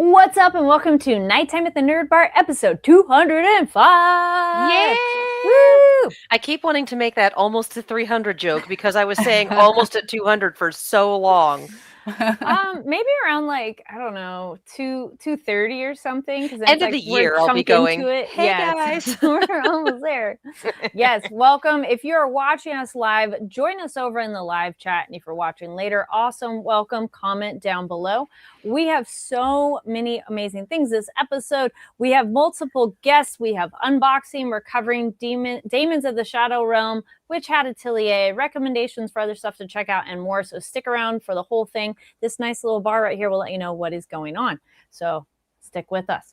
What's up, and welcome to Nighttime at the Nerd Bar, episode 205. Yay! Woo! I keep wanting to make that almost to 300 joke because I was saying almost at 200 for so long. Maybe around I don't know, 230 or something. Because End of the year, I'll be going. Hey guys, we're almost there. Yes, welcome. If you're watching us live, join us over in the live chat, and if you're watching later, awesome. Welcome. Comment down below. We have so many amazing things this episode. We have multiple guests. We have unboxing. We're covering Daemons of the Shadow Realm, Witch Hat Atelier, recommendations for other stuff to check out, and more. So stick around for the whole thing. This nice little bar right here will let you know what is going on. So stick with us.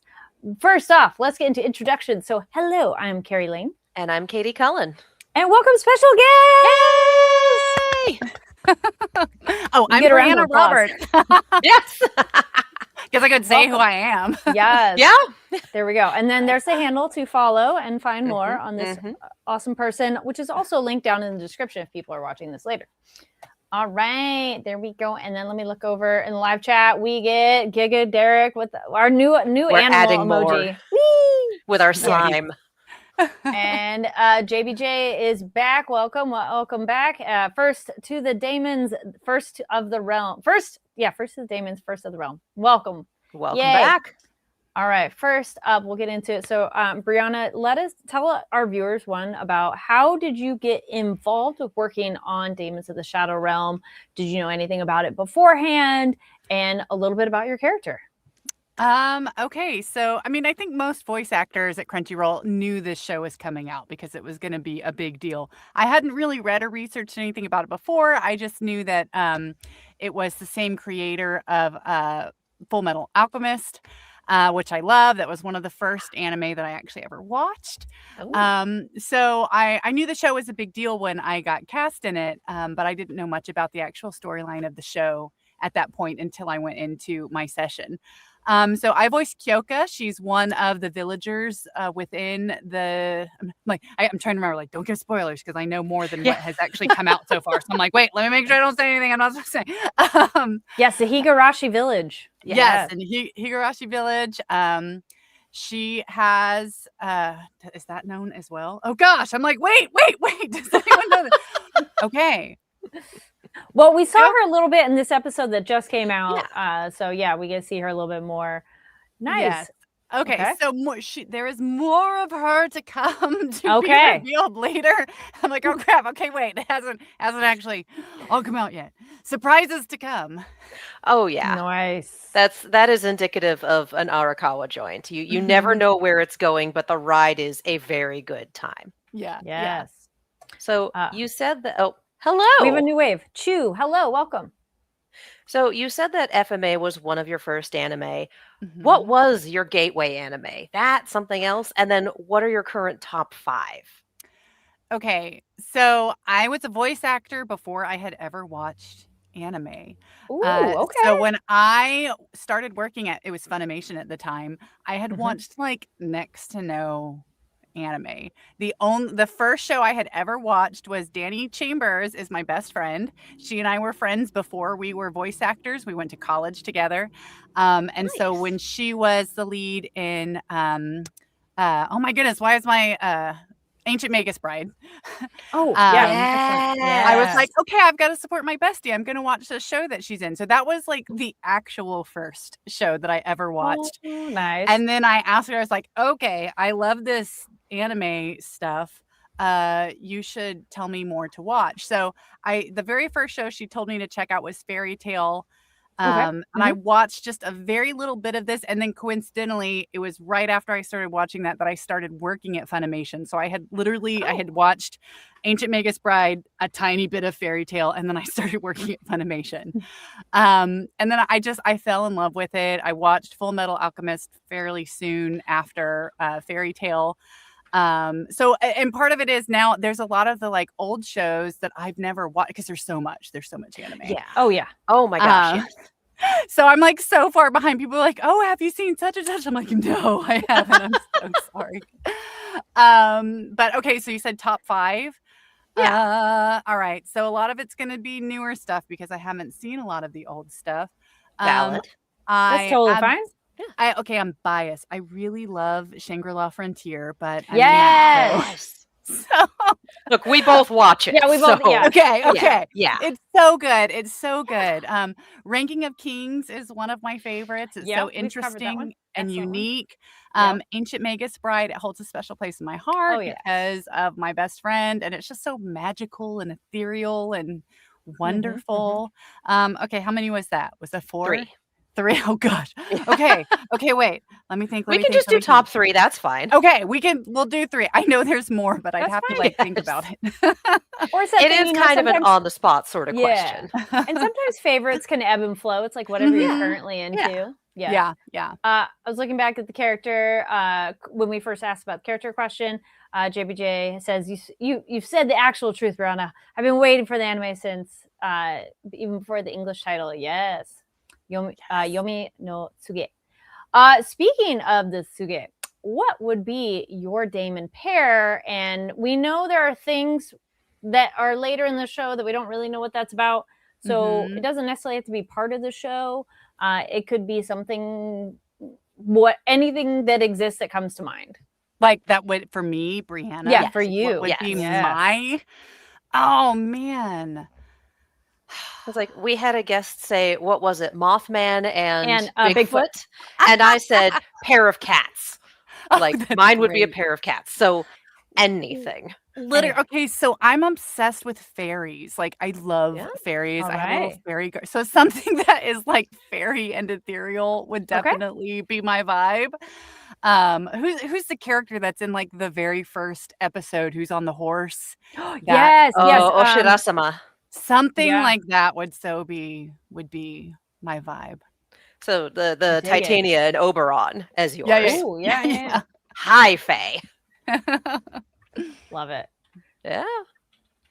First off, let's get into introductions. So hello, I'm Carrie Lane. And I'm Katie Cullen. And welcome special guest! Yay! Oh, I'm Brianna Roberts. Yes. Because I could say who I am. Yes. Yeah. There we go. And then there's a handle to follow and find more on this awesome person, which is also linked down in the description if people are watching this later. All right, there we go. And then let me look over in the live chat. We get Giga Derek with our new We're animal emoji. With our slime. And JBJ is back. Welcome back. First to the Daemons, first of the realm. First to the Daemons, first of the realm. Welcome back. All right, first up, we'll get into it. So, Brianna, tell our viewers about how did you get involved with working on Daemons of the Shadow Realm? Did you know anything about it beforehand? And a little bit about your character. Okay, so I think most voice actors at Crunchyroll knew this show was coming out because it was going to be a big deal. I hadn't really read or researched anything about it before. I just knew that it was the same creator of Full Metal Alchemist, which I love. That was one of the first anime that I actually ever watched. So I knew the show was a big deal when I got cast in it, but I didn't know much about the actual storyline of the show at that point until I went into my session. So I voiced Kyoka. She's one of the villagers within the. I'm trying to remember. Don't give spoilers because I know more than what has actually come out so far. So I'm like, wait, let me make sure I don't say anything I'm not supposed to say. Yes, the Higurashi village. Yes, in Higurashi village. She has. Is that known as well? Oh gosh, I'm like, wait. Does anyone know that? Okay. Well, we saw her a little bit in this episode that just came out. Yeah. We get to see her a little bit more. Nice. Yes. Okay. So there is more of her to come to be revealed later. I'm like, oh crap. Okay, wait. It hasn't actually all come out yet. Surprises to come. Oh yeah. Nice. That is indicative of an Arakawa joint. You never know where it's going, but the ride is a very good time. Yeah. Yes. So you said that. Oh. Hello. We have a new wave. Chu, hello, welcome. So you said that FMA was one of your first anime. What was your gateway anime? That, something else? And then what are your current top 5? Okay, so I was a voice actor before I had ever watched anime. Ooh, okay. So when I started working it was Funimation at the time, I had watched next to no anime. The first show I had ever watched was Danny Chambers is my best friend. She and I were friends before we were voice actors. We went to college together. So when she was the lead in oh my goodness, why is my Ancient Magus Bride? I was like, okay, I've got to support my bestie. I'm going to watch the show that she's in. So that was the actual first show that I ever watched. Oh, nice. And then I asked her, I was like, okay, I love this anime stuff. You should tell me more to watch. So the very first show she told me to check out was Fairy Tale. And I watched just a very little bit of this. And then coincidentally, it was right after I started watching that I started working at Funimation. So I had watched Ancient Magus Bride, a tiny bit of Fairy Tale, and then I started working at Funimation. And then I fell in love with it. I watched Full Metal Alchemist fairly soon after Fairy Tale. And part of it is now there's a lot of the old shows that I've never watched because there's so much anime. Yeah. Oh yeah. Oh my gosh. Yes. So I'm so far behind. People are like, oh, have you seen such and such? I'm like, no, I haven't. I'm so sorry. But okay, so you said top 5. Yeah. All right. So a lot of it's going to be newer stuff because I haven't seen a lot of the old stuff. Valid. That's totally fine. Yeah. I'm biased. I really love Shangri-La Frontier, but I mean, Yes. so Look, we both watch it. Yeah, we both- yeah. Okay. Yeah. It's so good. It's so good. Ranking of Kings is one of my favorites. It's Yep, so we've covered that interesting one. and Excellent one. unique. Yep. Ancient Magus Bride, it holds a special place in my heart Oh, yes. because of my best friend, and it's just so magical and ethereal and wonderful. Okay, how many was that? Was that 4? 3. 3? Oh gosh. Okay. Okay, wait. Let me think. We can just do top 3. That's fine. Okay, we'll do 3. I know there's more, but I'd That's have to fine. think about it. Or is that It thing, is you know, kind of an sometimes- on-the-spot sort of Yeah. question. And sometimes favorites can ebb and flow. It's like whatever you're currently into. Yeah. I was looking back at the character when we first asked about the character question. JBJ says, you've said the actual truth, Brianna. I've been waiting for the anime since even before the English title. Yes. Yomi no Tsuge. Speaking of the Tsuge, what would be your Daemon pair? And we know there are things that are later in the show that we don't really know what that's about. So it doesn't necessarily have to be part of the show. It could be something, anything that exists that comes to mind. Like that would, for me, Brianna. Yeah, for you. What would be Yes. my? Oh man. I was like, we had a guest say, what was it? Mothman and Bigfoot. Bigfoot. And I said, pair of cats. Like that's mine would be a great. pair of cats. So anything. Literally, okay, so I'm obsessed with fairies. Like, I love Yeah. fairies. All I have a little right. fairy. So something that is like fairy and ethereal would Okay. definitely be my vibe. Who's the character that's in like the very first episode? Who's on the horse? Yes. Oh, Oshirasama. Something Yeah. like that would be my vibe. So the Dig it. Titania and Oberon as yours. Yeah. Ooh, yeah. High fae. Love it. Yeah.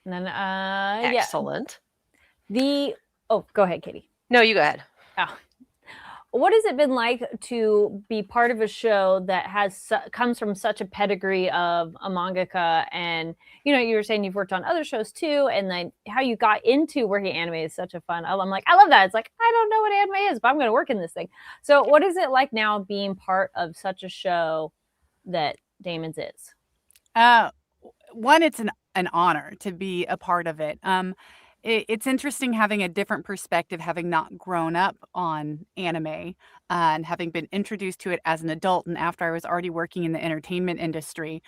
And then, Excellent. go ahead, Katie. No, you go ahead. What has it been like to be part of a show that comes from such a pedigree of a mangaka? And you know, you were saying you've worked on other shows too, and then how you got into working anime is such a fun. I'm like, I love that. It's like I don't know what anime is, but I'm going to work in this thing. So, what is it like now being part of such a show that Daemons is? One, it's an honor to be a part of it. It's interesting having a different perspective, having not grown up on anime and having been introduced to it as an adult and after I was already working in the entertainment industry.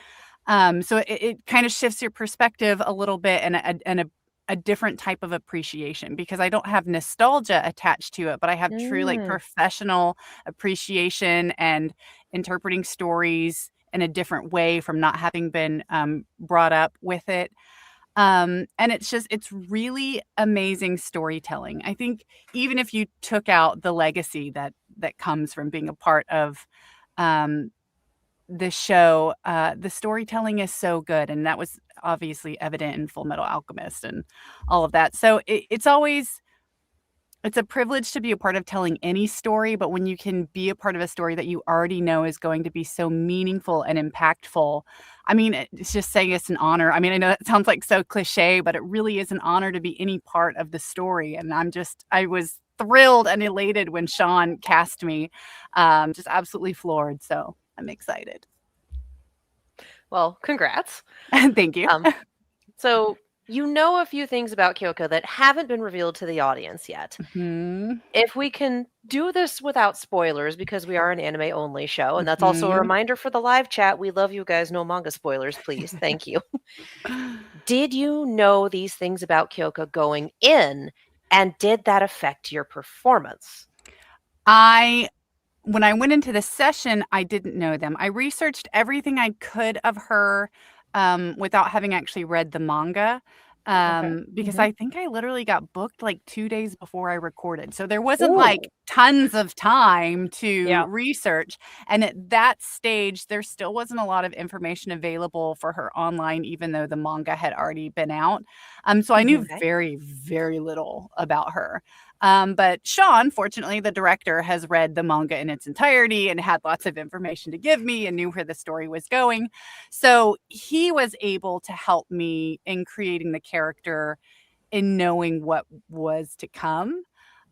So it kind of shifts your perspective a little bit and a different type of appreciation because I don't have nostalgia attached to it, but I have true like professional appreciation and interpreting stories in a different way from not having been brought up with it. And it's really amazing storytelling. I think even if you took out the legacy that comes from being a part of the show, the storytelling is so good. And that was obviously evident in Full Metal Alchemist and all of that. So it's a privilege to be a part of telling any story, but when you can be a part of a story that you already know is going to be so meaningful and impactful, I mean, it's just saying it's an honor. I mean, I know that sounds like so cliche, but it really is an honor to be any part of the story. And I was thrilled and elated when Sean cast me, just absolutely floored. So I'm excited. Well, congrats. Thank you. So you know a few things about Kyoka that haven't been revealed to the audience yet. If we can do this without spoilers, because we are an anime-only show, and that's also a reminder for the live chat, we love you guys, no manga spoilers, please. Thank you. Did you know these things about Kyoka going in, and did that affect your performance? When I went into the session, I didn't know them. I researched everything I could of her without having actually read the manga. Because I think I literally got booked like 2 days before I recorded. So there wasn't like tons of time to research. And at that stage, there still wasn't a lot of information available for her online, even though the manga had already been out. So I knew very, very little about her. But Sean, fortunately, the director, has read the manga in its entirety and had lots of information to give me and knew where the story was going. So he was able to help me in creating the character and knowing what was to come.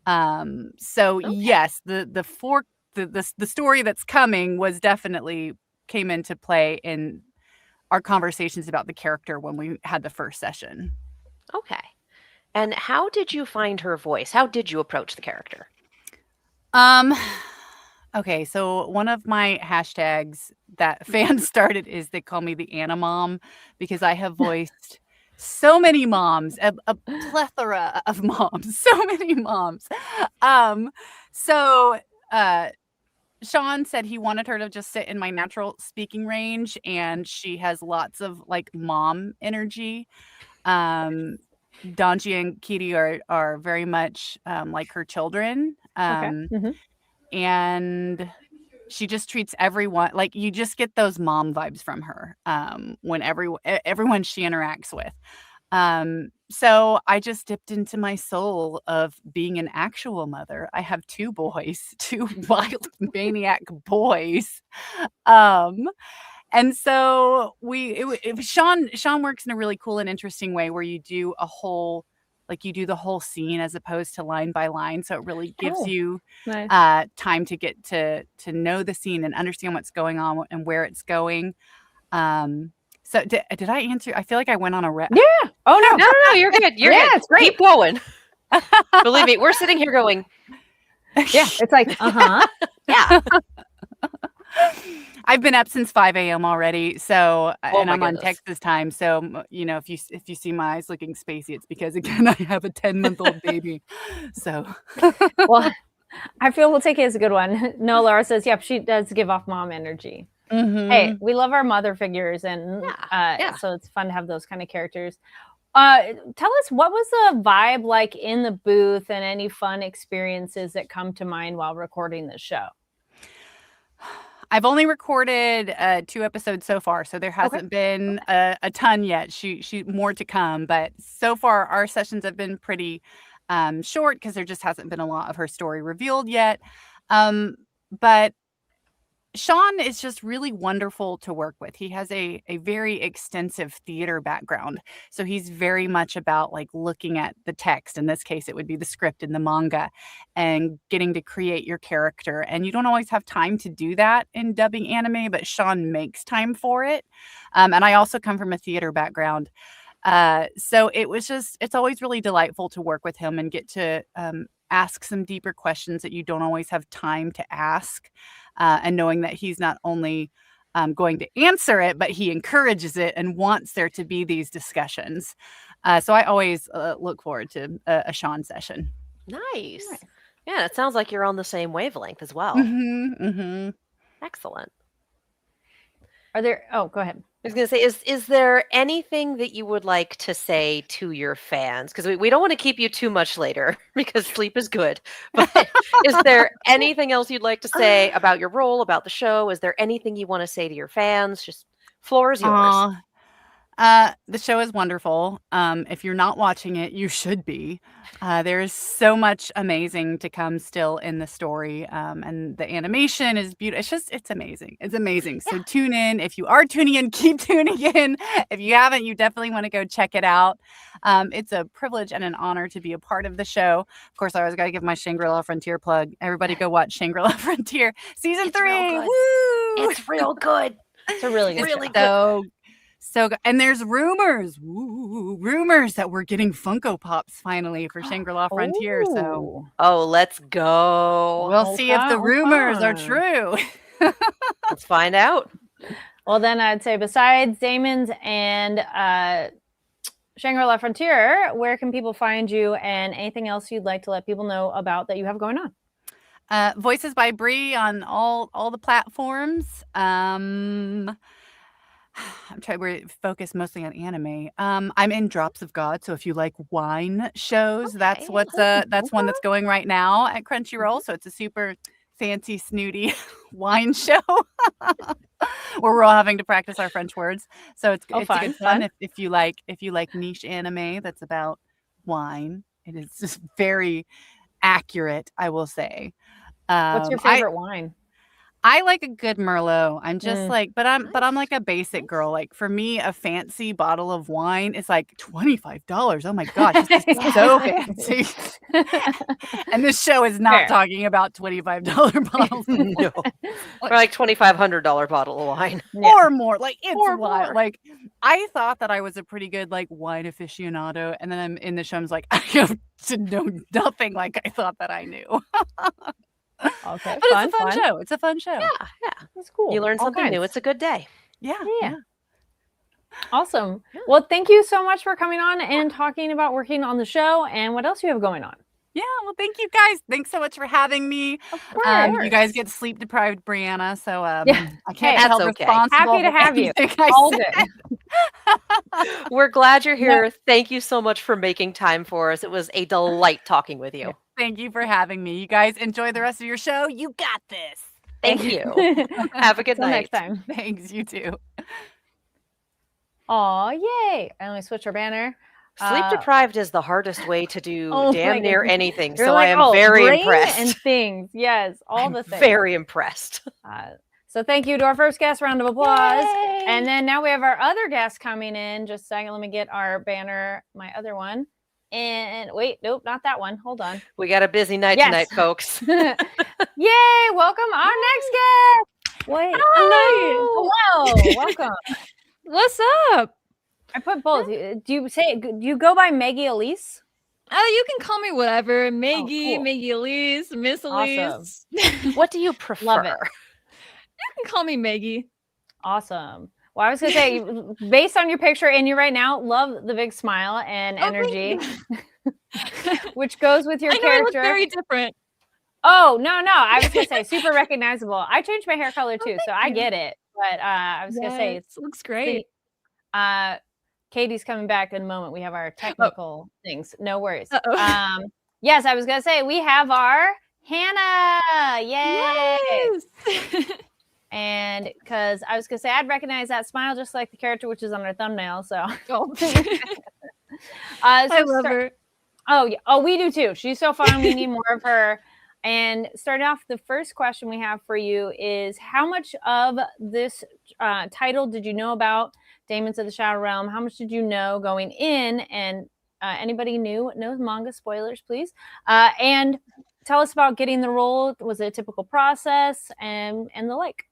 Yes, the the story that's coming came into play in our conversations about the character when we had the first session. Okay. And how did you find her voice? How did you approach the character? Okay, so one of my hashtags that fans started is they call me the Anna Mom, because I have voiced so many moms, a plethora of moms, so many moms. So Sean said he wanted her to just sit in my natural speaking range, and she has lots of like mom energy. Donji and Kitty are very much like her children. And she just treats everyone like, you just get those mom vibes from her when everyone she interacts with. So I just dipped into my soul of being an actual mother. I have 2 boys, 2 wild maniac boys. And so Sean works in a really cool and interesting way where you do the whole scene as opposed to line by line. So it really gives you time to get to know the scene and understand what's going on and where it's going. So did I answer? I feel like I went on a Yeah. Oh no. No, you're good. You're good. It's great. Keep going. Believe me, we're sitting here going. Yeah. It's like, Yeah. I've been up since 5 a.m. already, so and I'm on goodness. Texas time. So if you see my eyes looking spacey, it's because again I have a 10-month-old baby. So well, I feel we'll take it as a good one. No, Laura says, yep, she does give off mom energy. Hey, we love our mother figures, and so it's fun to have those kind of characters. Tell us, what was the vibe like in the booth, and any fun experiences that come to mind while recording the show? I've only recorded 2 episodes so far, so there hasn't been a ton yet. She more to come, but so far our sessions have been pretty short because there just hasn't been a lot of her story revealed yet. But Sean is just really wonderful to work with. He has a very extensive theater background. So he's very much about like looking at the text. In this case, it would be the script in the manga and getting to create your character. And you don't always have time to do that in dubbing anime, but Sean makes time for it. And I also come from a theater background. So it's always really delightful to work with him and get to ask some deeper questions that you don't always have time to ask. And knowing that he's not only going to answer it, but he encourages it and wants there to be these discussions. So I always look forward to a Sean session. Nice. Yeah, it sounds like you're on the same wavelength as well. Excellent. Are there? Oh, go ahead. I was going to say, is there anything that you would like to say to your fans? Because we don't want to keep you too much later because sleep is good. But is there anything else you'd like to say about your role, about the show? Is there anything you want to say to your fans? Just floor is yours. The show is wonderful. If you're not watching it, you should be. There's so much amazing to come still in the story. And the animation is beautiful. It's amazing. It's amazing. So tune in. If you are tuning in, keep tuning in. If you haven't, you definitely want to go check it out. It's a privilege and an honor to be a part of the show. Of course, I always got to give my Shangri-La Frontier plug. Everybody go watch Shangri-La Frontier season 3. Woo! It's real good. It's a really good really show. good. So, and there's rumors that we're getting Funko Pops finally for Shangri-La Frontier. So, let's go. We'll see if the rumors are true. Let's find out. Well, then I'd say besides Daemons and Shangri-La Frontier, where can people find you, and anything else you'd like to let people know about that you have going on? Voices by Bree on all the platforms. We're focused mostly on anime. I'm in Drops of God, so if you like wine shows, that's one that's going right now at Crunchyroll. So it's a super fancy, snooty wine show where we're all having to practice our French words. So it's good fun if you like niche anime that's about wine. It is just very accurate, I will say. What's your favorite wine? I like a good Merlot. I'm just like, but I'm like a basic girl. Like for me, a fancy bottle of wine is like $25. Oh my gosh, this is so fancy. And this show is not talking about $25 bottles. No, or like $2,500 bottle of wine or more. Like it's wild. Like I thought that I was a pretty good like wine aficionado, and then I'm in the show. I was like, I have to know nothing like I thought that I knew. Okay, but it's a fun show. It's a fun show. Yeah, that's cool. You learn something new. It's a good day. Yeah. Awesome. Yeah. Well, thank you so much for coming on and talking about working on the show and what else you have going on. Yeah, well, thank you guys. Thanks so much for having me. Of course. You guys get sleep deprived, Brianna. So I can't that's help responsible. Happy to have you. All good. We're glad you're here. Thank you so much for making time for us. It was a delight talking with you. Thank you for having me. You guys enjoy the rest of your show. You got this. Thank you. Have a good night. Next time. Thanks. You too. Aw, yay. And we switch our banner. Sleep deprived is the hardest way to do damn near anything. You're so like, I am very impressed. And things. Yes, all the things. Very impressed. So thank you to our first guest. Round of applause. Yay! And then now we have our other guest coming in. Just a second. Let me get our banner, my other one. And wait, nope, not that one. Hold on. We got a busy night tonight, folks. Yay! Welcome our next guest. Wait. Hello. Welcome. What's up? I put both. Do you go by Meggie-Elise? You can call me whatever. Maggie, cool. Meggie-Elise, Miss Elise. Awesome. What do you prefer? Love it. You can call me Maggie. Awesome. Well, I was going to say, based on your picture and you right now, love the big smile and energy, which goes with your character. I look very different. Oh, no. I was going to say super recognizable. I changed my hair color too, so I get it. But I was going to say, it looks great. Katie's coming back in a moment. We have our technical things. No worries. Yes, I was going to say, we have our Hana. Yay. Yes. And because I was going to say, I'd recognize that smile just like the character, which is on our thumbnail. So, I love her. Oh, yeah. Oh, we do too. She's so fun. We need more of her. And starting off, the first question we have for you is how much of this title did you know about Daemons of the Shadow Realm? How much did you know going in? And anybody new knows manga spoilers, please. And tell us about getting the role. Was it a typical process and the like?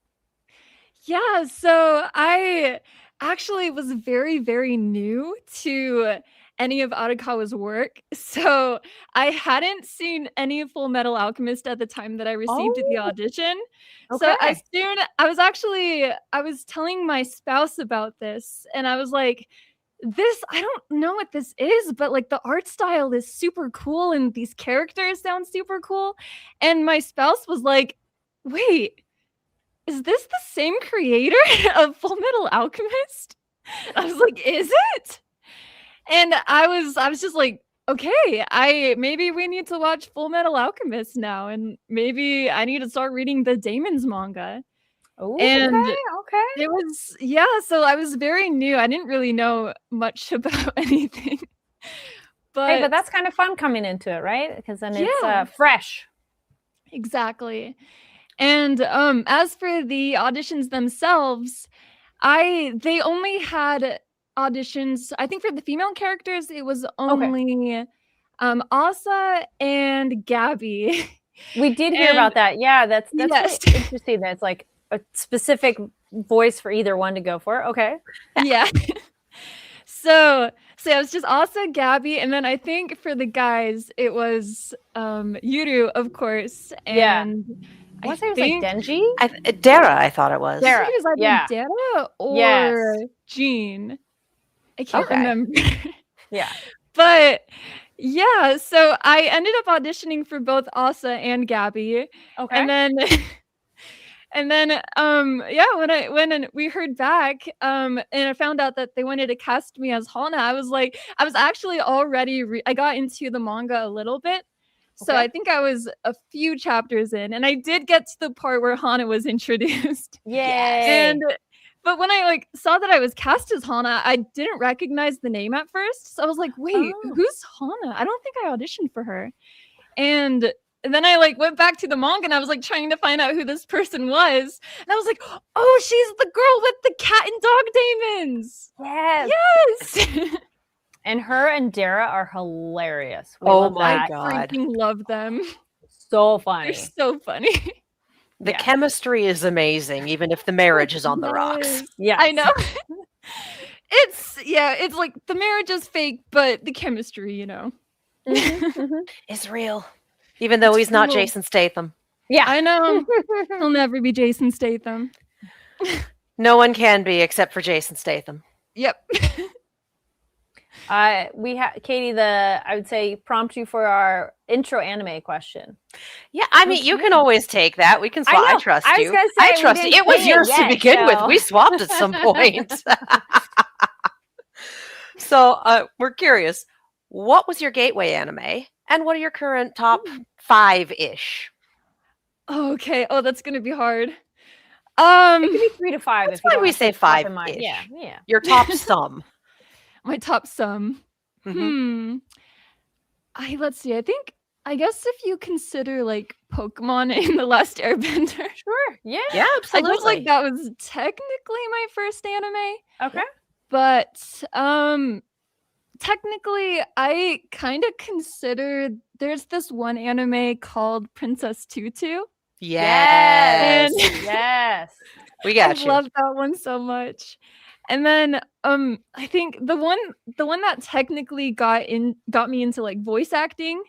Yeah, so I actually was very, very new to any of Arakawa's work. So I hadn't seen any of Full Metal Alchemist at the time that I received the audition. Okay. So I was telling my spouse about this and I was like, I don't know what this is, but like the art style is super cool and these characters sound super cool. And my spouse was like, wait, is this the same creator of Full Metal Alchemist? I was like, is it? And I was just like, okay, maybe we need to watch Full Metal Alchemist now, and maybe I need to start reading the Daemons manga. Ooh, and okay. It was so I was very new. I didn't really know much about anything. But that's kind of fun coming into it, right? Because then it's fresh. Exactly. And as for the auditions themselves, they only had auditions. I think for the female characters, it was only Asa and Gabby. We did hear about that. Yeah, that's really interesting. That's like a specific voice for either one to go for. Okay. Yeah. So it was just Asa, Gabby, and then I think for the guys, it was Yuru, of course, and I want to say it was like Denji? Dara, I thought it was. Dara. I think it was either Dara or Jean. I can't remember. Yeah. But yeah, so I ended up auditioning for both Asa and Gabby. Okay. And then when we heard back and I found out that they wanted to cast me as Hana, I was actually already I got into the manga a little bit. So I think I was a few chapters in, and I did get to the part where Hana was introduced. Yay! But when I saw that I was cast as Hana, I didn't recognize the name at first. So I was like, wait, who's Hana? I don't think I auditioned for her. And And then I like went back to the manga and I was like trying to find out who this person was. And I was like, oh, she's the girl with the cat and dog demons. Yes. Yes. And her and Dara are hilarious. We Oh love my that. God. I freaking love them. So funny. They're so funny. The Yeah. chemistry is amazing, even if the marriage is on the rocks. Yes. Yeah. I know. It's like the marriage is fake, but the chemistry, you know. Is real. Even though It's he's not real. Jason Statham. Yeah. I know. He'll never be Jason Statham. No one can be except for Jason Statham. Yep. We have Katie. I would say prompt you for our intro anime question. Yeah, I mean, you can always take that. We can swap. I I know. trust I was you. gonna say, I we trust you. didn't It was say it yours to yet, begin with. so- We swapped at some point. So we're curious. What was your gateway anime? And what are your current top 5-ish? Okay. Oh, that's gonna be hard. It could be 3 to 5. That's if you why don't we have say things top in mind. 5-ish. Yeah. Yeah. Your top sum. My top sum. Mhm. Let's see. I guess if you consider like Pokemon in The Last Airbender. Sure. Yeah. Yeah, I absolutely. guess like that was technically my first anime. Okay. But technically I kind of consider there's this one anime called Princess Tutu. Yes. And- Yes. We got I you. love that one so much. And then I think the one that technically got me into like voice acting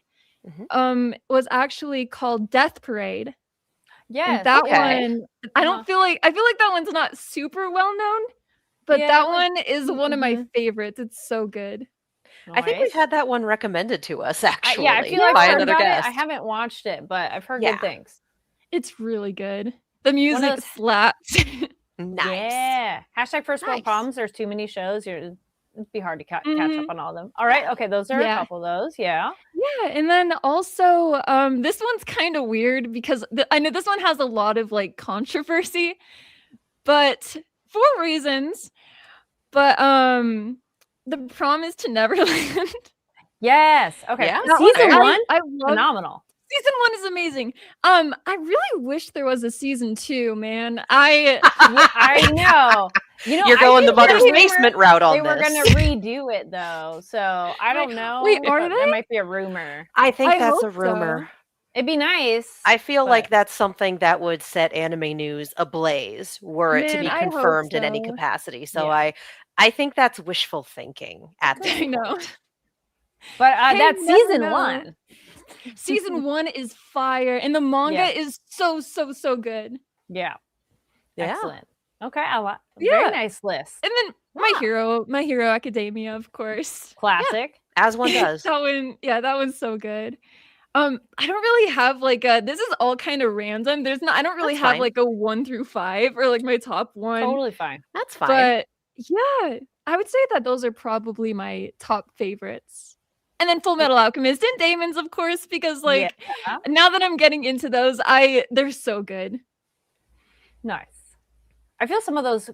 was actually called Death Parade. Yes. And that okay. one I feel like that one's not super well known, but Yeah, that like- one is one of my Mhm. favorites. It's so good. I think we've had that one recommended to us, actually. Yeah, I feel like by I've heard another about guest. it. I haven't watched it, but I've heard Yeah. good things. It's really good. The music those- slaps. Nice. Yeah. Hashtag first world Nice. problems. There's too many shows. It'd be hard to catch Mhm. up on all of them. All right. Okay. Those are Yeah. a couple of those. Yeah. Yeah, and then also this one's kind of weird because I know this one has a lot of like controversy, but for reasons. But The Promise to Neverland. Yes. Okay. Yeah. Season I- 1, I love phenomenal. Season 1 is amazing. I really wish there was a season 2, man. I know. You know, You're I going the think there's mother's rumor basement route on They were this. going to redo it though, so I don't know. Wait, are but they? There might be a rumor. I think I that's a hope so. rumor. It'd be nice. I feel like but- that's something that would set anime news ablaze were it to Man, be I hope confirmed in any so. capacity. So Yeah. I think that's wishful thinking at this I know. point. But Hey, that's you never season know. 1. Season 1 is fire, and the manga Yeah. is so good. Yeah. Yeah. Excellent. Okay. Very Yeah. nice list. And then My Hero Academia, of course. Classic. As one does. That one's so good. I don't really have like this is all kind of random. I don't really That's have fine. like a 1 through 5 or like my top one. Totally fine. That's fine. But yeah, I would say that those are probably my top favorites. And then Full Metal Alchemist and Daemons, of course, because like Yeah. now that I'm getting into those, they're so good. Nice. I feel some of those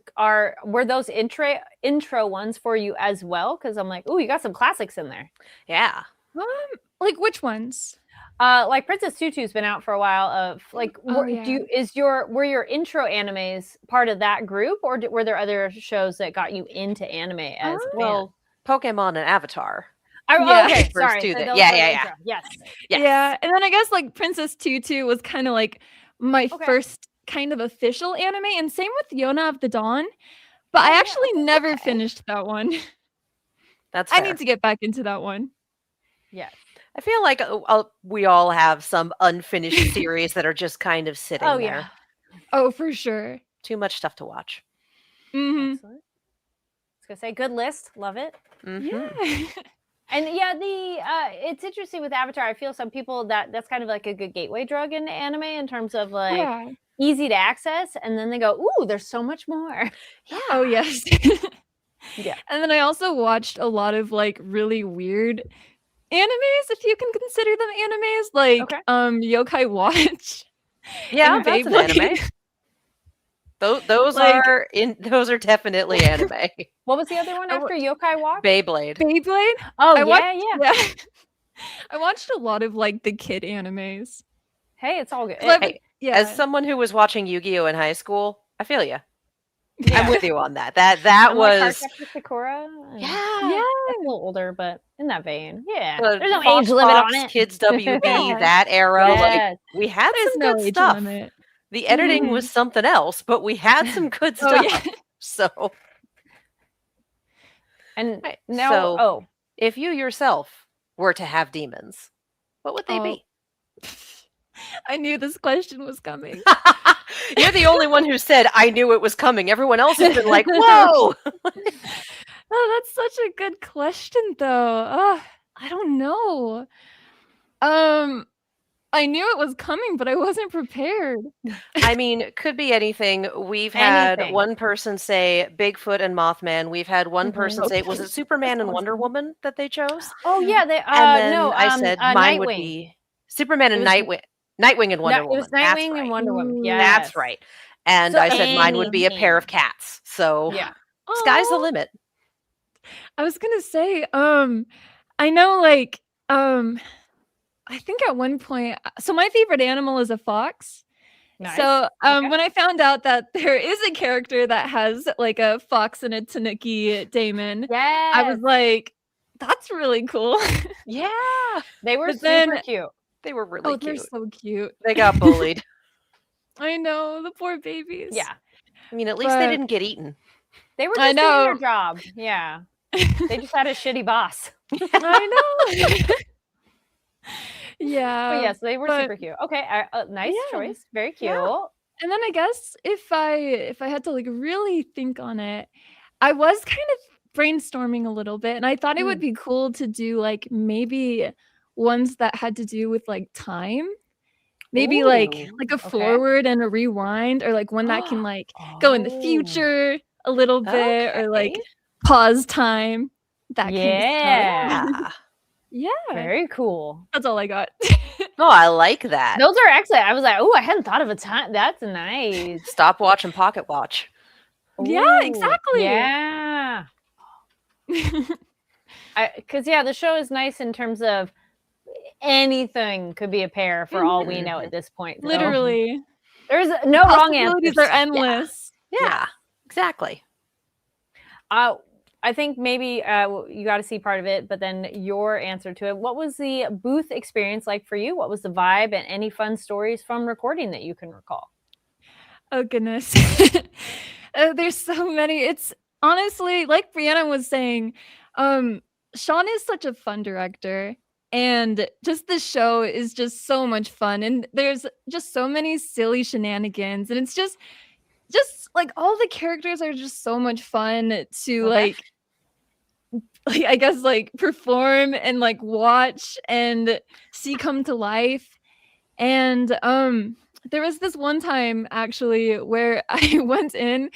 were those intro ones for you as well, because I'm like, ooh, you got some classics in there. yeah. Like which ones? Like Princess Tutu's been out for a while. Of like, yeah. were your intro animes part of that group, or were there other shows that got you into anime as a fan? Well, Pokemon and Avatar. Yeah. Okay, First sorry. two so that- those yeah, were yeah, the yeah. intro. Yes. Yes. Yeah, and then I guess like Princess Tutu was kind of like my Okay. first kind of official anime, and same with Yona of the Dawn. But I yeah, actually never okay. finished that one. That's I fair. need to get back into that one. Yes. I feel like we all have some unfinished series that are just kind of sitting Oh there. yeah. Oh, for sure. Too much stuff to watch. Hmm Excellent. I was gonna say, good list. Love it. Mhm. Yeah. And yeah, it's interesting with Avatar. I feel some people that's kind of like a good gateway drug into anime in terms of like Yeah. easy to access, and then they go, ooh, there's so much more. Oh yes. Yeah. And then I also watched a lot of like really weird animes, if you can consider them animes, like Okay. Yokai Watch. Yeah, and that's an Beyblade. anime. Those Like- those are definitely anime. What was the other one after Yokai Watch? Beyblade. Beyblade. Oh I yeah, watched, yeah. I watched a lot of like the kid animes. Hey, it's all good. Hey, Yeah. as someone who was watching Yu-Gi-Oh in high school, I feel you. Yeah. I'm with you on that. That I'm like was Cardcaptor Sakura. and yeah. I'm a little older, but in that vein, yeah. The There's no Fox age limit on Fox, it. Kids WB, Yeah. that era, like Yes. we had There's some no good age stuff. limit. The editing was something else, but we had some good Oh, stuff. yeah. So, And Right, now, so- if you yourself were to have demons, what would they Oh. be? I knew this question was coming. You're the only one who said I knew it was coming. Everyone else has been like, "Whoa!" Oh, that's such a good question, though. I don't know. I knew it was coming, but I wasn't prepared. I mean, it could be anything. We've had Anything. one person say Bigfoot and Mothman. We've had one person say, was it Okay. Superman and That's Wonder awesome. Woman that they chose? Oh yeah, they And then no, I said mine Nightwing. would be Superman and It was- Nightwing and Wonder No, it Woman. was That's Nightwing right. and Wonder Woman. Ooh. Yeah, That's right. And So I said mine would be a pair of anything. cats. So Yeah. sky's the Aw. limit. I was gonna say, I know, like, I think at one point, so my favorite animal is a fox. Nice. So, Okay. when I found out that there is a character that has like a fox and a tanuki daemon, Yes. I was like, that's really cool. Yeah. They were but super then- cute. They were really Oh, they're cute. so cute. They got bullied. I know, the poor babies. Yeah. I mean, at least they But- didn't get eaten. They were I just doing their know. job. Yeah. They just had a shitty boss. I know. Yeah. But yes, they were but- super cute. Okay, nice Yeah. choice. Very cute. Yeah. And then I guess if I had to like really think on it, I was kind of brainstorming a little bit, and I thought it would be cool to do like maybe ones that had to do with like time. Maybe like Ooh, a okay. forward and a rewind, or like one that can like go in the Oh. future a little bit, or like Okay. pause time. That kind of Yeah. stuff. Yeah. Very cool. That's all I got. Oh, I like that. Those are excellent. I was like, oh, I hadn't thought of a time. That's nice. Stopwatch and pocket watch. Yeah, Ooh, exactly. Yeah. Because the show is nice in terms of anything could be a pair for all we know at this point. So Literally. there's no wrong Possibilities answers. are endless. Yeah, exactly. I think maybe you got to see part of it, but then your answer to it. What was the booth experience like for you? What was the vibe, and any fun stories from recording that you can recall? Oh goodness. There's so many. It's honestly, like Brianna was saying, Sean is such a fun director, and just the show is just so much fun, and there's just so many silly shenanigans, and it's just like all the characters are just so much fun to like I guess like perform and like watch and see come to life. And there was this one time actually where I went in,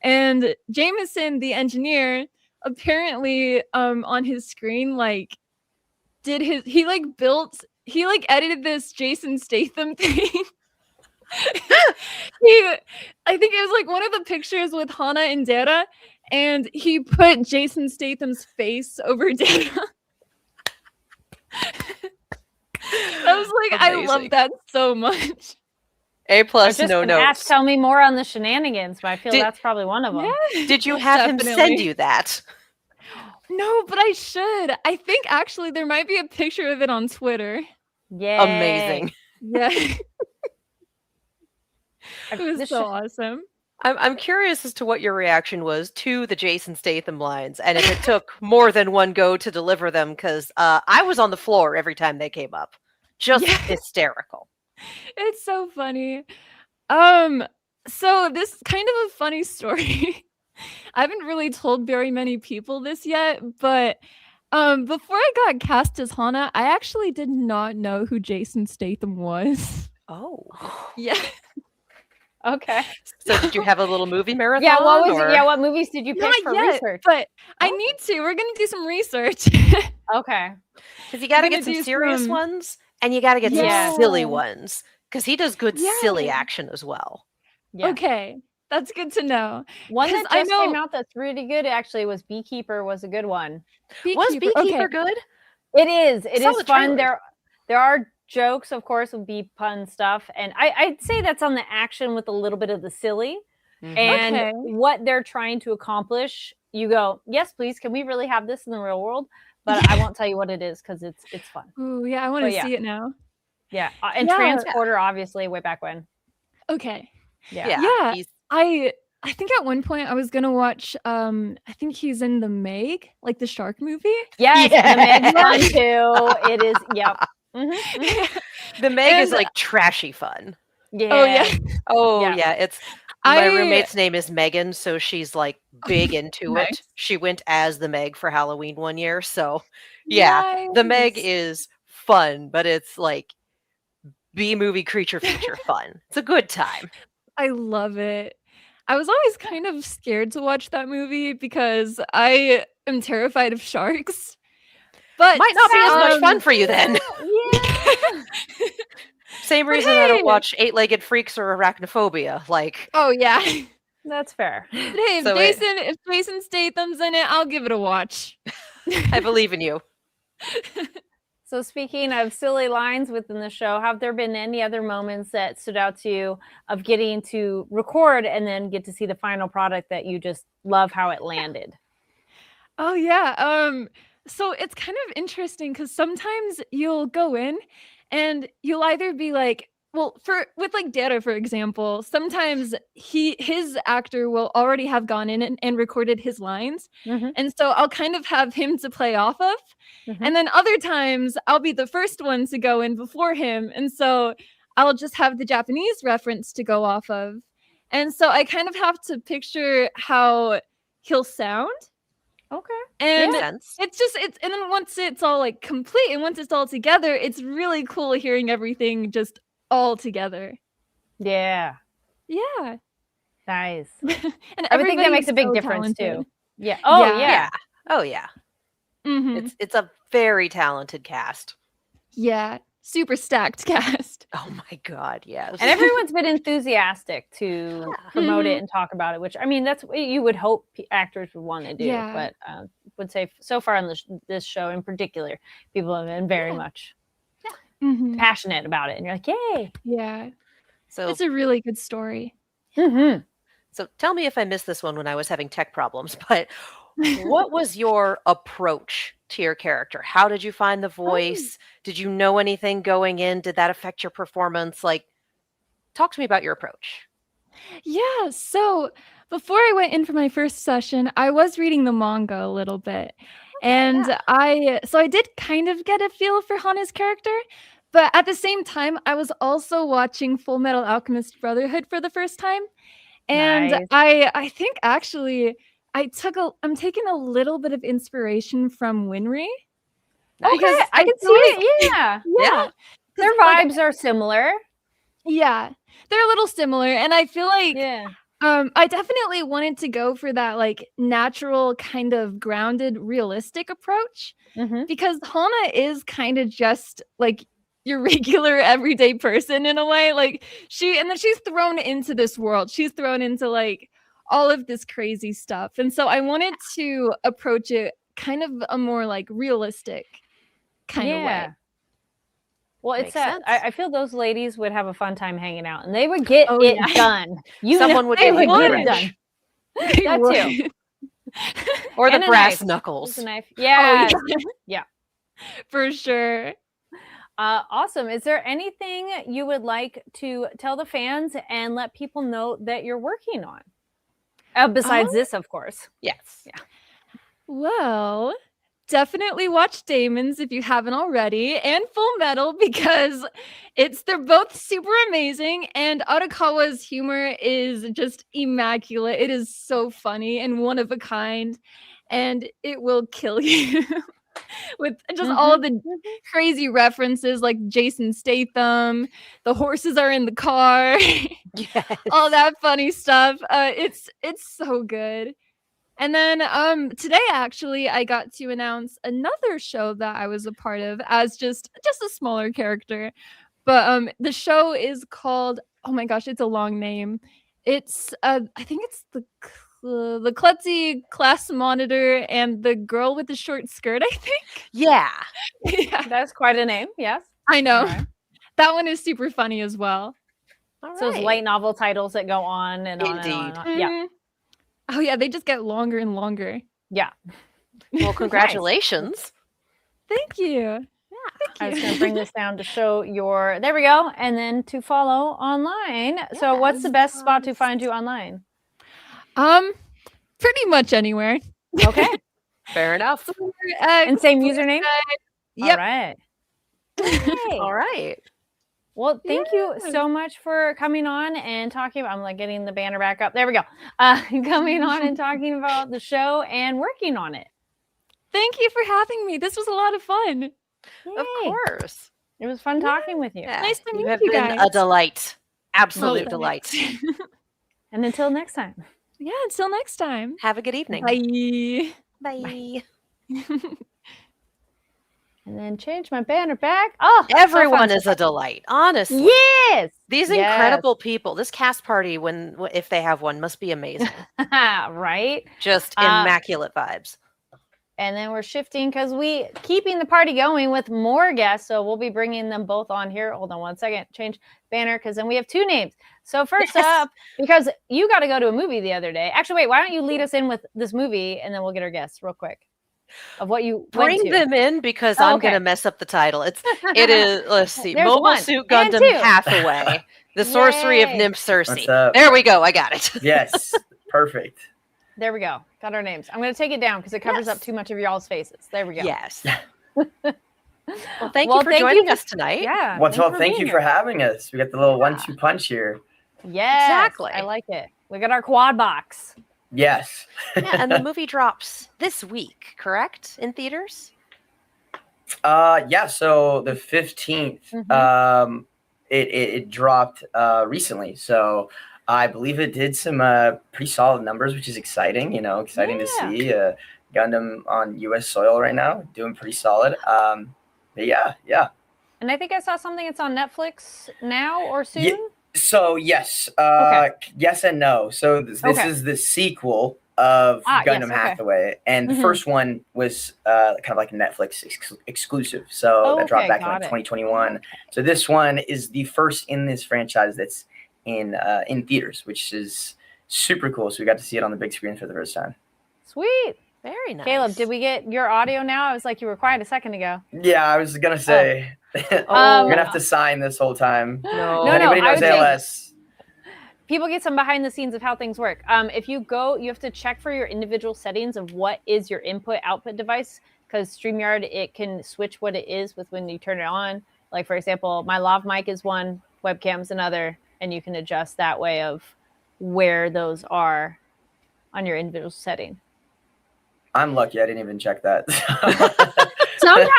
and Jameson, the engineer, apparently on his screen like he edited this Jason Statham thing. I think it was like one of the pictures with Hana and Dara, and he put Jason Statham's face over Dara. I was like, I love Amazing. that so much. A I was plus, just no gonna ask, notes. tell me more on the shenanigans, but I feel Did- that's probably one of them. Did you have him send Definitely. you that? No, but I should. I think actually there might be a picture of it on Twitter. Yeah, Amazing. Yeah. It was This so show- awesome. I'm curious as to what your reaction was to the Jason Statham lines, and if it took more than one go to deliver them, because I was on the floor every time they came up. Just Yeah. hysterical. It's so funny. So this kind of a funny story. I haven't really told very many people this yet, but before I got cast as Hana, I actually did not know who Jason Statham was. Oh. Yeah. Okay. So did you have a little movie marathon? Yeah. What was or- it? Yeah. What movies did you pick Not for yet, research? but I Oh. need to. We're gonna do some research. Okay. Because you got to I'm get gonna some do serious some- ones, and you got to get Yeah. some silly ones. Because he does good silly Yeah. action as well. Yeah. Okay. That's good to know. One 'Cause that I just came know- out that's really good actually was Beekeeper. Was a good one. Was Beekeeper Okay. good? It is. It Saw is the fun. trailer. There are jokes, of course, would be pun stuff. And I'd say that's on the action with a little bit of the silly. And Okay. what they're trying to accomplish, you go, yes, please. Can we really have this in the real world? But I won't tell you what it is because it's fun. Ooh, yeah, I want to But yeah. see it now. Yeah. And Yeah. Transporter, obviously, way back when. Okay. Yeah. Yeah. he's- I think at one point I was gonna watch I think he's in the Meg, like the shark movie. Yes, Yeah. the Meg's fun too. It is, yep. The Meg is And- like trashy fun. Yeah. Oh yeah. Oh Yeah. yeah, it's my I- roommate's name is Megan, so she's like big into Nice. it. She went as the Meg for Halloween one year, so yeah, the Meg Nice. is fun, but it's like B-movie creature feature fun. It's a good time. I love it. I was always kind of scared to watch that movie because I am terrified of sharks. But Might not be as much fun for you then. Yeah. Same But reason I don't hey. watch Eight-Legged Freaks or Arachnophobia. Like, Oh yeah. That's fair. But hey, So if Jason Statham's in it, I'll give it a watch. I believe in you. So speaking of silly lines within the show, have there been any other moments that stood out to you of getting to record and then get to see the final product that you just love how it landed? Oh yeah. So it's kind of interesting because sometimes you'll go in and you'll either be like, well, with like Data, for example, sometimes his actor will already have gone in and recorded his lines. Mhm. And so I'll kind of have him to play off of. Mhm. And then other times I'll be the first one to go in before him. And so I'll just have the Japanese reference to go off of. And so I kind of have to picture how he'll sound. Okay. And Makes sense. and then once it's all like complete and once it's all together, it's really cool hearing everything just all together. Yeah. Yeah. Nice. And I would think that makes everybody's a big so difference talented. too. Yeah. Oh Yeah. yeah. Oh yeah. Mhm. It's a very talented cast. Yeah. Super stacked cast. Oh my god, yes. And everyone's been enthusiastic to promote it and talk about it, which I mean, that's what you would hope actors would want to do. Yeah. But would say so far on this show in particular, people have been very much Mhm. passionate about it, and you're like, yay! Yeah. so It's a really good story. Mm-hmm. so tell me if I missed this one when I was having tech problems, but what was your approach to your character? How did you find the voice? Did you know anything going in? Did that affect your performance? Like, talk to me about your approach. Yeah, so before I went in for my first session, I was reading the manga a little bit. And I did kind of get a feel for Hana's character, but at the same time, I was also watching Full Metal Alchemist Brotherhood for the first time. And Nice. I think actually I'm taking a little bit of inspiration from Winry. Okay, Because I can see feel like- it. Yeah, Yeah. their 'Cause, like, vibes are similar. yeah. They're a little similar. And I feel like Yeah. I definitely wanted to go for that like natural kind of grounded realistic approach Mm-hmm. because Hana is kind of just like your regular everyday person in a way, like and then she's thrown into this world, she's thrown into like all of this crazy stuff, and so I wanted to approach it kind of a more like realistic kind of way. Well, it's Makes that sense. I feel those ladies would have a fun time hanging out, and they would get Oh, it yeah. done. Someone would they get would the get it wrench. done. They That would. too. Or the And a brass knife. knuckles. With a knife. Oh, Yeah. yeah. For sure. Awesome. Is there anything you would like to tell the fans and let people know that you're working on? Besides this, of course. Yes. Well, definitely watch Daemons if you haven't already, and Full Metal because they're both super amazing, and Arakawa's humor is just immaculate. It is so funny and one of a kind, and it will kill you with just all of the crazy references like Jason Statham, the horses are in the car, Yes. all that funny stuff. It's so good. And then today actually I got to announce another show that I was a part of as just a smaller character. But the show is called, oh my gosh, it's a long name. It's I think it's the klutzy class monitor and the girl with the short skirt, I think. Yeah. Yeah, That's quite a name. Yes. I know. All right. That one is super funny as well. All So it's right. light novel titles that go on and on and on. And on. Yeah. Mhm. Oh yeah, they just get longer and longer. Yeah. Well, congratulations. Thank you. I was going to bring this down to show your, there we go. And then to follow online. So what's the best spot to find you online? Pretty much anywhere. Okay. Fair enough. And same username? Yep. All right. Yay. All right. Well, thank you so much for coming on and talking about, I'm like getting the banner back up. There we go. Coming on and talking about the show and working on it. Thank you for having me. This was a lot of fun. Of Yay. course. It was fun talking with you. Yeah. Nice to meet You have you been a guys. delight. Absolute Oh, delight. And until next time. Yeah, until next time. Have a good evening. Bye. Bye. And then change my banner back. Oh, Everyone so is a delight, honestly. Yes. These incredible people, this cast party, if they have one, must be amazing. Right. Just immaculate vibes. And then we're shifting because we keeping the party going with more guests. So we'll be bringing them both on here. Hold on one second. Change banner because then we have two names. So first up, because you got to go to a movie the other day. Actually, wait, why don't you lead us in with this movie and then we'll get our guests real quick of what you bring went to. them in because I'm okay. going to mess up the title. It is, let's see, There's Mobile one Suit and Gundam two. Hathaway, the Sorcery of Yay. Nymph Circe. What's up? There we go. I got it. Yes, perfect. There we go. Got our names. I'm going to take it down because it covers up too much of y'all's faces. There we go. Yes. Well, thank you for joining us tonight. Yeah. Well, thanks thank you being for here. having us. We got the little 1-2 punch here. Yes, Exactly. I like it. We got our quad box. Yes. Yeah, and the movie drops this week, correct? In theaters? Yeah, so the 15th, it dropped recently. So I believe it did some pretty solid numbers, which is exciting, exciting to see Gundam on US soil right now, doing pretty solid. But yeah. And I think I saw something. It's on Netflix now or soon. So yes, Okay. yes and no. So this is the sequel of Gundam Hathaway, and the first one was kind of like a Netflix exclusive. So that dropped back in 2021. So this one is the first in this franchise that's in theaters, which is super cool. So we got to see it on the big screen for the first time. Sweet. Very nice. Caleb, did we get your audio now? I was like, you were quiet a second ago. Yeah, I was gonna say, you're gonna have to sign this whole time. No. If anybody knows ALS. People get some behind the scenes of how things work. If you go, you have to check for your individual settings of what is your input-output device, because StreamYard, it can switch what it is with when you turn it on. Like, for example, my lav mic is one, webcam's another, and you can adjust that way of where those are on your individual setting. I'm lucky I didn't even check that. Sometimes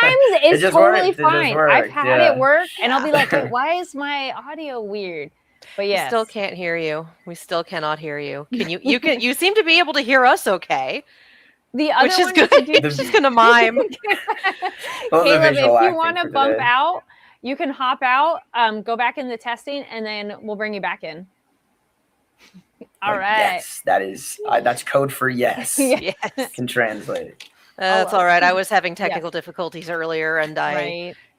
it's totally fine. I've had it work, and I'll be like, wait, why is my audio weird? But yeah, we still can't hear you. We still cannot hear you. Can you? You seem to be able to hear us okay. The other which is one good. She's gonna mime. Caleb, if you want to bump out, you can hop out, go back in the testing, and then we'll bring you back in. All right. Yes, that's code for yes. Yes. Can translate it. That's all right. I was having technical difficulties earlier, and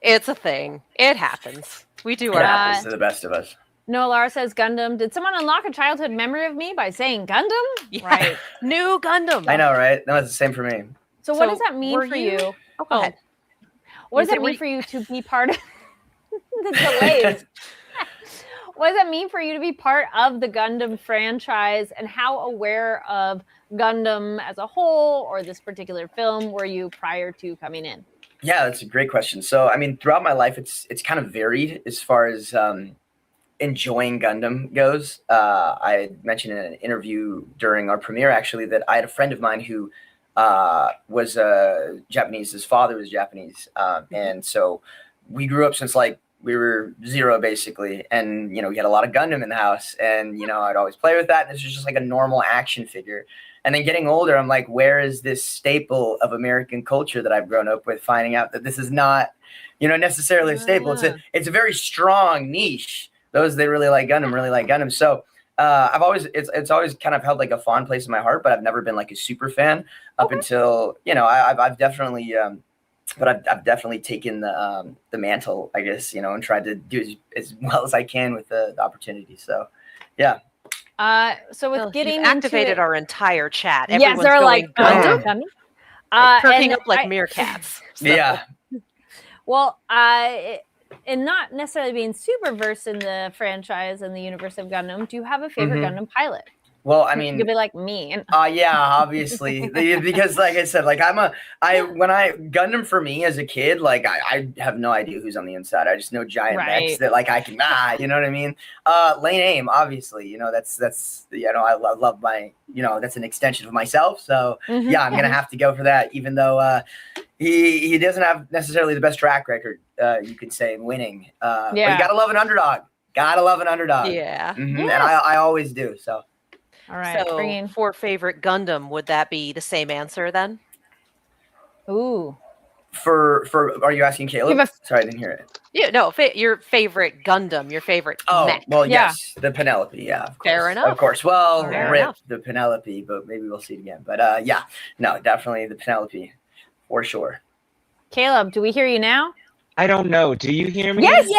it's a thing. It happens. We do our best. To the best of us. Noah Lara says Gundam. Did someone unlock a childhood memory of me by saying Gundam? Yeah. Right. New Gundam. I know, right? No, it's the same for me. So what does that mean for you? Oh, go ahead. What does that mean for you to be part of the delays? What does that mean for you to be part of the Gundam franchise, and how aware of Gundam as a whole or this particular film were you prior to coming in? Yeah, that's a great question. So, I mean, throughout my life, it's kind of varied as far as enjoying Gundam goes. I mentioned in an interview during our premiere, actually, that I had a friend of mine who was Japanese. His father was Japanese. And so we grew up since we were 0 basically. And, we had a lot of Gundam in the house, and, I'd always play with that. And this was just like a normal action figure. And then getting older, I'm like, where is this staple of American culture that I've grown up with, finding out that this is not, necessarily a staple. It's a very strong niche. Those that really like Gundam, So it's always kind of held like a fond place in my heart, but I've never been like a super fan up until, I've definitely I've definitely taken the mantle, I guess, and tried to do as well as I can with the opportunity. So, yeah. So with getting activated into our entire chat. yes, Everyone's they're going like Gundam, Gundam. perking up like meerkats. So. Yeah. Well, and not necessarily being super versed in the franchise and the universe of Gundam, do you have a favorite Gundam pilot? Well, I mean, you could be like me. Yeah, obviously, because like I said, like Gundam for me as a kid, like I have no idea who's on the inside. I just know giant mechs that like I can you know what I mean? Lane Aim, obviously, that's I love my that's an extension of myself. So yeah, I'm gonna have to go for that, even though he doesn't have necessarily the best track record, you could say, in winning. But you gotta love an underdog. Yeah, and I always do. So. All right. So for favorite Gundam, would that be the same answer then? Ooh. For are you asking Caleb? Sorry, I didn't hear it. Yeah, no. Your favorite Gundam, your favorite mech. Well, yes, the Penelope. Yeah, of course. Fair enough. Of course. Well, Fair the Penelope, but maybe we'll see it again. But yeah, no, definitely the Penelope, for sure. Caleb, do we hear you now? I don't know. Do you hear me? Yes, we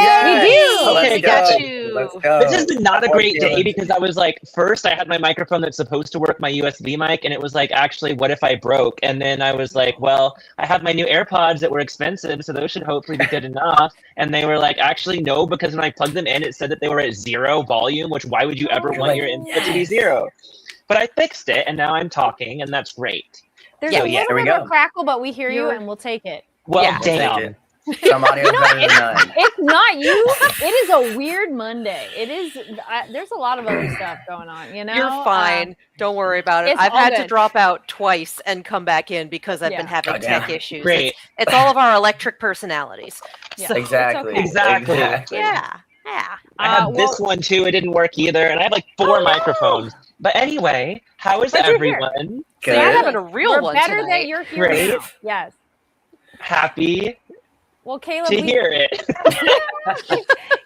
do. Okay, got you. Let's go. This has been not a great day because I was like, first I had my microphone that's supposed to work, my USB mic, and it was like, actually, what if I broke? And then I was like, well, I have my new AirPods that were expensive, so those should hopefully be good enough. And they were like, actually, no, because when I plugged them in, it said that they were at 0 volume, which why would you ever want your input to be 0? But I fixed it, and now I'm talking, and that's great. There's a little bit of a crackle, but we hear you, and we'll take it. Well, damn. Some audio better than none. It's not you. It is a weird Monday. It is. There's a lot of other stuff going on. You're fine. Don't worry about it. I've had to drop out twice and come back in because I've been having tech issues. Great. It's all of our electric personalities. Yeah. So Exactly. Yeah. I have this one too. It didn't work either, and I have like 4 microphones. But anyway, how is everyone? So you're having a real one better tonight. that you're here. Great. Now. Yes. Happy. Well, Caleb, to hear it.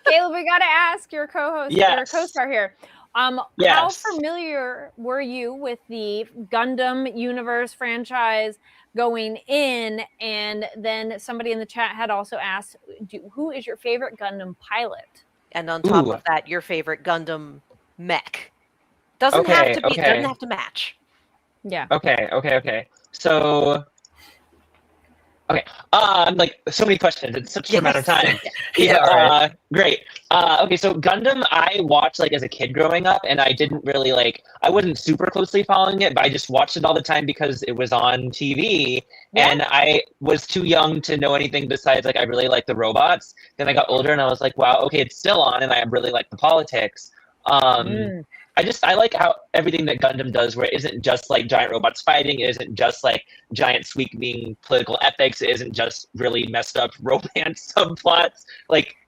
Caleb, we got to ask your co-host, your co-star here. How familiar were you with the Gundam universe franchise going in? And then somebody in the chat had also asked, who is your favorite Gundam pilot? And on top of that, your favorite Gundam mech. Doesn't have to be. Doesn't have to match. Yeah. Okay. So. Okay. Like so many questions in such a short amount of time. Great. Okay, so Gundam I watched like as a kid growing up, and I didn't really I wasn't super closely following it, but I just watched it all the time because it was on TV, and I was too young to know anything besides I really liked the robots. Then I got older and I was like, wow, okay, it's still on, and I really like the politics. I like how everything that Gundam does, where it isn't just giant robots fighting, it isn't just giant sweeping political epics, it isn't just really messed up romance subplots.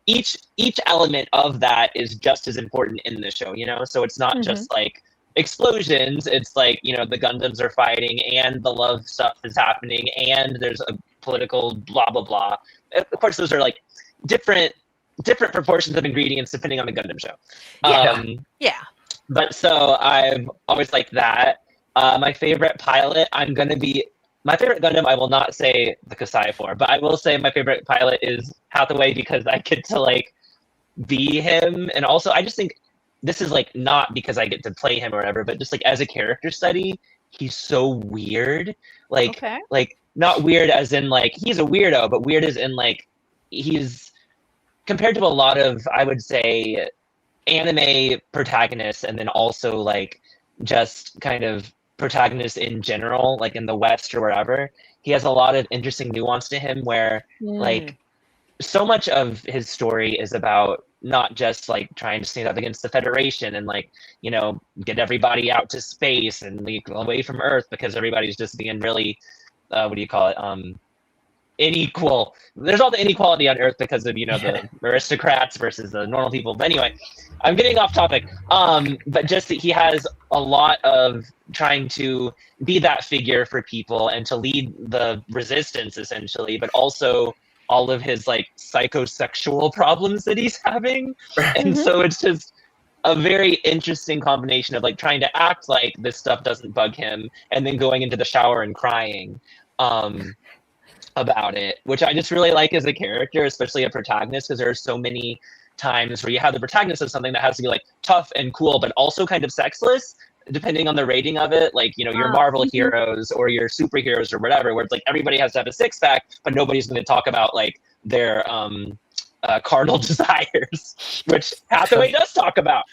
Each element of that is just as important in the show, So it's not just explosions. It's the Gundams are fighting, and the love stuff is happening, and there's a political blah blah blah. Of course, those are different proportions of ingredients depending on the Gundam show. But so I've always liked that. My favorite pilot, my favorite Gundam, I will not say the Kasai for, but I will say my favorite pilot is Hathaway because I get to be him. And also I just think this is not because I get to play him or whatever, but just as a character study, he's so weird. Not weird as in he's a weirdo, but weird as in he's compared to a lot of, I would say, anime protagonists, and then also just kind of protagonists in general, in the West or wherever. He has a lot of interesting nuance to him where so much of his story is about not just trying to stand up against the Federation and get everybody out to space and away from Earth because everybody's just being really unequal. There's all the inequality on Earth because of the aristocrats versus the normal people. But anyway, I'm getting off topic. But just that he has a lot of trying to be that figure for people and to lead the resistance essentially, but also all of his psychosexual problems that he's having. And so it's just a very interesting combination of trying to act like this stuff doesn't bug him and then going into the shower and crying. about it, which I just really like as a character, especially a protagonist, because there are so many times where you have the protagonist of something that has to be like tough and cool, but also kind of sexless, depending on the rating of it. Like, you know, your Marvel heroes or your superheroes or whatever, where it's like everybody has to have a six pack, but nobody's going to talk about like their carnal desires, which Hathaway does talk about.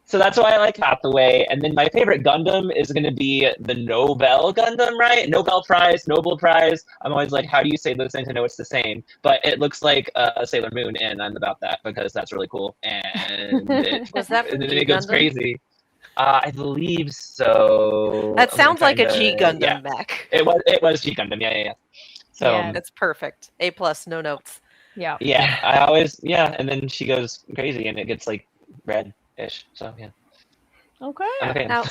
So that's why I like Hathaway. And then my favorite Gundam is going to be the Nobel Gundam, right? Nobel Prize. I'm always like, how do you say those things? I know it's the same, but it looks like a Sailor Moon, and I'm about that because that's really cool. And it goes crazy. I believe so. That sounds like a G Gundam mech. It was G Gundam. Yeah. So that's perfect. A+, no notes. Yeah. Yeah. I always and then she goes crazy, and it gets like red-ish. So yeah. Okay. Now,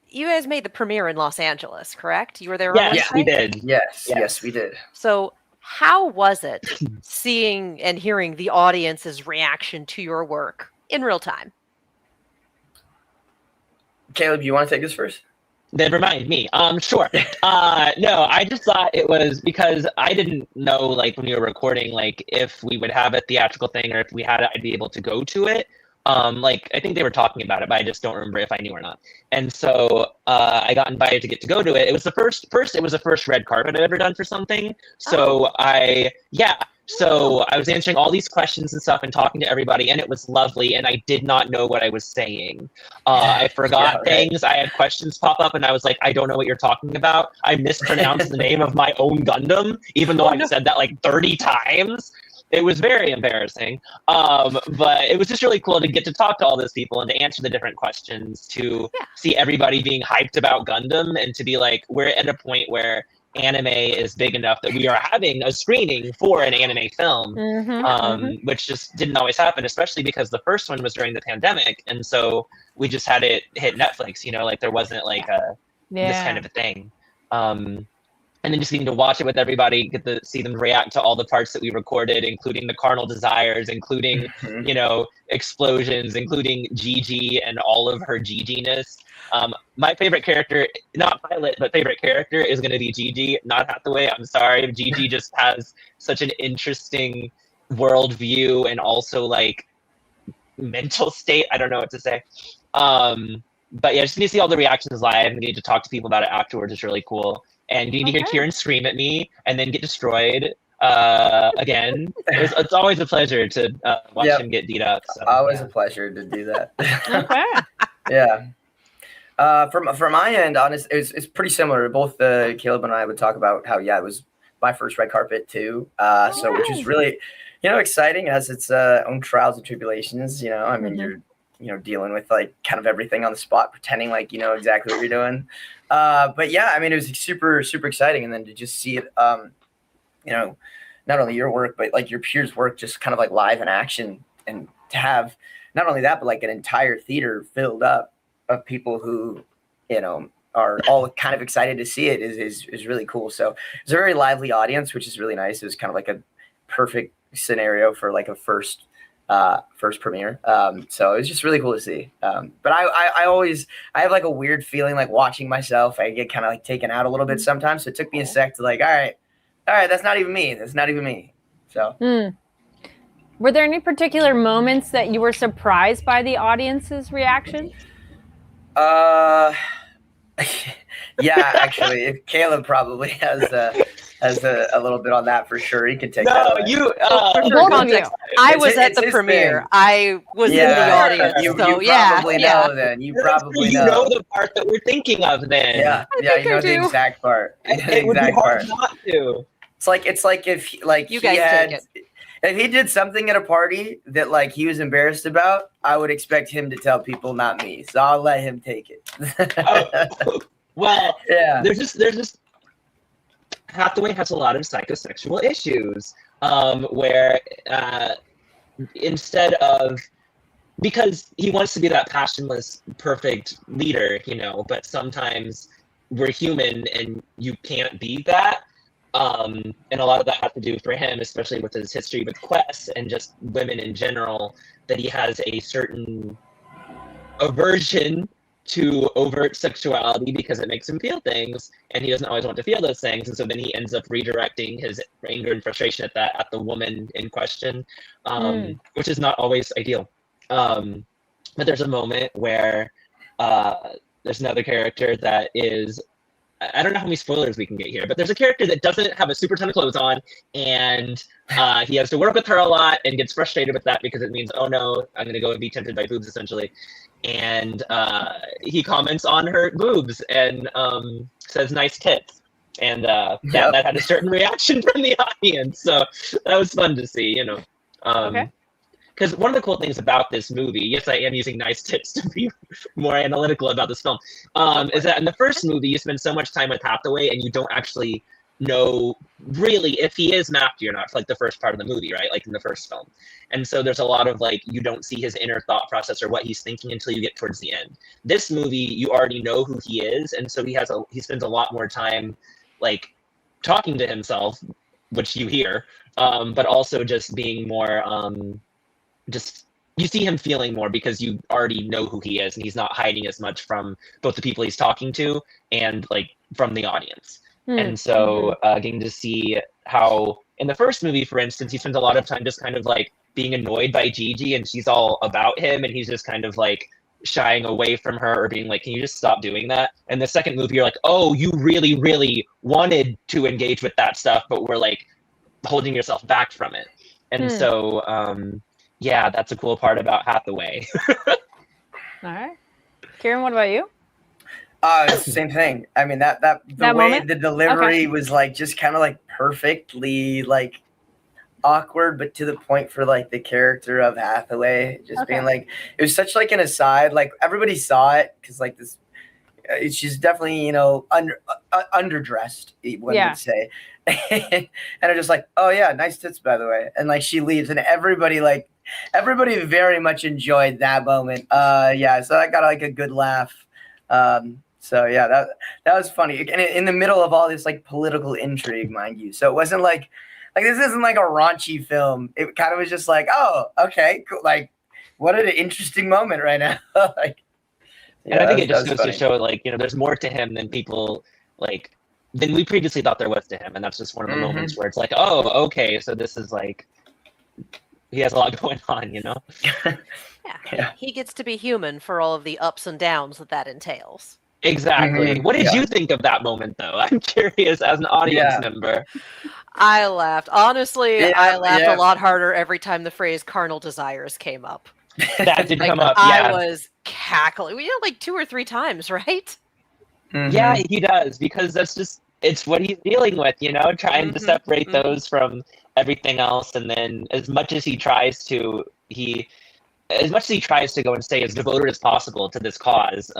you guys made the premiere in Los Angeles, correct? You were there. Yes, we did. Yes, we did. So, how was it seeing and hearing the audience's reaction to your work in real time? Caleb, you want to take this first? Never mind me. Sure. No, I just thought it was because I didn't know, like, when we were recording, like, if we would have a theatrical thing or if we had it, I'd be able to go to it. Like, I think they were talking about it, but I just don't remember if I knew or not. And so I got invited to go to it. It was the first red carpet I'd ever done for something. So So I was answering all these questions and stuff and talking to everybody, and it was lovely, and I did not know what I was saying. I forgot things. I had questions pop up, and I was like, I don't know what you're talking about. I mispronounced the name of my own Gundam, even though I've said that like 30 times. It was very embarrassing, but it was just really cool to get to talk to all those people and to answer the different questions, to see everybody being hyped about Gundam, and to be like, we're at a point where anime is big enough that we are having a screening for an anime film, which just didn't always happen, especially because the first one was during the pandemic, and so we just had it hit Netflix, you know, like there wasn't like this kind of a thing. And then just getting to watch it with everybody, get to see them react to all the parts that we recorded, including the carnal desires, including, you know, explosions, including Gigi and all of her Gigi-ness. My favorite character, not pilot, but favorite character is going to be Gigi, not Hathaway. I'm sorry. Gigi just has such an interesting worldview and also like mental state. I don't know what to say. But yeah, just need to see all the reactions live and get to talk to people about it afterwards is really cool. And you need to hear Kieran scream at me and then get destroyed again. It's always a pleasure to watch him get beat up. So, always a pleasure to do that. From my end, honest, it's pretty similar. Both Caleb and I would talk about how it was my first red carpet too. Which is really, you know, exciting as its own trials and tribulations. You know, I mean, you're dealing with like kind of everything on the spot, pretending like you know exactly what you're doing. But yeah, I mean, it was super, super exciting. And then to just see it, you know, not only your work, but like your peers' work just kind of like live in action, and to have not only that, but like an entire theater filled up of people who, you know, are all kind of excited to see it is really cool. So it's a very lively audience, which is really nice. It was kind of like a perfect scenario for like a first premiere. So it was just really cool to see. But I have like a weird feeling like watching myself, I get kind of like taken out a little bit sometimes. So it took me a sec to like, all right, that's not even me. So. Were there any particular moments that you were surprised by the audience's reaction? Yeah, actually, if Caleb probably has a little bit on that for sure. He can take that away. For context, I was at the premiere. I was in the audience. You probably know then. You probably know. You know the part that we're thinking of then. Yeah, you know the exact part. It would be hard not to. It's like if like you guys take it. If he did something at a party that like he was embarrassed about, I would expect him to tell people, not me. So I'll let him take it. Well, there's just Hathaway has a lot of psychosexual issues, where instead of, because he wants to be that passionless, perfect leader, you know, but sometimes we're human and you can't be that. And a lot of that has to do for him, especially with his history with quests and just women in general, that he has a certain aversion to overt sexuality because it makes him feel things, and he doesn't always want to feel those things, and so then he ends up redirecting his anger and frustration at the woman in question, which is not always ideal. But there's a moment where there's another character that is, I don't know how many spoilers we can get here, but there's a character that doesn't have a super ton of clothes on, and he has to work with her a lot and gets frustrated with that because it means, oh no, I'm going to go and be tempted by boobs, essentially. And he comments on her boobs and says, nice tits. And that had a certain reaction from the audience. So that was fun to see, you know. Okay. Because one of the cool things about this movie, yes, I am using nice tits to be more analytical about this film, is that in the first movie, you spend so much time with Hathaway and you don't actually know really if he is Mafty or not for like the first part of the movie, right? Like in the first film. And so there's a lot of like, you don't see his inner thought process or what he's thinking until you get towards the end. This movie, you already know who he is. And so he spends a lot more time like talking to himself, which you hear, but also just being more, just you see him feeling more because you already know who he is and he's not hiding as much from both the people he's talking to and like from the audience. And so getting to see how in the first movie, for instance, he spends a lot of time just kind of like being annoyed by Gigi and she's all about him and he's just kind of like shying away from her or being like, can you just stop doing that? And the second movie, you're like, oh, you really, really wanted to engage with that stuff, but we're like holding yourself back from it. And so, yeah, that's a cool part about Hathaway. All right. Kieran, what about you? It's the same thing. I mean, the way moment? the delivery was like just kind of like perfectly like awkward, but to the point for like the character of Hathaway just being like, it was such like an aside. Like everybody saw it because like this, she's definitely, you know, underdressed, one would say. And I'm just like, oh yeah, nice tits by the way. And like she leaves and everybody very much enjoyed that moment. Yeah, so I got like a good laugh. So yeah, that was funny. And in the middle of all this like political intrigue, mind you. So it wasn't like this isn't like a raunchy film. It kind of was just like, oh, okay, cool. Like, what an interesting moment right now. Like, yeah, and I think it just goes to show like, you know, there's more to him than people like than we previously thought there was to him. And that's just one of the moments where it's like, oh, okay, so this is like he has a lot going on, you know? Yeah. He gets to be human for all of the ups and downs that entails. Exactly. What did you think of that moment, though? I'm curious as an audience member. I laughed. Honestly, I laughed a lot harder every time the phrase carnal desires came up. That did come up, I was cackling. We had like 2 or 3 times, right? Yeah, he does, because that's just, it's what he's dealing with, you know, trying to separate those from everything else. And then as much as he tries to, go and stay as devoted as possible to this cause,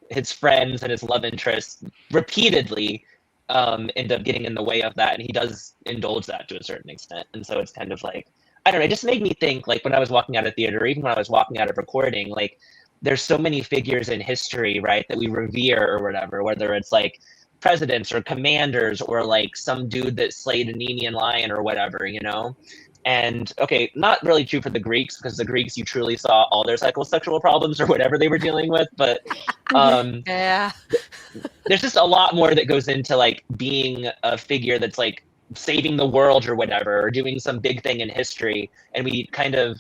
his friends and his love interests repeatedly end up getting in the way of that, and he does indulge that to a certain extent. And so it's kind of like, I don't know, it just made me think, like when I was walking out of theater, or even when I was walking out of recording, like there's so many figures in history, right, that we revere or whatever, whether it's like presidents or commanders or like some dude that slayed a Nemean lion or whatever, you know? And okay, not really true for the Greeks, because the Greeks, you truly saw all their psychosexual problems or whatever they were dealing with. But there's just a lot more that goes into like being a figure that's like saving the world or whatever, or doing some big thing in history. And we kind of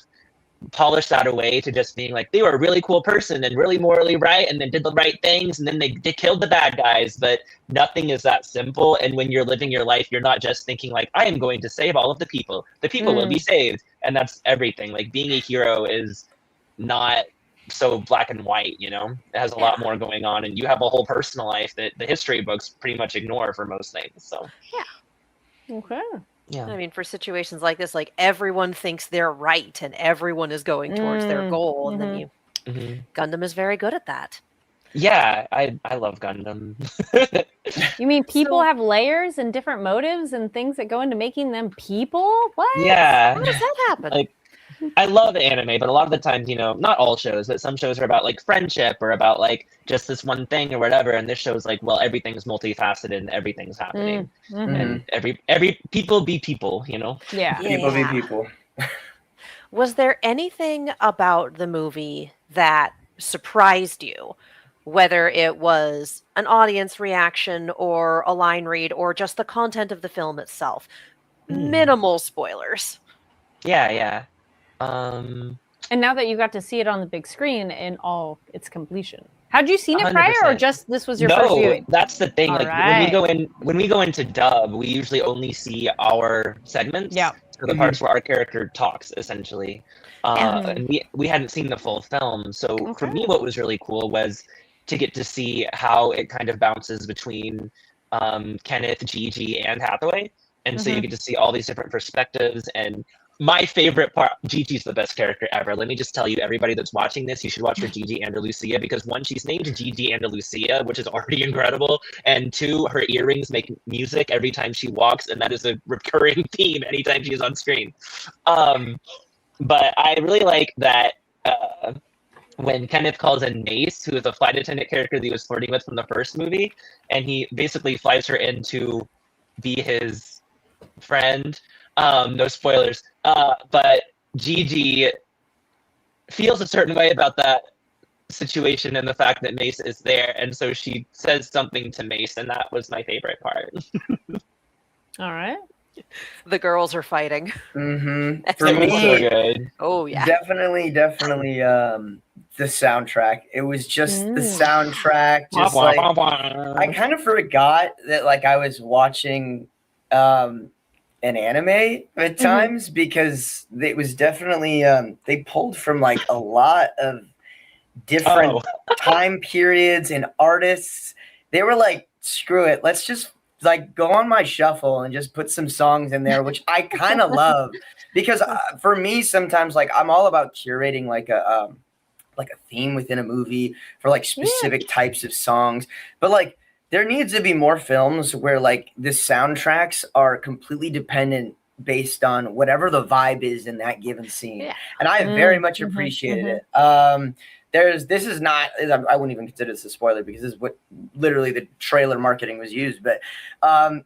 polish that away to just being like, they were a really cool person and really morally right, and then did the right things, and then they killed the bad guys. But nothing is that simple. And when you're living your life, you're not just thinking like, I am going to save all of the people will be saved, and that's everything. Like being a hero is not so black and white, you know. It has a lot more going on, and you have a whole personal life that the history books pretty much ignore for most things. So Okay. Yeah. I mean, for situations like this, like everyone thinks they're right and everyone is going towards their goal. And then Gundam is very good at that. Yeah, I love Gundam. You mean people have layers and different motives and things that go into making them people? What? Yeah. How does that happen? Like, I love anime, but a lot of the times, you know, not all shows, but some shows are about like friendship or about like just this one thing or whatever. And this show's like, well, everything's multifaceted and everything's happening. And every people be people, you know? Yeah. People be people. Was there anything about the movie that surprised you? whether it was an audience reaction or a line read or just the content of the film itself. Minimal spoilers. Yeah. And now that you got to see it on the big screen in all its completion, had you seen it 100%. prior, or just this was your first viewing? That's the thing. All like right. when we go into dub, we usually only see our segments. Yeah. So the parts where our character talks, essentially. And we hadn't seen the full film. So for me, what was really cool was to get to see how it kind of bounces between Kenneth, Gigi, and Hathaway. And so you get to see all these different perspectives. And my favorite part, Gigi's the best character ever. Let me just tell you, everybody that's watching this, you should watch for Gigi and Lucia, because one, she's named Gigi and Lucia, which is already incredible. And two, her earrings make music every time she walks, and that is a recurring theme anytime she's on screen. But I really like that when Kenneth calls in Mace, who is a flight attendant character that he was flirting with from the first movie, and he basically flies her in to be his friend. No spoilers. But Gigi feels a certain way about that situation and the fact that Mace is there, and so she says something to Mace, and that was my favorite part. All right. The girls are fighting. For It was me, so good. Oh yeah. definitely the soundtrack. It was just the soundtrack. Just like I kind of forgot that like I was watching an anime at times, because it was definitely they pulled from like a lot of different time periods and artists. They were like, screw it, let's just like go on my shuffle and just put some songs in there, which I kind of love, because for me sometimes like I'm all about curating like a theme within a movie for like specific types of songs, but like there needs to be more films where like the soundtracks are completely dependent based on whatever the vibe is in that given scene. And I very much appreciated it. This is not, I wouldn't even consider this a spoiler, because this is what literally the trailer marketing was used, but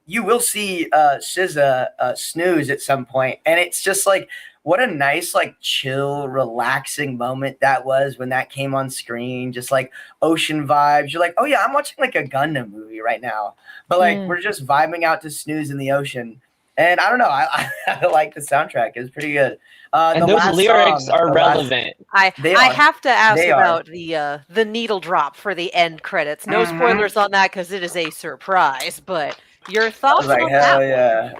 you will see SZA snooze at some point, and it's just like, what a nice, like, chill, relaxing moment that was when that came on screen. Just like ocean vibes. You're like, oh yeah, I'm watching like a Gundam movie right now, but like we're just vibing out to snooze in the ocean. And I don't know, I like the soundtrack. It was pretty good. And those lyrics are relevant. I have to ask about the needle drop for the end credits. No spoilers on that, because it is a surprise. But your thoughts like, on hell that? Yeah.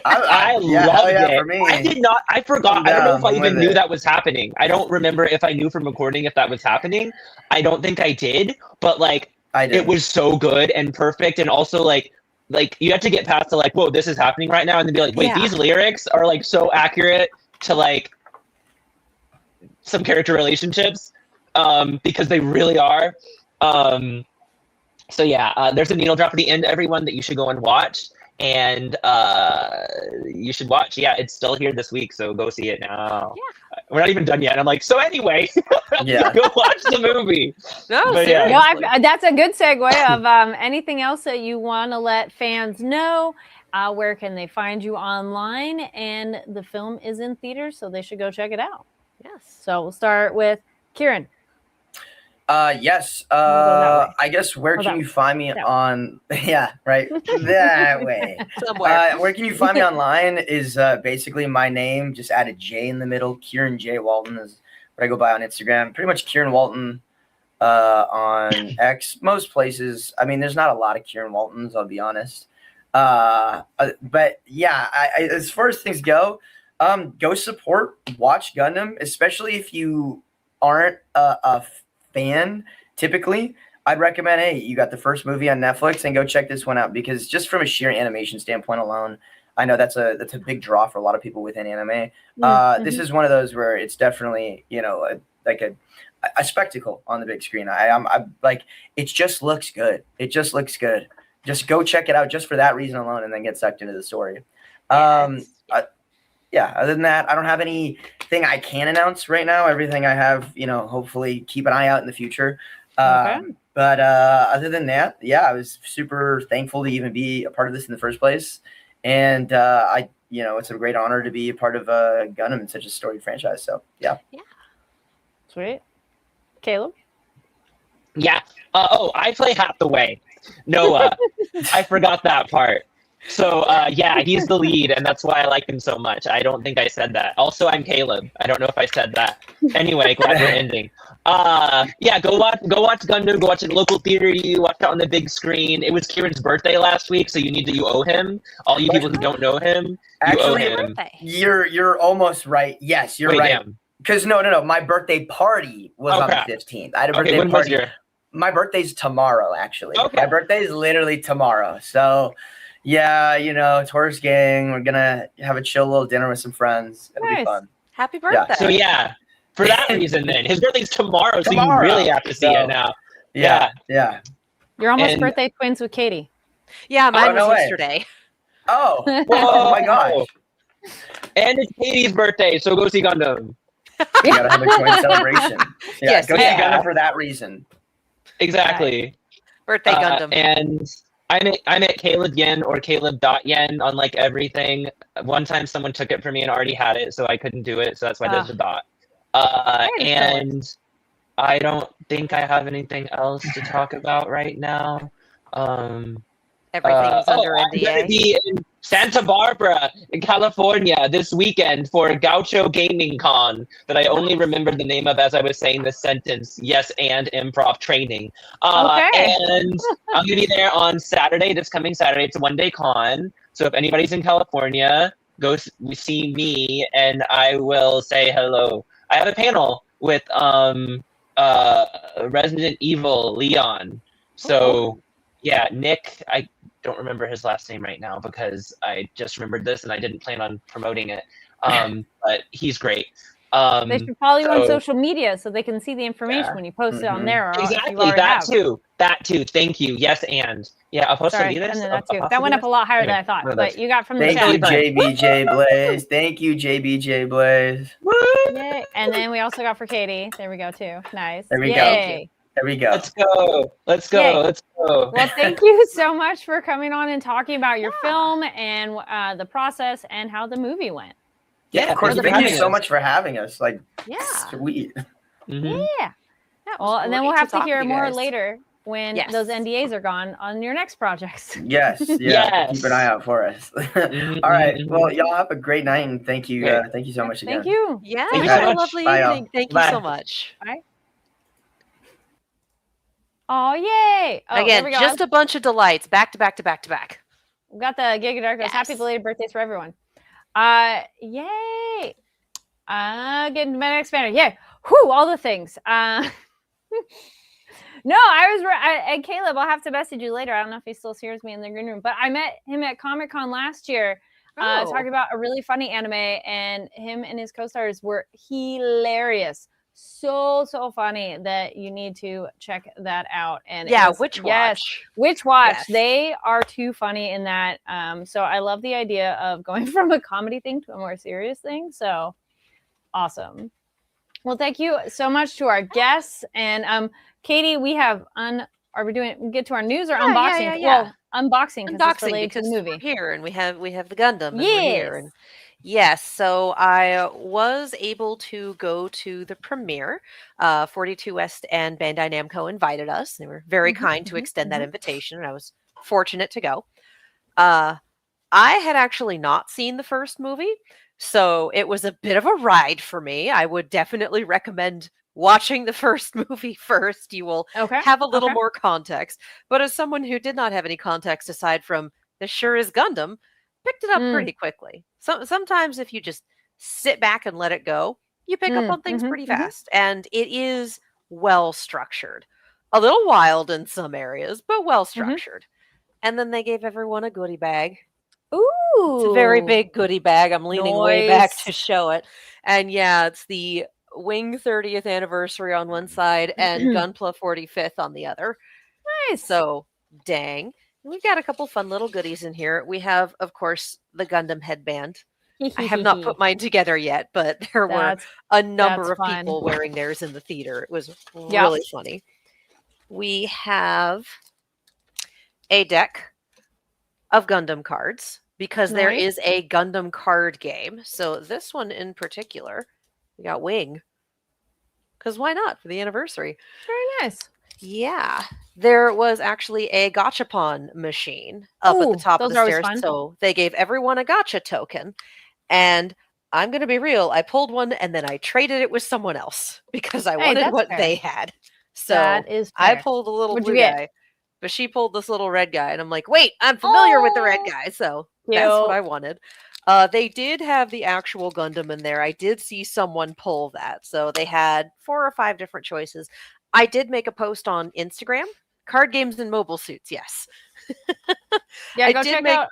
I loved it. For me. I did not. I forgot. I don't know if I even knew that was happening. I don't remember if I knew from recording if that was happening. I don't think I did. But like, it was so good and perfect, and also like you have to get past the like, whoa, this is happening right now, and then be like, wait, these lyrics are like so accurate to like some character relationships, because they really are. So yeah, there's a needle drop at the end, everyone, that you should go and watch. And you should watch. Yeah, it's still here this week, so go see it now. Yeah. We're not even done yet. I'm like, so anyway, go watch the movie. No, that's a good segue of anything else that you want to let fans know. Where can they find you online? And the film is in theaters, so they should go check it out. Yes. So we'll start with Kieran. Yes. I guess where can you find me on? Yeah, right. That way. Somewhere. Where can you find me online is basically my name. Just add a J in the middle. Kieran J. Walton is what I go by on Instagram. Pretty much Kieran Walton on X. Most places. I mean, there's not a lot of Kieran Waltons, I'll be honest. But yeah, as far as things go, go support, watch Gundam, especially if you aren't a fan. Typically, I'd recommend, hey, you got the first movie on Netflix, and go check this one out, because just from a sheer animation standpoint alone, I know that's a big draw for a lot of people within anime. This is one of those where it's definitely, you know, like a spectacle on the big screen. I'm like, it just looks good. It just looks good. Just go check it out just for that reason alone, and then get sucked into the story. Yeah, other than that, I don't have anything I can announce right now. Everything I have, you know, hopefully keep an eye out in the future. But other than that, yeah, I was super thankful to even be a part of this in the first place. And it's a great honor to be a part of Gundam in such a storied franchise. So, yeah. Sweet. Caleb? Yeah. I play Hathaway Noa. I forgot that part. So yeah, he's the lead, and that's why I like him so much. I don't think I said that. Also, I'm Caleb. I don't know if I said that. Anyway, glad we're ending. Yeah, go watch Gundam. Go watch it in local theater. You watch it on the big screen. It was Kieran's birthday last week, so you owe him. All you people who don't know him, you owe him. You're almost right. Yes, you're Wait, right. damn. Because no, my birthday party was on the 15th. I had a birthday when party. was your... My birthday's tomorrow, actually. Okay. My birthday is literally tomorrow. So, yeah, it's Horse Gang. We're gonna have a chill little dinner with some friends. It'll be fun. Happy birthday! Yeah. So yeah, for that reason, then his birthday's tomorrow, so you really have to see it now. Yeah. You're almost birthday twins with Katie. Yeah, mine was yesterday. Oh, my gosh! And it's Katie's birthday, so go see Gundam. You gotta have a joint celebration. Yeah, Yes, go see Gundam for that reason. Exactly. Birthday Gundam. And I met Caleb Yen or Caleb.Yen on like everything. One time someone took it from me and already had it, so I couldn't do it. So that's why there's a dot. And I don't think I have anything else to talk about right now. Everything's under NDA. I'm gonna be in Santa Barbara in California this weekend for Gaucho Gaming Con that I only remembered the name of as I was saying this sentence. Yes, and improv training. And I'm gonna be there on Saturday. This coming Saturday. It's a one-day con. So if anybody's in California, go see me, and I will say hello. I have a panel with Resident Evil Leon. So yeah, Nick. I don't remember his last name right now because I just remembered this and I didn't plan on promoting it. But he's great. They should follow you on social media so they can see the information when you post it on there. Or exactly, that too. Thank you. Yes, and yeah, I'll post it. That went up a lot higher than I thought, but you got from the Thank you, JBJ Blaze. Thank you, JBJ Blaze. Yay. And then we also got for Katie. There we go too. Nice. There we go. There we go. Let's go. Well, thank you so much for coming on and talking about your film and the process and how the movie went. Yeah, of course. Thank you so much for having us. Like, sweet. Yeah. Well, and then we'll have to hear more later when those NDAs are gone on your next projects. Yes. Keep an eye out for us. All right. Well, y'all have a great night, and thank you so much again. Thank you. Yeah. Have a lovely evening. Thank you so much. Bye. Oh, yay! Again, just a bunch of delights, back to back to back to back. We got the Giga Darkos. Happy belated birthdays for everyone. Yay! Getting my next banner. Yay! Whew, all the things. No, and Caleb, I'll have to message you later. I don't know if he still hears me in the green room, but I met him at Comic-Con last year, talking about a really funny anime, and him and his co-stars were hilarious. So funny that you need to check that out. And Witch Watch. Witch Watch. Yes. They are too funny in that. So I love the idea of going from a comedy thing to a more serious thing. So awesome. Well, thank you so much to our guests. And Katie, we have are we get to our news or unboxing? Well, unboxing because it's related to the movie. We're here and we have the Gundam and we're here. And yes, so I was able to go to the premiere. 42 West and Bandai Namco invited us. They were very kind to extend that invitation, and I was fortunate to go. I had actually not seen the first movie, so it was a bit of a ride for me. I would definitely recommend watching the first movie first. You will have a little more context. But as someone who did not have any context aside from this sure is Gundam, picked it up pretty quickly. So sometimes if you just sit back and let it go, you pick up on things pretty fast. And it is well structured. A little wild in some areas, but well structured. And then they gave everyone a goodie bag. Ooh. It's a very big goodie bag. I'm leaning way back to show it. And yeah, it's the Wing 30th anniversary on one side and Gunpla 45th on the other. Nice. So, dang. We've got a couple fun little goodies in here. We have, of course, the Gundam headband. I have not put mine together yet, but there were a number of people wearing theirs in the theater. It was really funny. We have a deck of Gundam cards because there is a Gundam card game. So this one in particular, we got Wing. Because why not for the anniversary? Very nice. Yeah. There was actually a gachapon machine up at the Ooh, top of those the are always stairs. fun. So they gave everyone a gacha token. And I'm going to be real. I pulled one and then I traded it with someone else because I Hey, wanted that's what fair. they had. So That is I fair. pulled a little What'd you blue get? guy, but she pulled this little red guy. And I'm like, wait, I'm familiar with the red Oh, guy. So that's what cute. I wanted. They did have the actual Gundam in there. I did see someone pull that. So they had 4 or 5 different choices. I did make a post on Instagram. Card games and mobile suits, yes. Yeah, I go did check make- out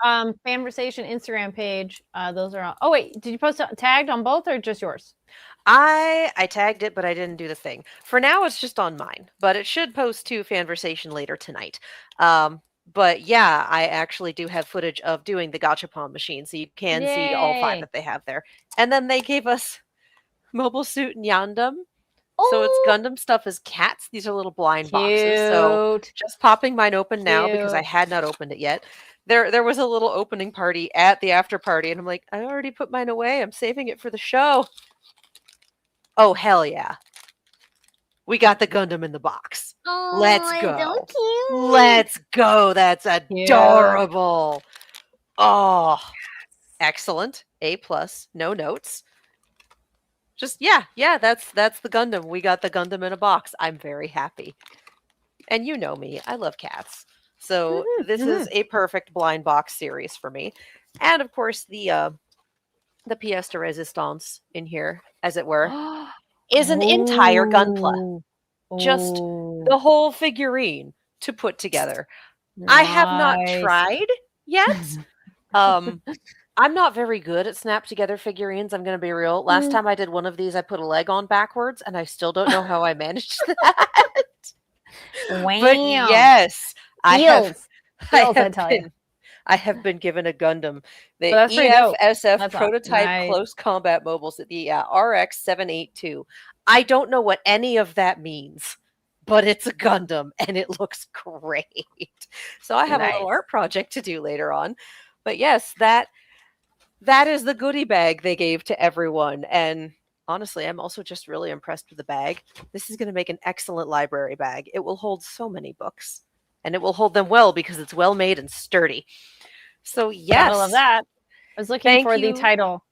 Fanversation Instagram page. Those are all. Oh wait, did you post tagged on both or just yours? I tagged it, but I didn't do the thing. For now, it's just on mine, but it should post to Fanversation later tonight. But yeah, I actually do have footage of doing the gachapon machine, so you can see all 5 Yay. that they have there. And then they gave us Mobile Suit Gundam. So it's Oh, Gundam stuff as cats. These are little blind boxes. So cute. just popping mine open now because I Cute. had not opened it yet. There was a little opening party at the after party, and I'm like, I already put mine away. I'm saving it for the show. Oh hell yeah. We got the Gundam in the box. Oh, Let's it's go. so cute. Let's go. That's adorable. Oh, excellent. A+, no notes. Just yeah, that's the Gundam. We got the Gundam in a box. I'm very happy. And you know me, I love cats. So this is a perfect blind box series for me. And of course the pièce de résistance in here, as it were, is an entire Gunpla. Just the whole figurine to put together. I have not tried yet. I'm not very good at snap together figurines. I'm going to be real. Last time I did one of these, I put a leg on backwards, and I still don't know how I managed that. Wow. But yes, I have been given a Gundam. The that's pretty dope. EFSF That's prototype nice. close combat mobiles, the RX-782. I don't know what any of that means, but it's a Gundam and it looks great. So I have a little art project to do later on. But yes, that is the goodie bag they gave to everyone. And honestly, I'm also just really impressed with the bag. This is going to make an excellent library bag. It will hold so many books. And it will hold them well because it's well made and sturdy. So yes. I love that. I was looking for the title.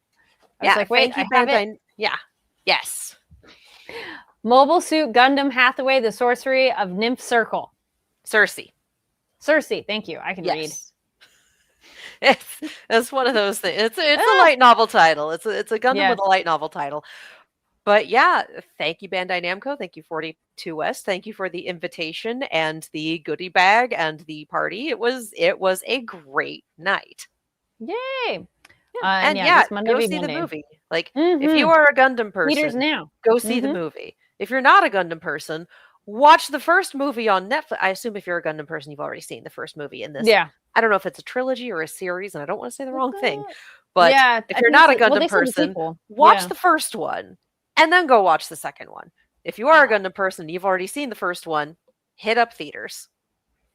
I was like, wait, I have it. Yeah. Yes. Mobile Suit Gundam Hathaway, the Sorcery of Nymph Circe. Circe, thank you. I can read. It's one of those things. It's a light novel title. It's a Gundam with a light novel title. But yeah, thank you, Bandai Namco. Thank you, 42 West. Thank you for the invitation and the goodie bag and the party. It was a great night. Yay! And go see the movie. Like, if you are a Gundam person, go see the movie. If you're not a Gundam person, watch the first movie on Netflix. I assume if you're a Gundam person, you've already seen the first movie in this. Yeah. I don't know if it's a trilogy or a series, and I don't want to say the wrong thing. But if you're not a Gundam person, watch the first one and then go watch the second one. If you are a Gundam person, you've already seen the first one, hit up theaters.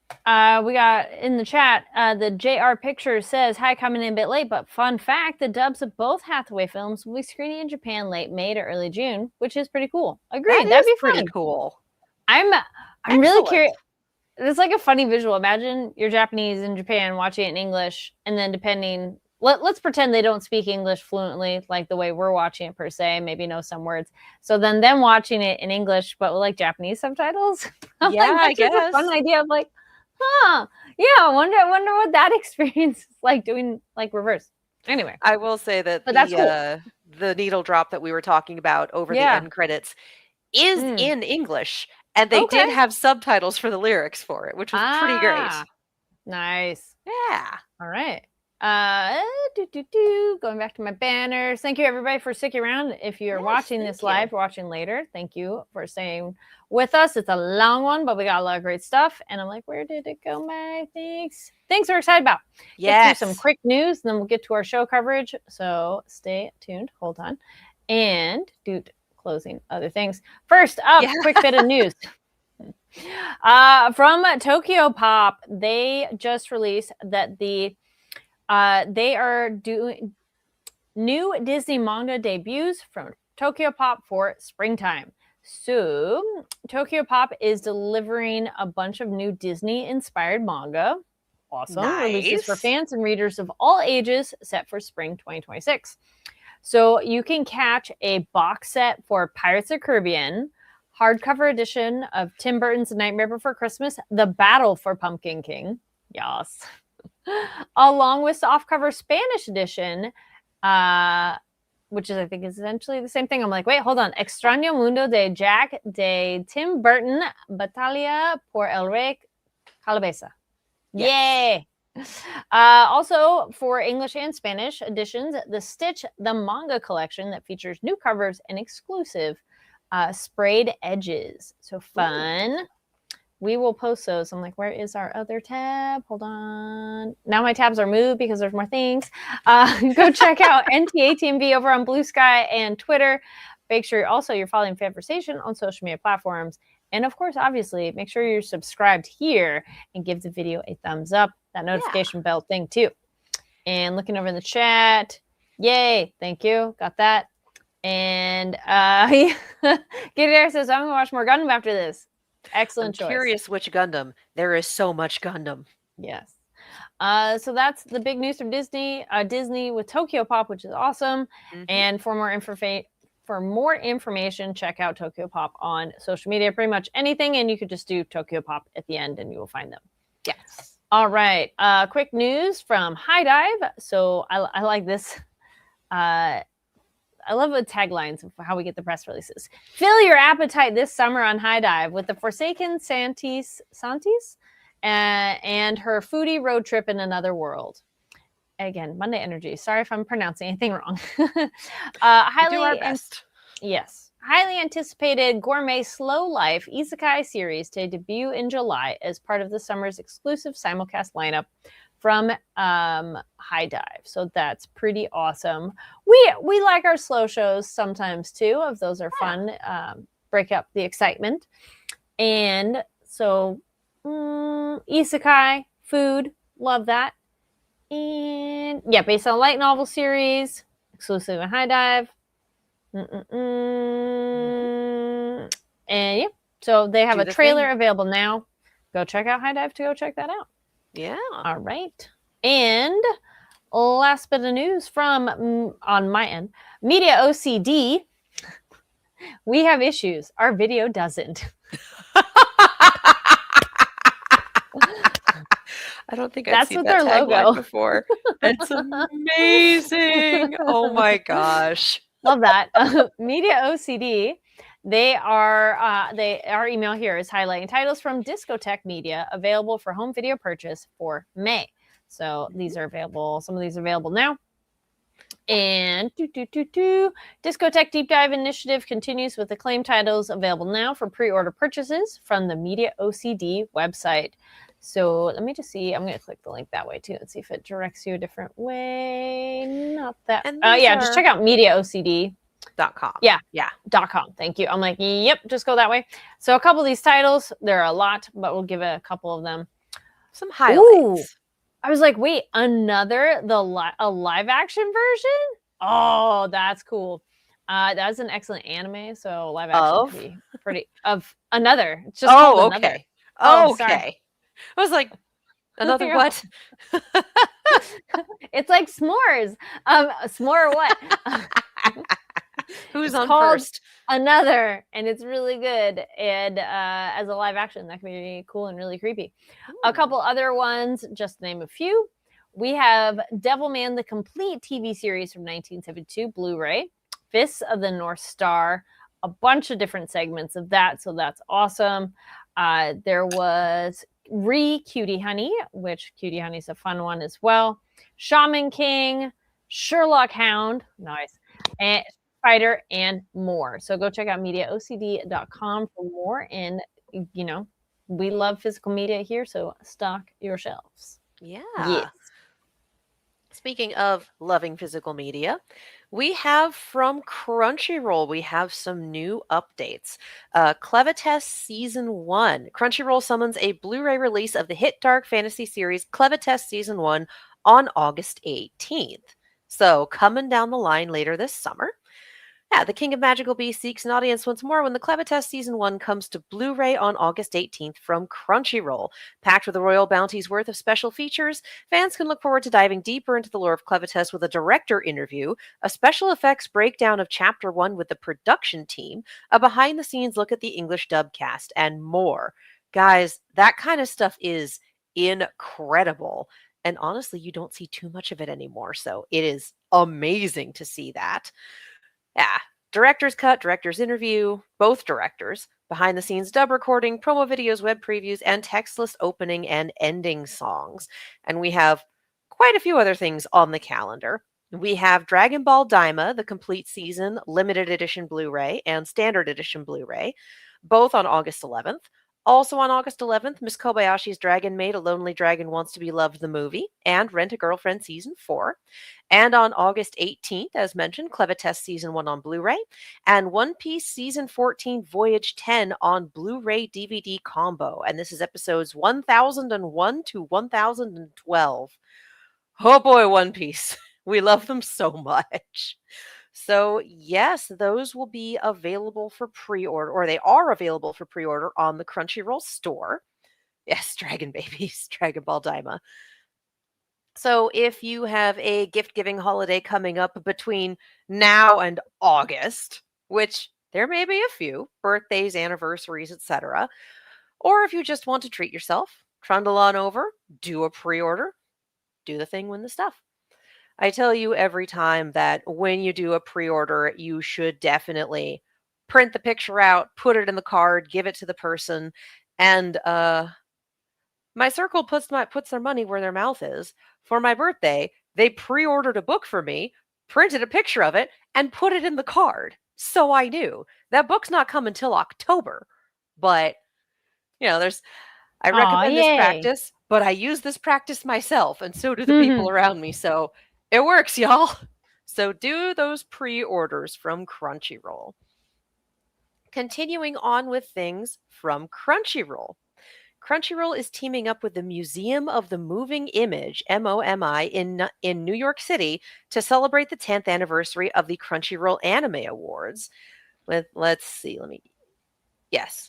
We got in the chat, the JR Picture says, hi, coming in a bit late, but fun fact, the dubs of both Hathaway films will be screening in Japan late May to early June, which is pretty cool. Agreed. That'd be pretty cool. I'm really curious. It's like a funny visual. Imagine you're Japanese in Japan watching it in English, and then depending, let's pretend they don't speak English fluently like the way we're watching it per se, maybe know some words. So then them watching it in English, but with like Japanese subtitles. I guess. It's a fun idea of like, I wonder what that experience is like doing like reverse. Anyway, I will say that the needle drop that we were talking about over the end credits is in English. And they did have subtitles for the lyrics for it, which was pretty great. Nice. Yeah. All right. Going back to my banners. Thank you, everybody, for sticking around. If you're watching this live or watching later, thank you for staying with us. It's a long one, but we got a lot of great stuff. And I'm like, where did it go, my things we're excited about? Get through some quick news, and then we'll get to our show coverage. So stay tuned. Hold on. And closing other things. First up, quick bit of news. From Tokyo Pop, they just released that they are doing new Disney manga debuts from Tokyo Pop for springtime. So, Tokyo Pop is delivering a bunch of new Disney-inspired manga. Awesome. Releases for Nice. fans and readers of all ages, set for spring 2026. So, you can catch a box set for Pirates of the Caribbean, hardcover edition of Tim Burton's Nightmare Before Christmas, The Battle for Pumpkin King. Yes. Along with softcover Spanish edition, which is, I think, is essentially the same thing. I'm like, wait, hold on. Extraño Mundo de Jack de Tim Burton, Batalla por el Rey Calabeza. Yes. Yay! Also, for English and Spanish editions, the Stitch the Manga collection that features new covers and exclusive sprayed edges. So fun. Ooh. We will post those. I'm like, where is our other tab? Hold on. Now my tabs are moved because there's more things. Go check out NTATMV over on Blue Sky and Twitter. Make sure you're following Fanversation on social media platforms. And of course, obviously, make sure you're subscribed here and give the video a thumbs up. That notification bell thing too. And looking over in the chat. Yay. Thank you. Got that. And Gideon says, I'm going to watch more Gundam after this. Excellent choice. I'm curious which Gundam. There is so much Gundam. Yes. So that's the big news from Disney. Disney with Tokyo Pop, which is awesome. Mm-hmm. And for more information, check out Tokyo Pop on social media. Pretty much anything, and you could just do Tokyo Pop at the end, and you will find them. Yes. All right. Quick news from High Dive. So I like this. I love the taglines of how we get the press releases. Fill your appetite this summer on High Dive with the Forsaken Santis and her foodie road trip in another world. Again, Monday Energy. Sorry if I'm pronouncing anything wrong. Highly do our best. Yes. Highly anticipated gourmet slow life isekai series to debut in July as part of the summer's exclusive simulcast lineup from High Dive. So that's pretty awesome. We like our slow shows sometimes too. If those are fun, break up the excitement. And so isekai, food, love that. And yeah, based on a light novel series, exclusive in High Dive. And yeah, so they have a trailer available now. Go check out High Dive to go check that out. Yeah. All right. And last bit of news from on my end, Media OCD. We have issues. Our video doesn't. I don't think that's I've seen with that their logo before. It's amazing. Oh my gosh. Love that. Media OCD. Our email here is highlighting titles from Discotech Media available for home video purchase for May. So these are available. Some of these are available now. And Discotech Deep Dive Initiative continues with acclaimed titles available now for pre-order purchases from the Media OCD website. So let me just see. I'm going to click the link that way too and see if it directs you a different way. Not that. Just check out MediaOCD.com. Yeah. .com. Thank you. I'm like, yep, just go that way. So a couple of these titles, there are a lot, but we'll give a couple of them. Some highlights. Ooh, I was like, wait, a live action version? Oh, that's cool. That's an excellent anime. So live action would be pretty of another. It's just called Another. Okay. Okay. Sorry. I was like, another what? It's like s'mores. S'more what? Who's on first? Another, and it's really good. And as a live action, that can be really cool and really creepy. Ooh. A couple other ones, just to name a few. We have Devilman, the complete TV series from 1972, Blu-ray. Fists of the North Star, a bunch of different segments of that, so that's awesome. There was Cutie Honey, which Cutie Honey is a fun one as well. Shaman King, Sherlock Hound, nice, and Fighter, and more. So go check out MediaOCD.com for more. And we love physical media here, so stock your shelves. Yeah. Yes. Speaking of loving physical media, we have from Crunchyroll, we have some new updates. Clevitas Season 1. Crunchyroll summons a Blu-ray release of the hit dark fantasy series Clevitas Season 1 on August 18th. So coming down the line later this summer. Yeah, The King of Magical Beasts seeks an audience once more when the Clevitas Season 1 comes to Blu-ray on August 18th from Crunchyroll. Packed with a royal bounty's worth of special features, fans can look forward to diving deeper into the lore of Clevitas with a director interview, a special effects breakdown of Chapter 1 with the production team, a behind-the-scenes look at the English dub cast, and more. Guys, that kind of stuff is incredible. And honestly, you don't see too much of it anymore, so it is amazing to see that. Yeah. Director's cut, director's interview, both directors, behind the scenes dub recording, promo videos, web previews, and textless opening and ending songs. And we have quite a few other things on the calendar. We have Dragon Ball Daima, the complete season, limited edition Blu-ray and standard edition Blu-ray, both on August 11th. Also on August 11th, Miss Kobayashi's Dragon Maid, A Lonely Dragon Wants to Be Loved, the movie, and Rent a Girlfriend Season 4. And on August 18th, as mentioned, Clevitas Season 1 on Blu-ray, and One Piece Season 14 Voyage 10 on Blu-ray DVD combo. And this is episodes 1001 to 1012. Oh boy, One Piece. We love them so much. So yes, those will be available for pre-order, or they are available for pre-order on the Crunchyroll store. Yes, Dragon Babies, Dragon Ball Daima. So if you have a gift-giving holiday coming up between now and August, which there may be a few, birthdays, anniversaries, etc., or if you just want to treat yourself, trundle on over, do a pre-order, do the thing, win the stuff. I tell you every time that when you do a pre-order, you should definitely print the picture out, put it in the card, give it to the person, and my circle puts their money where their mouth is. For my birthday, they pre-ordered a book for me, printed a picture of it, and put it in the card. So I knew that book's not coming until October. But I recommend this practice, but I use this practice myself, and so do the people around me. So it works, y'all. So do those pre-orders from Crunchyroll. Continuing on with things from Crunchyroll. Crunchyroll is teaming up with the Museum of the Moving Image, MOMI, in New York City to celebrate the 10th anniversary of the Crunchyroll Anime Awards.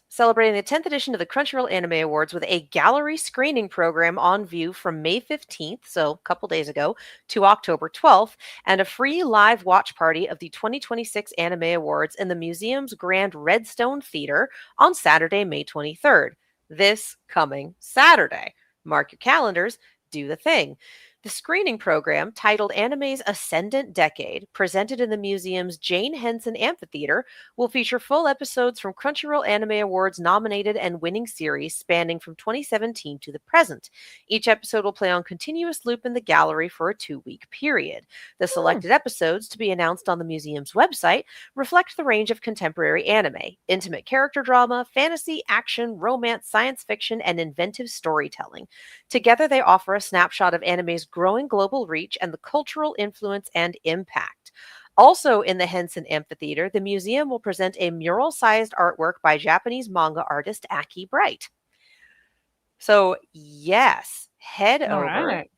Celebrating the 10th edition of the Crunchyroll Anime Awards with a gallery screening program on view from May 15th, so a couple days ago, to October 12th, and a free live watch party of the 2026 Anime Awards in the museum's Grand Redstone Theater on Saturday, May 23rd. This coming Saturday. Mark your calendars, do the thing. The screening program, titled Anime's Ascendant Decade, presented in the museum's Jane Henson Amphitheater, will feature full episodes from Crunchyroll Anime Awards nominated and winning series spanning from 2017 to the present. Each episode will play on continuous loop in the gallery for a 2-week period. The selected episodes, to be announced on the museum's website, reflect the range of contemporary anime, intimate character drama, fantasy, action, romance, science fiction, and inventive storytelling. Together, they offer a snapshot of anime's growing global reach and the cultural influence and impact. Also in the Henson Amphitheater, the museum will present a mural-sized artwork by Japanese manga artist Aki Bright. So yes, head over. Right.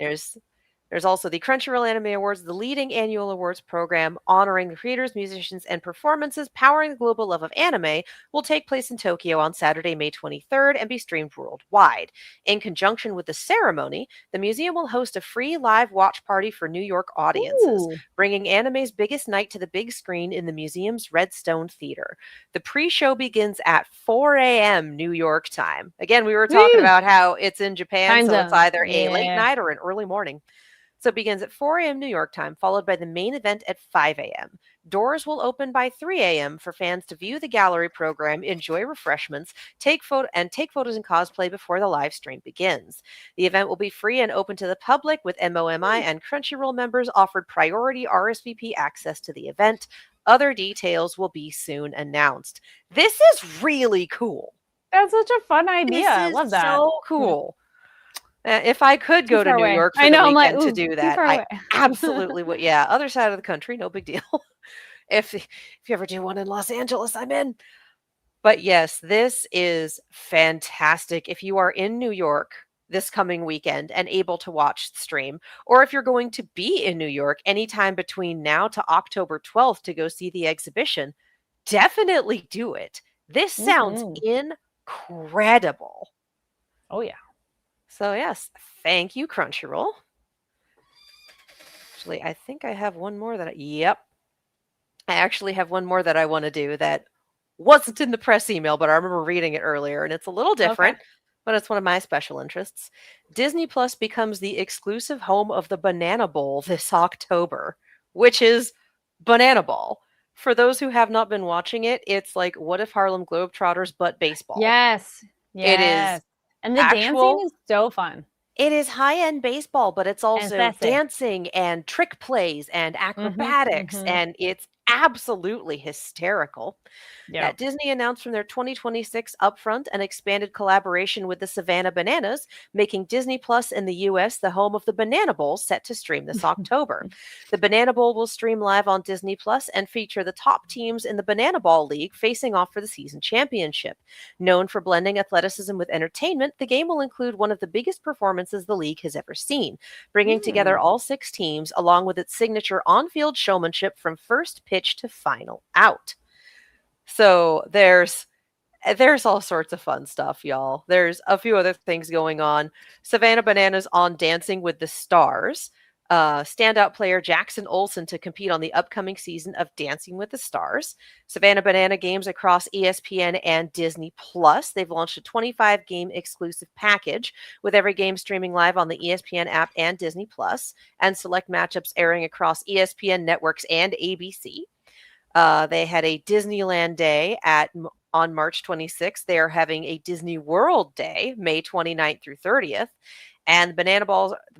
There's also the Crunchyroll Anime Awards, the leading annual awards program honoring the creators, musicians, and performances powering the global love of anime, will take place in Tokyo on Saturday, May 23rd and be streamed worldwide. In conjunction with the ceremony, the museum will host a free live watch party for New York audiences, bringing anime's biggest night to the big screen in the museum's Redstone Theater. The pre-show begins at 4 a.m. New York time. Again, we were talking about how it's in Japan, so it's either a late night or an early morning. So it begins at 4 a.m. New York time, followed by the main event at 5 a.m. Doors will open by 3 a.m. for fans to view the gallery program, enjoy refreshments, take photos and cosplay before the live stream begins. The event will be free and open to the public, with MOMI and Crunchyroll members offered priority RSVP access to the event. Other details will be soon announced. This is really cool. That's such a fun idea. I love that. So cool. If I could go to New York for the weekend to do that, I absolutely would. Yeah, other side of the country, no big deal. If you ever do one in Los Angeles, I'm in. But yes, this is fantastic. If you are in New York, this coming weekend and able to watch the stream, or if you're going to be in New York anytime between now to October 12th to go see the exhibition, definitely do it. This sounds incredible. Oh, yeah. So, yes, thank you, Crunchyroll. Actually, I think I have one more that yep. I actually have one more that I want to do that wasn't in the press email, but I remember reading it earlier, and it's a little different, but it's one of my special interests. Disney Plus becomes the exclusive home of the Banana Bowl this October, which is Banana Ball. For those who have not been watching it, it's like What If Harlem Globetrotters but baseball. Yes. It is. And the dancing is so fun. It is high-end baseball, but it's also dancing and trick plays and acrobatics, and it's absolutely hysterical. Yeah, Disney announced from their 2026 upfront an expanded collaboration with the Savannah Bananas, making Disney Plus in the US the home of the Banana Bowl, set to stream this October. The Banana Bowl will stream live on Disney Plus and feature the top teams in the Banana Ball League facing off for the season championship. Known for blending athleticism with entertainment, the game will include one of the biggest performances the league has ever seen, bringing together all 6 teams along with its signature on-field showmanship from first pitch to final out. So there's all sorts of fun stuff, y'all. There's a few other things going on. Savannah Bananas on Dancing with the Stars. Standout player Jackson Olsen to compete on the upcoming season of Dancing with the Stars. Savannah Banana games across ESPN and Disney Plus. They've launched a 25-game exclusive package with every game streaming live on the ESPN app and Disney Plus, and select matchups airing across ESPN networks and ABC. They had a Disneyland Day on March 26th. They are having a Disney World Day, May 29th through 30th. And the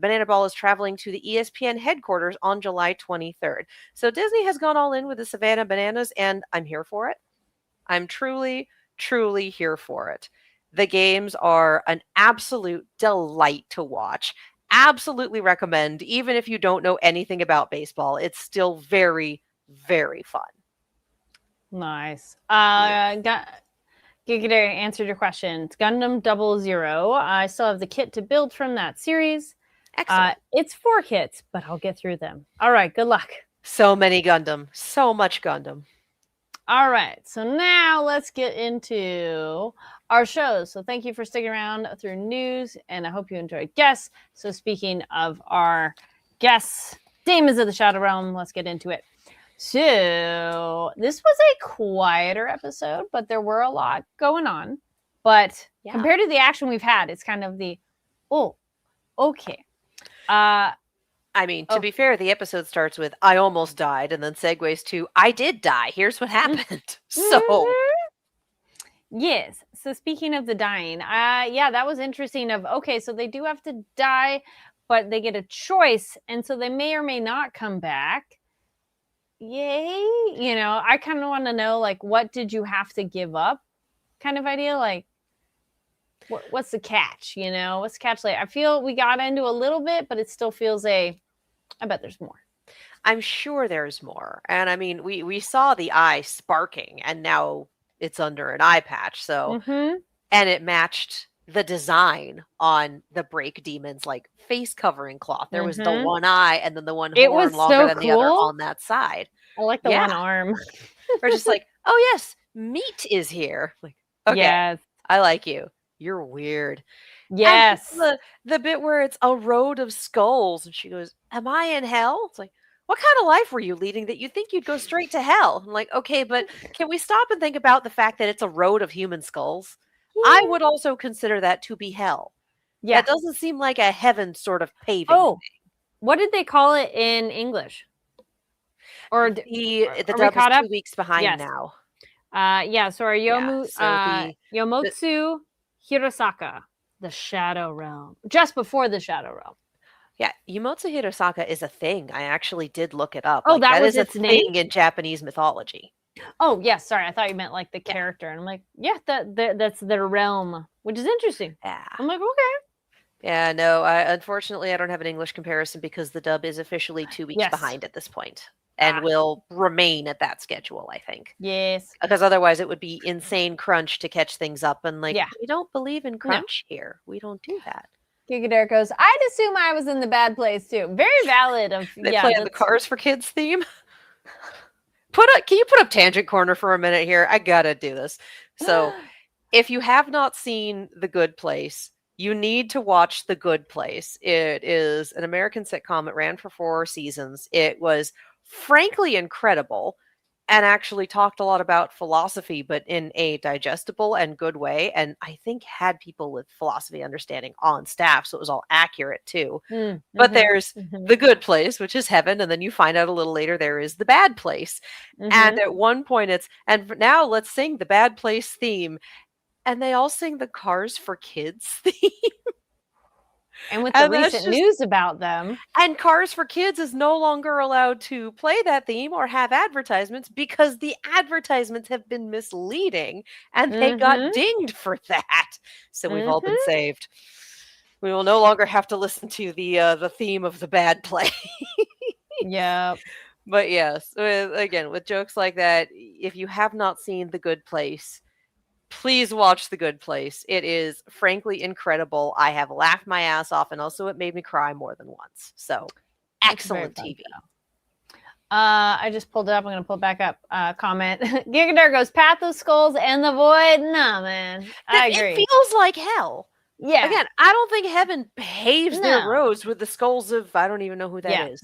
Banana Ball is traveling to the ESPN headquarters on July 23rd. So Disney has gone all in with the Savannah Bananas, and I'm here for it. I'm truly, truly here for it. The games are an absolute delight to watch. Absolutely recommend, even if you don't know anything about baseball. It's still very, very fun. Nice. Gigadary answered your question. It's Gundam 00. I still have the kit to build from that series. Excellent. It's 4 kits, but I'll get through them. All right, good luck. So many Gundam. So much Gundam. All right, so now let's get into our shows. So thank you for sticking around through news, and I hope you enjoyed guests. So speaking of our guests, Daemons of the Shadow Realm, let's get into it. So this was a quieter episode, but there were a lot going on. But compared to the action we've had, it's kind of the, okay. I mean, to be fair, the episode starts with, I almost died, and then segues to, I did die. Here's what happened. So. Yes. So speaking of the dying, that was interesting so they do have to die, but they get a choice. And so they may or may not come back. Yay. I kind of want to know, what did you have to give up kind of idea? What's the catch? What's the catch? I feel we got into a little bit, but it still feels I bet there's more. I'm sure there's more. And I mean, we saw the eye sparking, and now it's under an eye patch. So, and it matched the design on the Break Demon's face covering cloth. There was the one eye and then the one horn longer than the other on that side. I like the one arm. We're just oh yes, meat is here. Okay, yes. I like you. You're weird. Yes. The bit where it's a road of skulls and she goes, am I in hell? It's what kind of life were you leading that you think you'd go straight to hell? I'm okay, but can we stop and think about the fact that it's a road of human skulls? I would also consider that to be hell. Yeah. That doesn't seem like a heaven sort of paving thing. What did they call it in English? Or the dub is 2 weeks behind now. So our Yomotsu Hirosaka, the Shadow Realm. Just before the Shadow Realm. Yeah, Yomotsu Hirosaka is a thing. I actually did look it up. That was its thing in Japanese mythology. Oh, yes. Sorry. I thought you meant the character. And I'm that's their realm, which is interesting. Yeah. I'm okay. Yeah, no, unfortunately, I don't have an English comparison because the dub is officially 2 weeks behind at this point and will remain at that schedule, I think. Yes. Because otherwise it would be insane crunch to catch things up. And we don't believe in crunch here. We don't do that. Gigadare goes, I'd assume I was in the bad place too. Very valid. They play the Cars for Kids theme. Can you put up Tangent Corner for a minute here? I gotta do this. So, if you have not seen The Good Place, you need to watch The Good Place. It is an American sitcom. It ran for 4 seasons. It was frankly incredible and actually talked a lot about philosophy, but in a digestible and good way. And I think had people with philosophy understanding on staff, so it was all accurate too. But there's The Good Place, which is heaven, and then you find out a little later there is The Bad Place. And at one point and now let's sing The Bad Place theme. And they all sing the Cars for Kids theme. And with the recent news about them. And Cars for Kids is no longer allowed to play that theme or have advertisements because the advertisements have been misleading and they got dinged for that. So we've all been saved. We will no longer have to listen to the theme of The Bad Place. Yeah. But yes, again, with jokes like that, if you have not seen The Good Place, please watch The Good Place. It is frankly incredible. I have laughed my ass off, and also it made me cry more than once. So, excellent TV. I just pulled it up. I'm going to pull it back up. Comment. Gigadare goes, Path of Skulls and the Void. Nah, man. I agree. It feels like hell. Yeah. Again, I don't think heaven paves their roads with the skulls of, I don't even know who that is.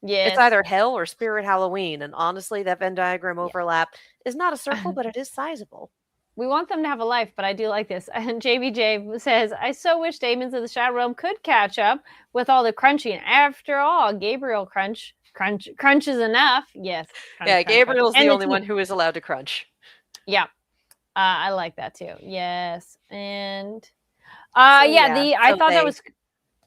Yeah. It's either hell or Spirit Halloween. And honestly, that Venn diagram overlap is not a circle, but it is sizable. We want them to have a life, but I do like this. And JBJ says, I so wish Daemons of the Shadow Realm could catch up with all the crunching. After all, Gabriel crunches enough. Yes. Crunch, Gabriel's the only one who is allowed to crunch. Yeah. I like that too. Yes. And I thought that was...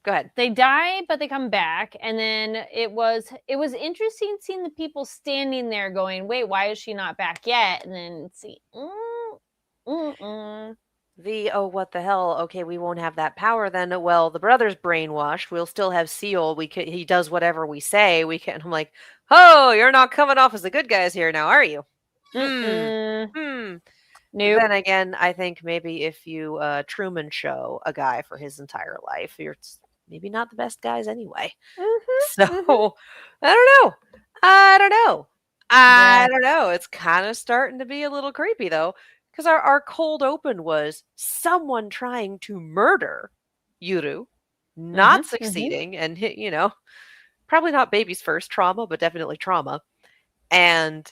Go ahead. They die, but they come back. And then it was interesting seeing the people standing there going, wait, why is she not back yet? And then see... what the hell? Okay, we won't have that power then. Well, the brother's brainwashed. We'll still have Seal. He does whatever we say. We can. I'm like, oh, you're not coming off as the good guys here now, are you? Nope. Then again, I think maybe if you Truman Show a guy for his entire life, you're maybe not the best guys anyway. So I don't know. It's kind of starting to be a little creepy though. Because our cold open was someone trying to murder Yuru, not succeeding, and probably not baby's first trauma, but definitely trauma. And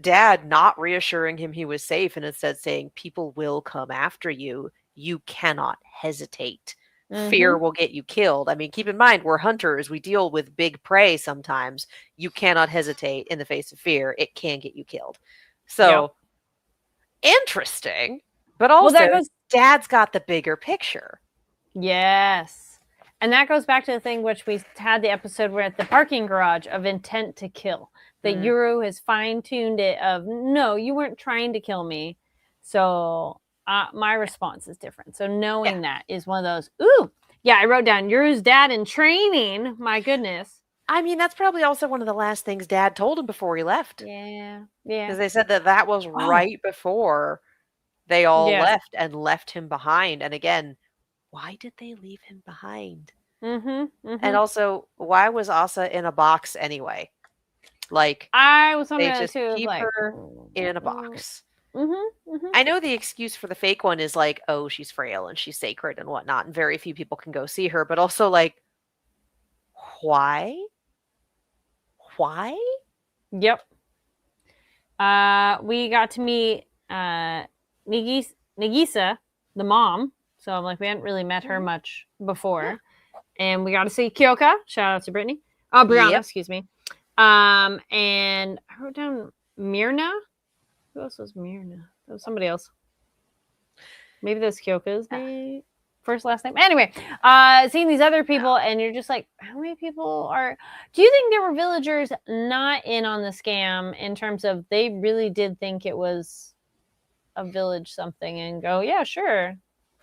Dad not reassuring him he was safe and instead saying, people will come after you. You cannot hesitate. Fear will get you killed. I mean, keep in mind, we're hunters. We deal with big prey sometimes. You cannot hesitate in the face of fear. It can get you killed. So... interesting, but also Dad's got the bigger picture. Yes. And that goes back to the thing which we had the episode where at the parking garage of intent to kill. That Yuru has fine-tuned it of, no, you weren't trying to kill me. So my response is different. So knowing that is one of those, I wrote down Yuru's dad in training. My goodness. I mean, that's probably also one of the last things Dad told him before he left. Yeah. Because they said that was right before they all left and left him behind. And again, why did they leave him behind? And also, why was Asa in a box anyway? Like, I was wondering they just too, keep her in a box. I know the excuse for the fake one is like, oh, she's frail and she's sacred and whatnot, and very few people can go see her. But also, like, why? Yep. We got to meet Nagisa, the mom. So I'm like, we hadn't really met her much before. And we got to see Kyoka. Shout out to Brittany. Oh, Brianna, excuse me. And I wrote down Myrna. Who else was Myrna? That was somebody else. Maybe that's Kyoka's name. First, last name. Anyway, seeing these other people, and you're just like, how many people are... Do you think there were villagers not in on the scam in terms of they really did think it was a village something and go, yeah, sure.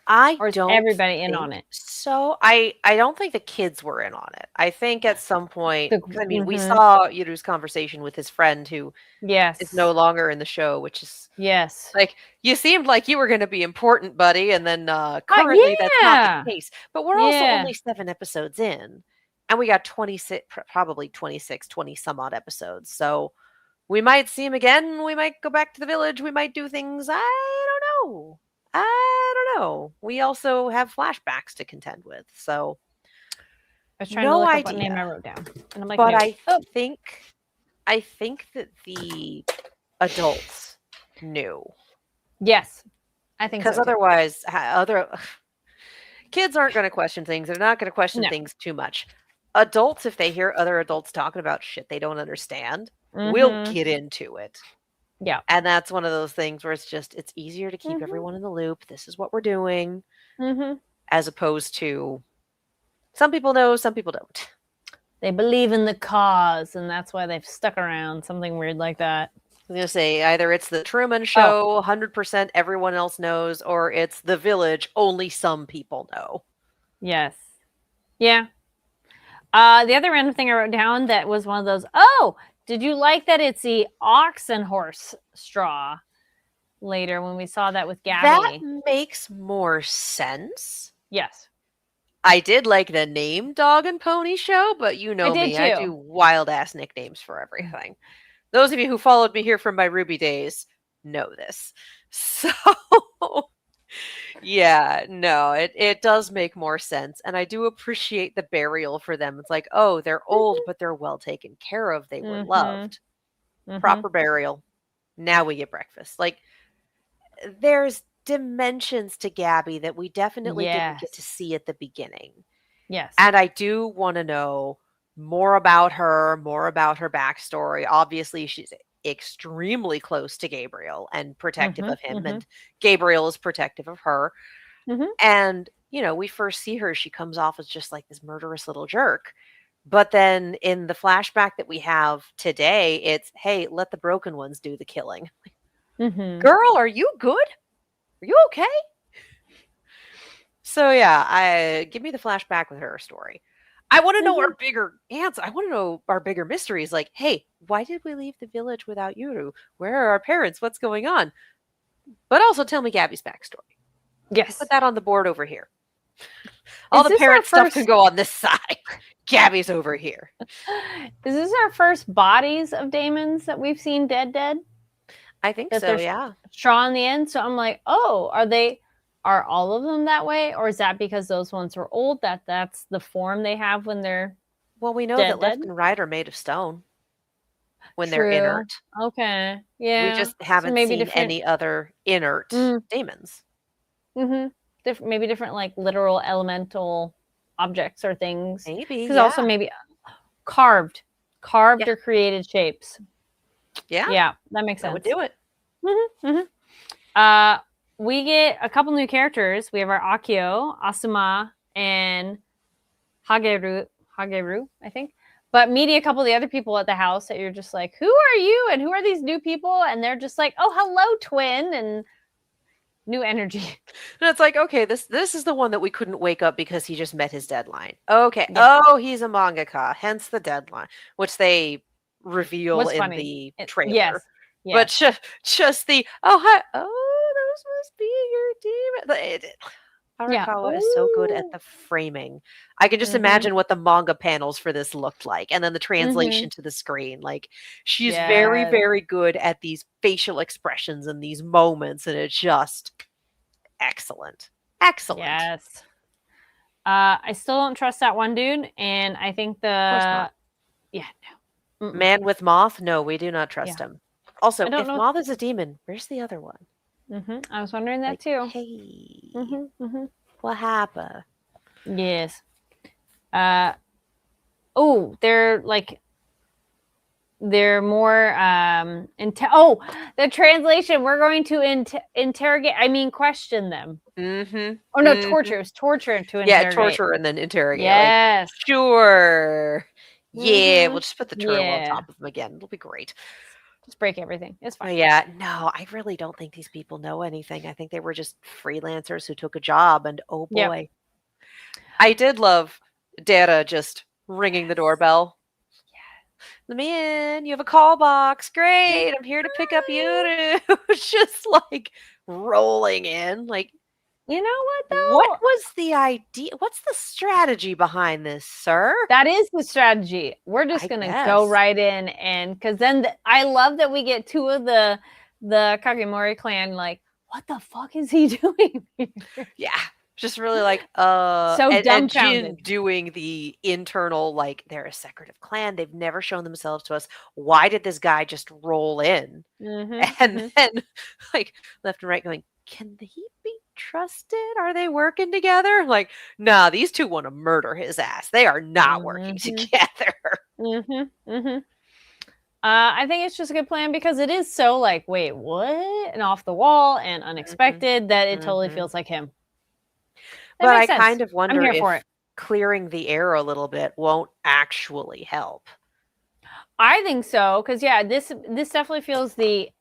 Or is don't everybody in think on it? so. I don't think the kids were in on it. I think at some point, I mean, we Mhm. saw Yuru's conversation with his friend who Yes. is no longer in the show, which is Yes. like, you seemed like you were going to be important, buddy, and then currently that's not the case. But we're also only 7 episodes in, and we got 26, probably 26, 20 some odd episodes. So we might see him again. We might go back to the village. We might do things. I don't know. We also have flashbacks to contend with. So I was trying to look up what name I wrote down. And I'm like, but no. I think that the adults knew. Yes. I think so. Because otherwise, kids aren't going to question things. They're not going to question things too much. Adults, if they hear other adults talking about shit they don't understand, will get into it. Yeah. And that's one of those things where it's easier to keep everyone in the loop. This is what we're doing. As opposed to some people know, some people don't. They believe in the cause, and that's why they've stuck around. Something weird like that. I was going to say, either it's the Truman Show, 100% everyone else knows, or it's the village, only some people know. Yes. Yeah. The other random thing I wrote down that was one of those, did you like that it's the ox and horse straw later when we saw that with Gabby? That makes more sense. Yes. I did like the name Dog and Pony Show, but you know me, I do wild ass nicknames for everything. Those of you who followed me here from my Ruby days know this. So yeah, no, it does make more sense. And I do appreciate the burial for them. It's like, oh, they're old, but they're well taken care of. They were loved. Proper burial. Now we get breakfast. Like, there's dimensions to Gabby that we definitely didn't get to see at the beginning. Yes. And I do want to know more about her backstory. Obviously, she's extremely close to Gabriel and protective of him, and Gabriel is protective of her. And, we first see her, she comes off as just like this murderous little jerk. But then in the flashback that we have today, it's, hey, let the broken ones do the killing. Girl, are you good? Are you okay? So yeah, give me the flashback with her story. I want to know our bigger answer. I want to know our bigger mysteries. Like, hey, why did we leave the village without Yuru? Where are our parents? What's going on? But also tell me Gabby's backstory. Yes. Put that on the board over here. All the parent stuff can go on this side. Gabby's over here. Is this our first bodies of Daemons that we've seen dead? I think so, yeah. Straw in the end. So I'm like, are all of them that way? Or is that because those ones were old, that's the form they have when they're Well, we know that left and right are made of stone when they're inert. Okay. Yeah. We just haven't seen any other inert Daemons. Maybe different, like, literal elemental objects or things. Maybe. Because also maybe carved or created shapes. Yeah. Yeah, that makes sense. That would do it. We get a couple new characters. We have our Akio, Asuma, and Hageru, I think. But meeting a couple of the other people at the house that you're just like, who are you? And who are these new people? And they're just like, oh, hello, twin. And new energy. And it's like, okay, this is the one that we couldn't wake up because he just met his deadline. Okay. Yeah. Oh, he's a mangaka, hence the deadline, which they reveal in the trailer. Yes. But just the, hi, those must be your demon. Arakawa is so good at the framing. I can just imagine what the manga panels for this looked like, and then the translation to the screen. Like, she's very, very good at these facial expressions and these moments, and it's just excellent. Excellent. Yes. I still don't trust that one dude, and I think no. Man with Moth? No, we do not trust him. Also, if Moth is a demon, where's the other one? I was wondering that too. Hey, what happened? Yes. They're more the translation. We're going to interrogate. Question them. Oh no, torture. It's torture to interrogate. Yeah, torture and then interrogate. Yes, sure. Yeah, we'll just put the turtle on top of them again. It'll be great. Just break everything. It's fine. Yeah, no, I really don't think these people know anything. I think they were just freelancers who took a job, and oh Yep. boy. I did love Data just ringing the doorbell. Let me in. You have a call box. Great. I'm here to pick up you. Just like rolling in. Like, You know what though? what was the idea? What's the strategy behind this, sir? That is the strategy. We're just I gonna guess. go right in, and because then I love that we get two of the Kagemori clan. Like, what the fuck is he doing? Yeah. Just really like, So and Jin dumbfounded. doing the internal, like, they're a secretive clan. They've never shown themselves to us. Why did this guy just roll in? And then, like, left and right going, can he be trusted? Are they working together? Like, nah, these two want to murder his ass. They are not working together. I think it's just a good plan because it is so like, wait, what? And off the wall and unexpected that it totally feels like him. That But I makes sense. kind of wonder I'm here for if it. clearing the air a little bit won't actually help. I think so because yeah, this definitely feels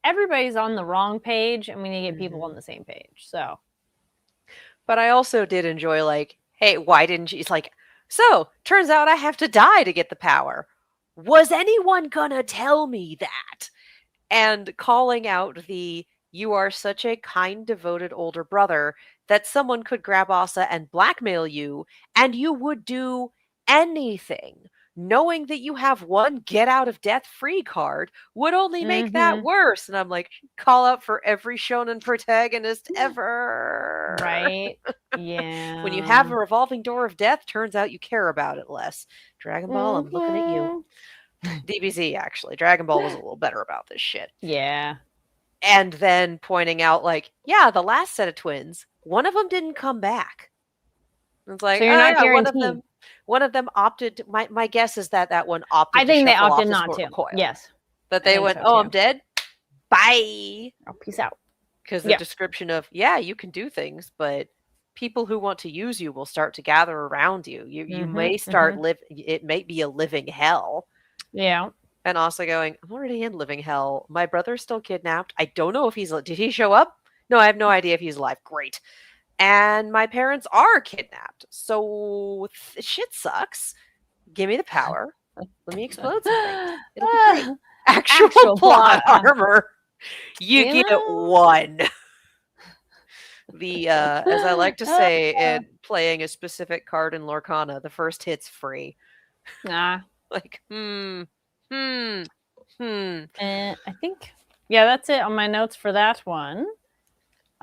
everybody's on the wrong page, and we need to get people on the same page. So, but I also did enjoy like, hey, why didn't you? It's like, so turns out I have to die to get the power. Was anyone gonna tell me that? And calling out you are such a kind, devoted older brother that someone could grab Asa and blackmail you, and you would do anything. Knowing that you have one get out of death free card would only make that worse. And I'm like, call out for every shonen protagonist ever. right? Yeah. When you have a revolving door of death, turns out you care about it less. Dragon Ball, I'm looking at you. DBZ, actually. Dragon Ball was a little better about this shit. Yeah. And then pointing out, like, yeah, the last set of twins, one of them didn't come back. It's like, so you're not guaranteed. One of them opted. My guess is that one opted. I think they opted off not to. Recoil. Yes. But they went, I'm dead. Bye. Oh, peace out. Because the description of, yeah, you can do things, but people who want to use you will start to gather around you. You may start it may be a living hell. Yeah. And also going, I'm already in living hell. My brother's still kidnapped. I don't know if did he show up? No, I have no idea if he's alive. Great. And my parents are kidnapped. So shit sucks. Give me the power. Let me explode something. It'll be great. Actual plot armor. You get one. As I like to say, in playing a specific card in Lorcana, the first hit's free. Like, I think, yeah, that's it on my notes for that one.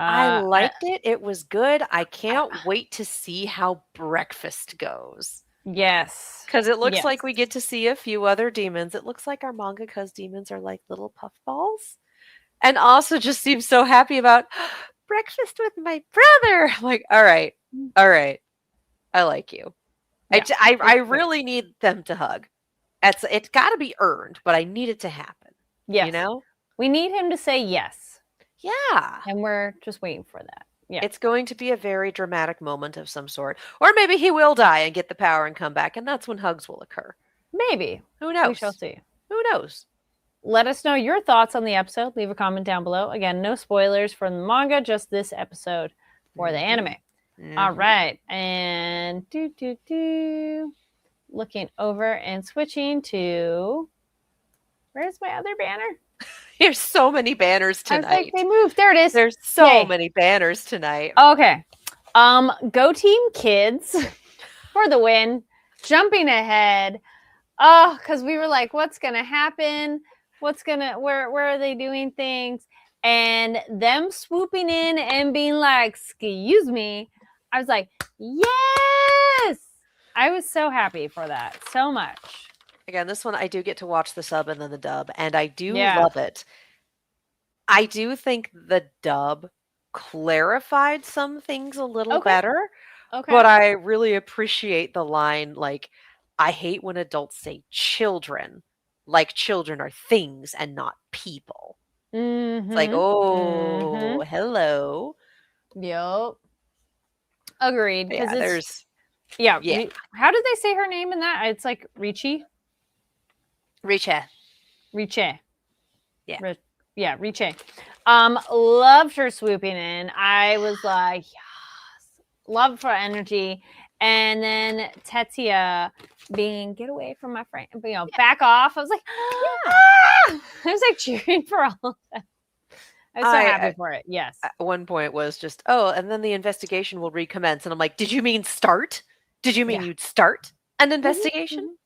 I liked it. It was good. I can't wait to see how breakfast goes. Yes. Because it looks like we get to see a few other demons. It looks like our mangaka's demons are like little puffballs. And also just seems so happy about breakfast with my brother. I'm like, all right. I like you. Yeah, I really need them to hug. It's got to be earned, but I need it to happen. Yes. You know? We need him to say yes. Yeah. And we're just waiting for that. Yeah. It's going to be a very dramatic moment of some sort. Or maybe he will die and get the power and come back, and that's when hugs will occur. Maybe. Who knows? We shall see. Who knows? Let us know your thoughts on the episode. Leave a comment down below. Again, no spoilers from the manga, just this episode for the anime. All right. And looking over and switching to, where's my other banner? There's so many banners tonight. I was like, they moved. There it is. There's so many banners tonight. Okay. Go Team Kids for the win. Jumping ahead. Because we were like, what's gonna happen? Where are they doing things? And them swooping in and being like, excuse me. I was like, yes! I was so happy for that. So much. Again, this one I do get to watch the sub and then the dub, and I do love it. I do think the dub clarified some things a little better, but I really appreciate the line, like, I hate when adults say children, like children are things and not people. It's like, hello. Yep. Agreed. Yeah, there's... Yeah. How did they say her name in that? It's like Riche. Riche. Yeah. Riche. Loved her swooping in. I was like, yes. Love for energy. And then Tetsuya being, get away from my friend, back off. I was like, I was like cheering for all of that. I was so happy for it. Yes. At one point was just, and then the investigation will recommence. And I'm like, did you mean start? Did you mean you'd start an investigation?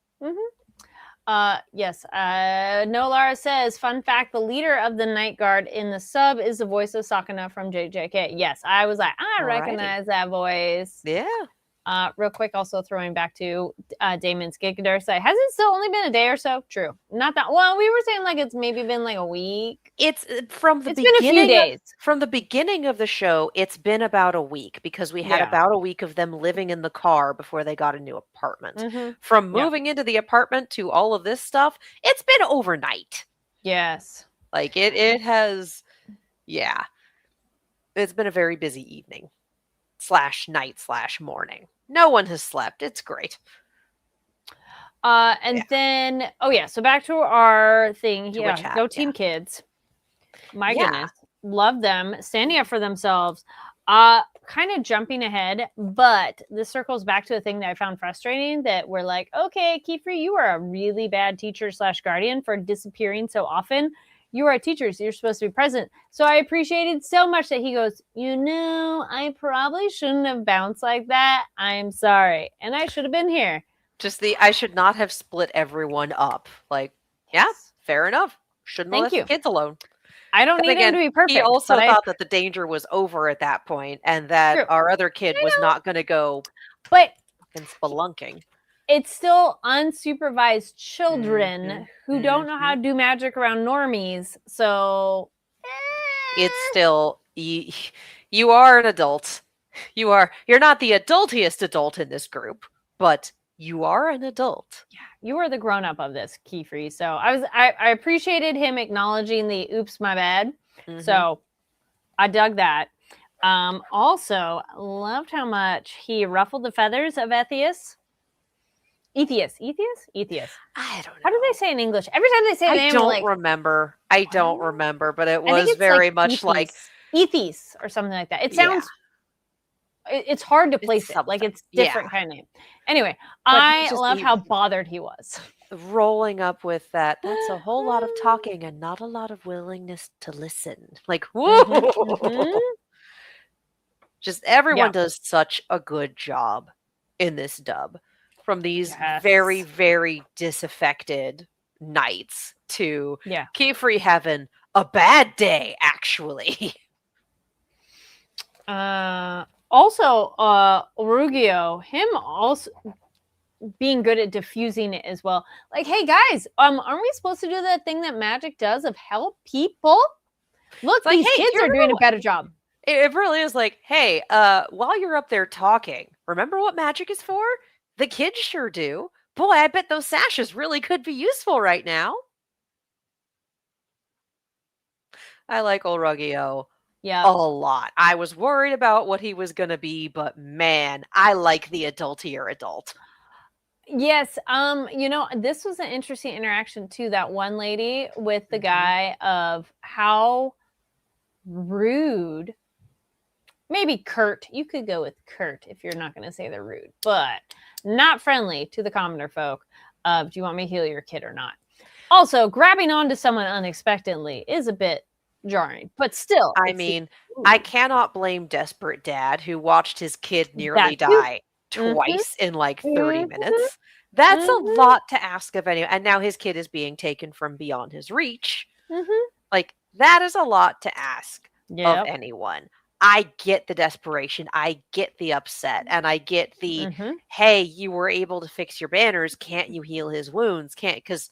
Yes. Nolara says, fun fact, the leader of the Night Guard in the sub is the voice of Sakuna from JJK. Yes. I was like, I recognize that voice. Yeah. Real quick, also throwing back to Daemon's Gigadar site. Has it still only been a day or so? True. Not that. Well, we were saying like it's maybe been like a week. It's from the beginning. It's been a few days. From the beginning of the show, it's been about a week because we had about a week of them living in the car before they got a new apartment. From moving into the apartment to all of this stuff, it's been overnight. Yes. Like it has. Yeah. It's been a very busy evening. /night/morning. No one has slept. It's great. Then, so back to our thing. Yeah, go Team Kids. My goodness. Love them. Standing up for themselves. Kind of jumping ahead, but this circles back to a thing that I found frustrating, that we're like, okay, Kiefer, you are a really bad teacher / guardian for disappearing so often. You are a teacher, so you're supposed to be present. So I appreciated so much that he goes, I probably shouldn't have bounced like that. I'm sorry. And I should have been here. I should not have split everyone up. Like, fair enough. Shouldn't have left the kids alone. I don't need him to be perfect. He also thought that the danger was over at that point and that our other kid was not going to go fucking spelunking. It's still unsupervised children who don't know how to do magic around normies. So it's still, you are an adult. You're not the adultiest adult in this group, but you are an adult. Yeah, you are the grown-up of this, Kiefer. So I appreciated him acknowledging the oops, my bad. So I dug that. Also loved how much he ruffled the feathers of Etheus. I don't know. How do they say in English? Every time they say the name, I don't remember, but it was very much like Ethis or something like that. It sounds. It's hard to place it. Like it's different kind of name. Anyway, I love how bothered he was. Rolling up with that. That's a whole lot of talking and not a lot of willingness to listen. Like, whoa. Just everyone does such a good job in this dub. From these very, very disaffected knights to Kiefer having a bad day, actually. Also, Orugio, him also being good at diffusing it as well. Like, hey guys, aren't we supposed to do that thing that magic does of help people? Look, these kids are doing a better job. It really is like, hey, while you're up there talking, remember what magic is for? The kids sure do. Boy, I bet those sashes really could be useful right now. I like Orugio a lot. I was worried about what he was going to be, but man, I like the adultier adult. Yes. This was an interesting interaction too. That one lady with the guy of how rude, maybe curt. You could go with curt if you're not going to say they're rude, but not friendly to the commoner folk of, do you want me to heal your kid or not? Also, grabbing onto someone unexpectedly is a bit jarring, but still. I mean, I cannot blame Desperate Dad who watched his kid nearly die twice in like 30 minutes. That's a lot to ask of anyone. And now his kid is being taken from beyond his reach. Like, that is a lot to ask of anyone. I get the desperation. I get the upset. And I get the, hey, you were able to fix your banners. Can't you heal his wounds? Because,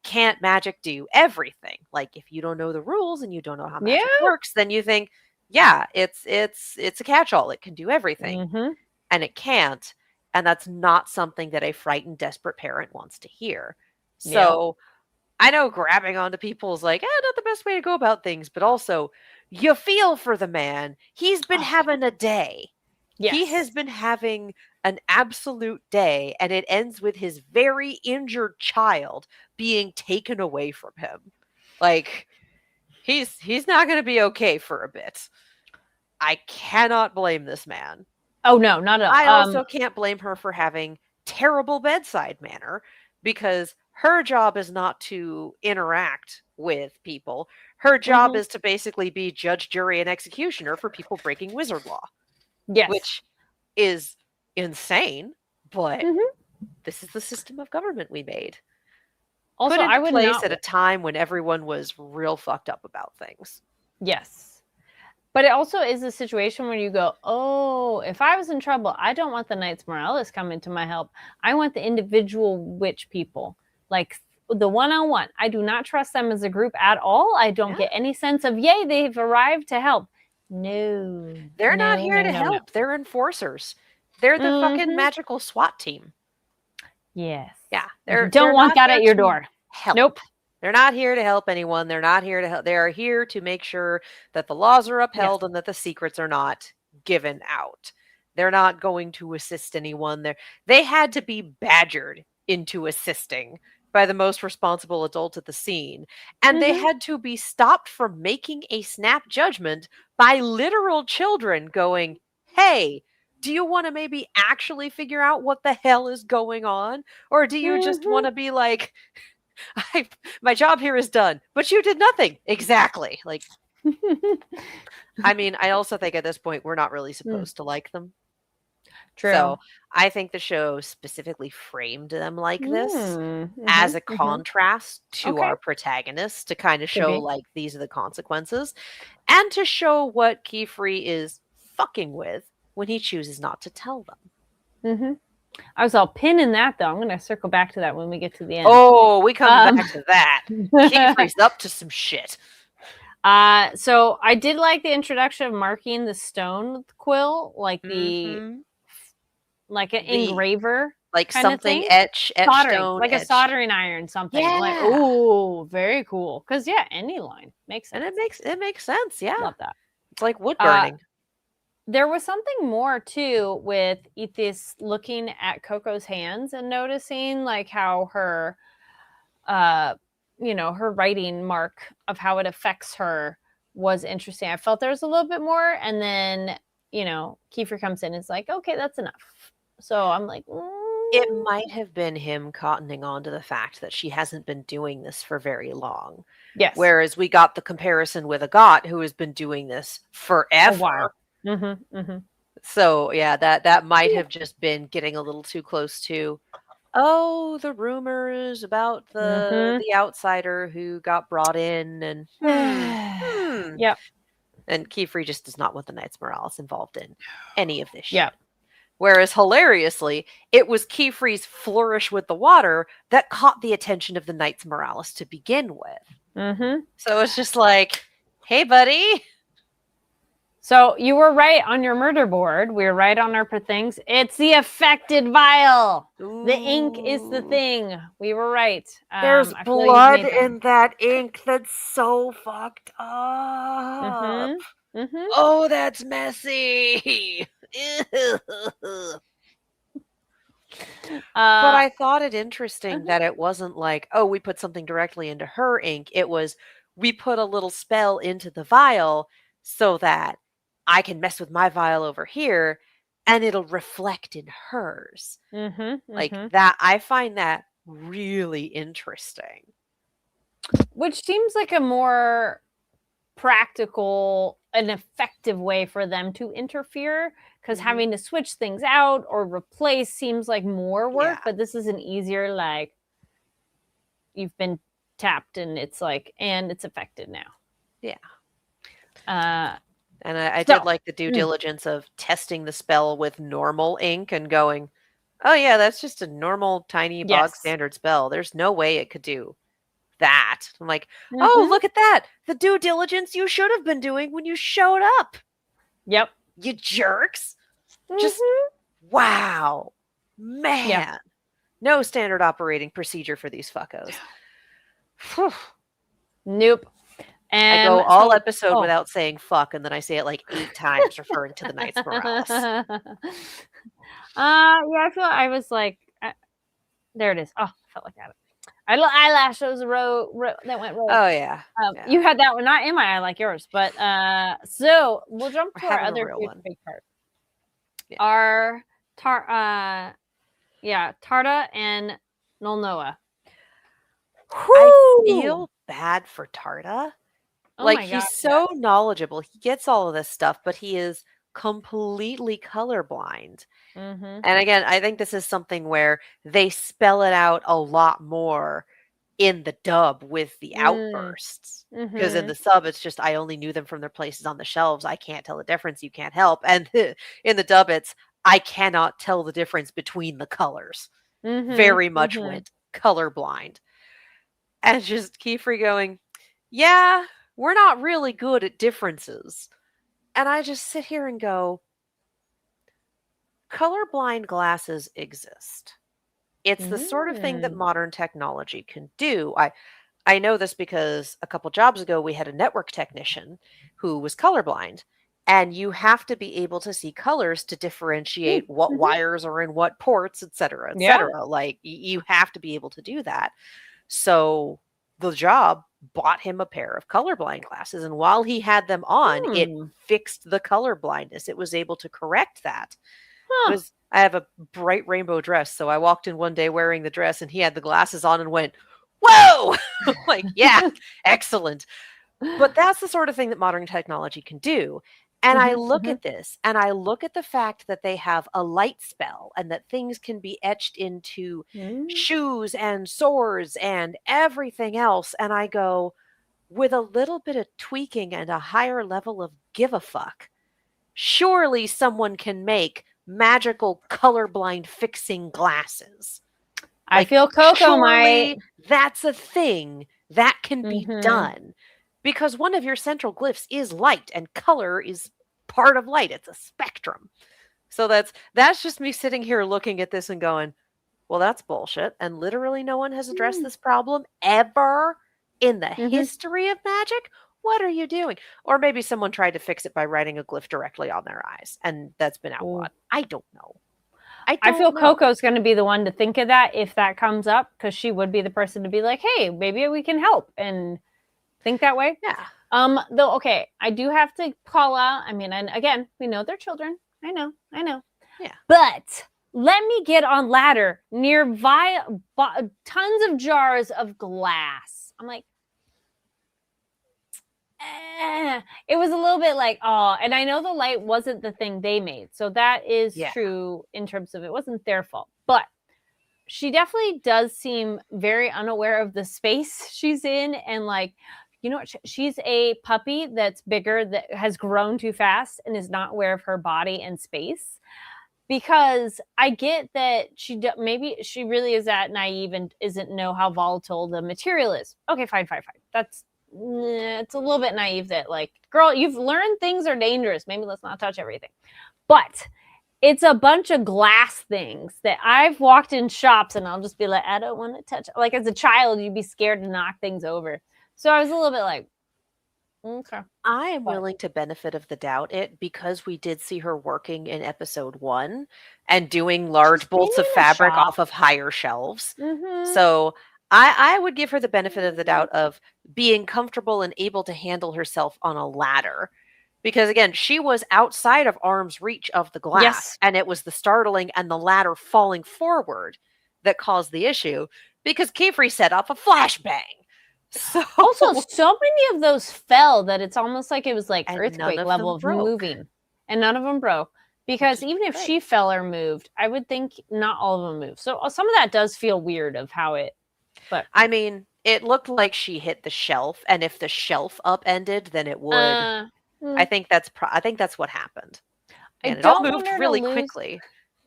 can't magic do everything? Like, if you don't know the rules and you don't know how magic works, then you think, it's a catch-all. It can do everything. And it can't. And that's not something that a frightened, desperate parent wants to hear. So I know grabbing onto people is like, not the best way to go about things, but also you feel for the man. He's been having a day. He has been having an absolute day, and it ends with his very injured child being taken away from him. Like, he's not going to be okay for a bit. I cannot blame this man. Oh no, not at all. I also can't blame her for having terrible bedside manner, because her job is not to interact with people. Her job is to basically be judge, jury, and executioner for people breaking wizard law. Yes. Which is insane, but this is the system of government we made. Also, Put into I would place not at a time when everyone was real fucked up about things. Yes. But it also is a situation where you go, oh, if I was in trouble, I don't want the Knights Morales coming to my help. I want the individual witch people, like the one-on-one. I do not trust them as a group at all. I don't get any sense of, yay, they've arrived to help. No. They're not here to help. No. They're enforcers. They're the fucking magical SWAT team. Yes. Yeah. Don't want that at your door. Help. Nope. They're not here to help anyone. They're not here to help. They are here to make sure that the laws are upheld and that the secrets are not given out. They're not going to assist anyone. They had to be badgered into assisting by the most responsible adult at the scene. And they had to be stopped from making a snap judgment by literal children going, hey, do you want to maybe actually figure out what the hell is going on? Or do you just want to be like, my job here is done, but you did nothing. Exactly. Like, I mean, I also think at this point, we're not really supposed to like them. True. So I think the show specifically framed them like this as a contrast to our protagonists, to kind of show like these are the consequences, and to show what Kiefer is fucking with when he chooses not to tell them. I was all pinning that, though. I'm going to circle back to that when we get to the end. Oh, we come back to that. Kiefer's up to some shit. So I did like the introduction of marking the stone with quill, like like an engraver, like kind something of thing. etch stone, like a soldering iron, something. Yeah. Like, ooh, very cool. Because any line makes sense. And it makes sense. Yeah, love that. It's like wood burning. There was something more too with Ethis looking at Coco's hands and noticing like how her, her writing mark of how it affects her was interesting. I felt there was a little bit more, and then Kiefer comes in and is like, okay, that's enough. So I'm like, it might have been him cottoning on to the fact that she hasn't been doing this for very long. Yes. Whereas we got the comparison with Agat, who has been doing this forever. A while. So yeah, that might have just been getting a little too close to, the rumors about the outsider who got brought in, and Yep. And Kiefer just does not want the Knights Morales involved in any of this shit. Yeah. Whereas hilariously, it was Kiefer's flourish with the water that caught the attention of the Knights Morales to begin with. So it's just like, hey, buddy. So you were right on your murder board. We were right on our things. It's the affected vial. Ooh. The ink is the thing. We were right. There's blood in that ink. That's so fucked up. Oh, that's messy. But I thought it interesting that it wasn't like, we put something directly into her ink. It was, we put a little spell into the vial so that I can mess with my vial over here and it'll reflect in hers. Like that. I find that really interesting. Which seems like a more practical and effective way for them to interfere, because having to switch things out or replace seems like more work, but this is an easier, like, you've been tapped and it's like, and it's affected now. Yeah. And I did like the due diligence of testing the spell with normal ink and going, oh yeah, that's just a normal tiny bog standard spell. There's no way it could do that. I'm like, oh, look at that. The due diligence you should have been doing when you showed up. Yep. You jerks. Just, wow. Man. Yep. No standard operating procedure for these fuckos. Nope. And I go all episode without saying fuck, and then I say it like 8 times referring to the Knights Morales. I was like, there it is. Oh, I felt like that. Eyelashes that went rogue. Oh yeah. You had that one, not in my eye like yours, but so we'll jump to our having a other real huge one. big part. Yeah. Our Tarda and Noa. I feel bad for Tarda. Oh Like my he's God, so knowledgeable. He gets all of this stuff, but he is completely colorblind. Mm-hmm. And again, I think this is something where they spell it out a lot more in the dub with the outbursts. Because in the sub, it's just, I only knew them from their places on the shelves. I can't tell the difference. You can't help. And in the dub, it's, I cannot tell the difference between the colors. Very much went colorblind. And it's just Kiefer going, yeah, we're not really good at differences. And I just sit here and go, colorblind glasses exist. It's the sort of thing that modern technology can do. I know this because a couple jobs ago we had a network technician who was colorblind, and you have to be able to see colors to differentiate what wires are in what ports, et cetera, et cetera. Like you have to be able to do that. So the job bought him a pair of colorblind glasses, and while he had them on, it fixed the color blindness. It was able to correct that. I have a bright rainbow dress, so I walked in one day wearing the dress, and he had the glasses on and went, whoa! Like, yeah, excellent. But that's the sort of thing that modern technology can do. And I look at this, and I look at the fact that they have a light spell, and that things can be etched into shoes and swords and everything else. And I go, with a little bit of tweaking and a higher level of give a fuck, surely someone can make magical colorblind fixing glasses. I feel Coco might. That's a thing that can be done, because one of your central glyphs is light, and color is part of light. It's a spectrum. So that's just me sitting here looking at this and going, well, that's bullshit. And literally no one has addressed this problem ever in the history of magic. What are you doing? Or maybe someone tried to fix it by writing a glyph directly on their eyes, and that's been outlawed. I don't know. I feel Coco's going to be the one to think of that if that comes up, because she would be the person to be like, hey, maybe we can help and think that way. Yeah. Though, okay, I do have to call out. I mean, and again, we know they're children. I know. Yeah. But let me get on ladder near tons of jars of glass. I'm like, it was a little bit like, oh, and I know the light wasn't the thing they made. So that is true in terms of it wasn't their fault. But she definitely does seem very unaware of the space she's in. And like, you know what? She's a puppy that's bigger, that has grown too fast and is not aware of her body and space. Because I get that maybe she really is that naive and isn't know how volatile the material is. Okay, fine. It's a little bit naive that, like, girl, you've learned things are dangerous. Maybe let's not touch everything. But it's a bunch of glass things that I've walked in shops and I'll just be like, I don't want to touch. Like as a child, you'd be scared to knock things over. So I was a little bit like, okay. I am willing to benefit of the doubt it, because we did see her working in episode 1 and doing large bolts of fabric off of higher shelves. So I would give her the benefit of the doubt of being comfortable and able to handle herself on a ladder. Because again, she was outside of arm's reach of the glass, and it was the startling and the ladder falling forward that caused the issue, because Kiefer set off a flashbang. So also, so many of those fell that it's almost like it was like earthquake level of moving, and none of them broke. Because even if she fell or moved, I would think not all of them moved. So some of that does feel weird of how it. But I mean, it looked like she hit the shelf, and if the shelf upended, then it would. I think that's what happened. And it all moved really quickly.